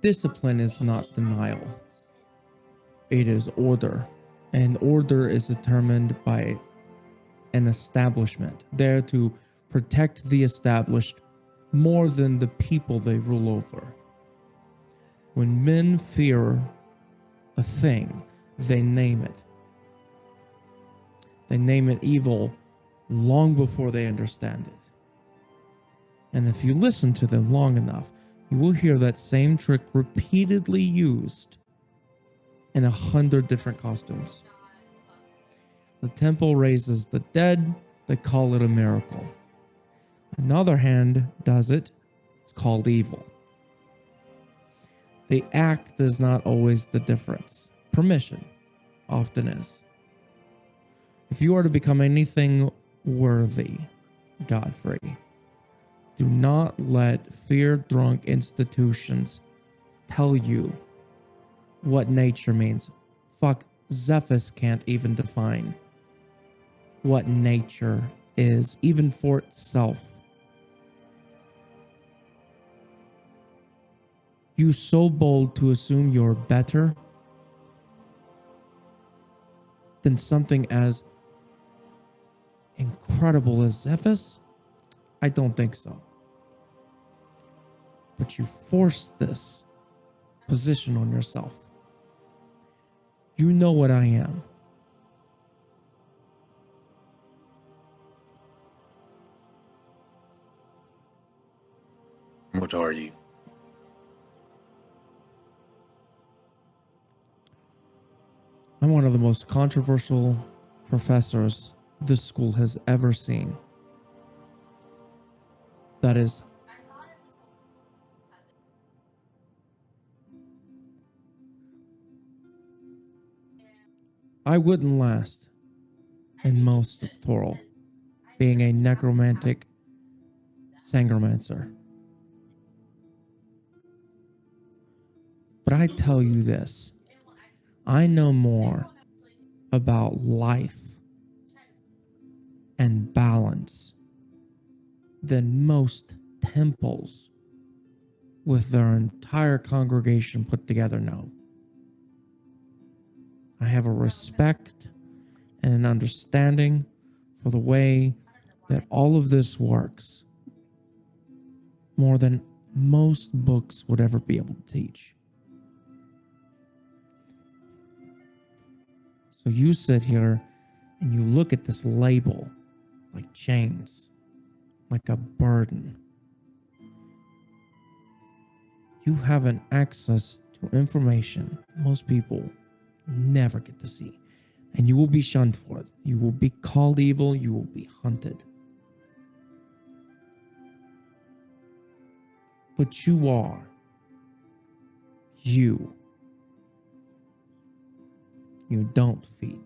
Discipline is not denial. It is order. And order is determined by an establishment, there to protect the established more than the people they rule over. When men fear a thing, they name it. They name it evil long before they understand it. And if you listen to them long enough, you will hear that same trick repeatedly used in 100 different costumes. The temple raises the dead, they call it a miracle. Another hand does it, it's called evil. The act is not always the difference. Permission often is. If you are to become anything worthy, Godfrey, do not let fear-drunk institutions tell you what nature means. Fuck, Zephyrus can't even define what nature is, even for itself. You so bold to assume you're better than something as incredible as Zephyrus? I don't think so. But you forced this position on yourself. You know what I am. What are you? I'm one of the most controversial professors this school has ever seen. That is, I wouldn't last in most of Toril, being a necromantic sangromancer. But I tell you this, I know more about life and balance than most temples with their entire congregation put together know. I have a respect and an understanding for the way that all of this works more than most books would ever be able to teach. So you sit here and you look at this label like chains, like a burden. You have an access to information most people never get to see. And you will be shunned for it. You will be called evil. You will be hunted. But you are you. You don't feed.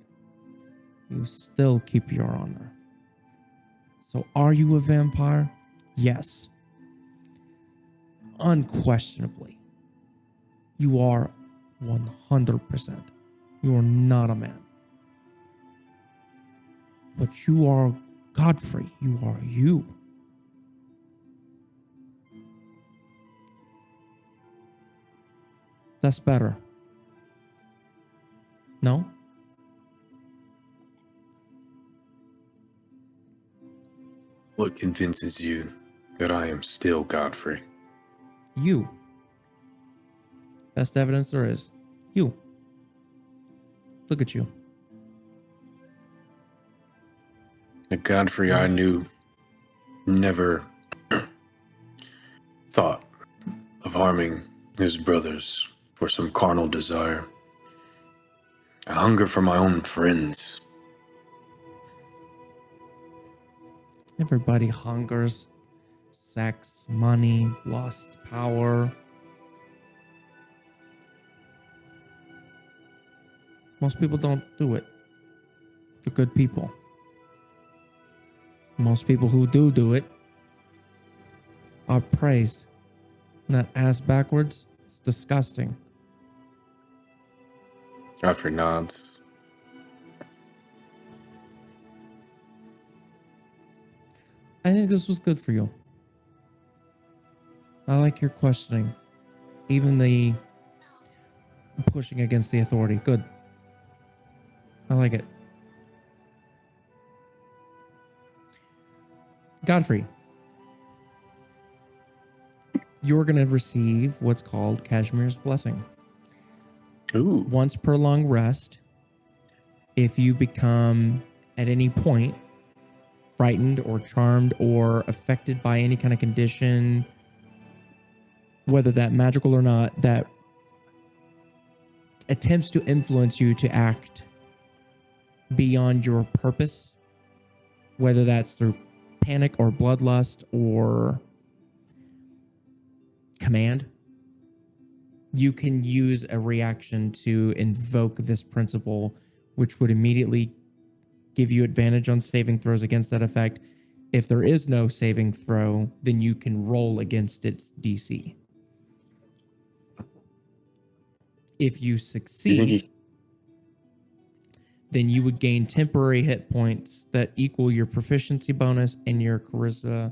You still keep your honor. So are you a vampire? Yes. Unquestionably. You are 100%. You are not a man. But you are Godfrey. You are you. That's better. No? What convinces you that I am still Godfrey? You. Best evidence there is. You. Look at you. The Godfrey I knew never thought of harming his brothers for some carnal desire. A hunger for my own friends. Everybody hungers. Sex, money, lust, power. Most people don't do it. They're good people. Most people who do it are praised. And that ass backwards, it's disgusting. Godfrey nods. I think this was good for you. I like your questioning. Even the pushing against the authority. Good. I like it. Godfrey, you're going to receive what's called Kashmir's Blessing. Ooh. Once per long rest, if you become at any point frightened or charmed or affected by any kind of condition, whether that magical or not, that attempts to influence you to act beyond your purpose, whether that's through panic or bloodlust or command, you can use a reaction to invoke this principle, which would immediately give you advantage on saving throws against that effect. If there is no saving throw, then you can roll against its DC. If you You succeed, think he then you would gain temporary hit points that equal your proficiency bonus and your charisma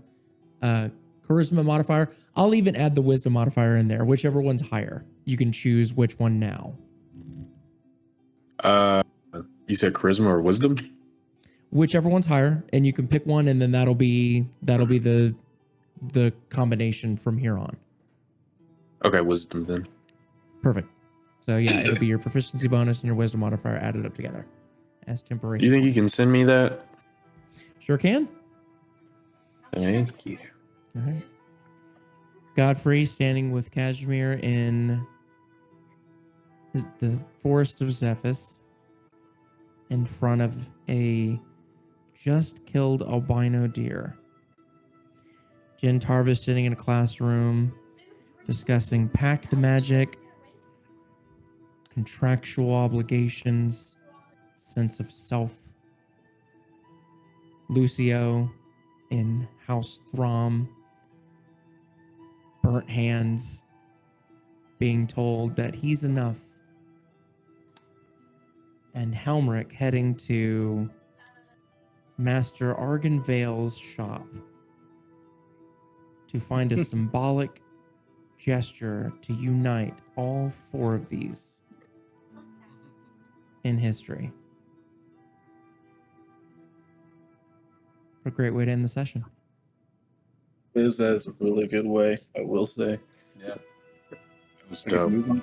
modifier. I'll even add the wisdom modifier in there. Whichever one's higher, you can choose which one now. you said charisma or wisdom? Whichever one's higher, and you can pick one, and then that'll be the combination from here on. Okay, wisdom then. Perfect. So yeah, it'll be your proficiency bonus and your wisdom modifier added up together as temporary. You hit think you can points. send me that? Sure can. Thank you. All right. Godfrey standing with Kashmir in the forest of Zephys in front of a just killed albino deer. Jin Tarvish sitting in a classroom discussing pact magic, contractual obligations, sense of self. Lucio in House Throm, burnt hands, being told that he's enough, and Helmirk heading to Master Arganvale's shop to find a symbolic gesture to unite all four of these in history. What a great way to end the session. That is a really good way, I will say. Yeah. It was Okay, dope. moving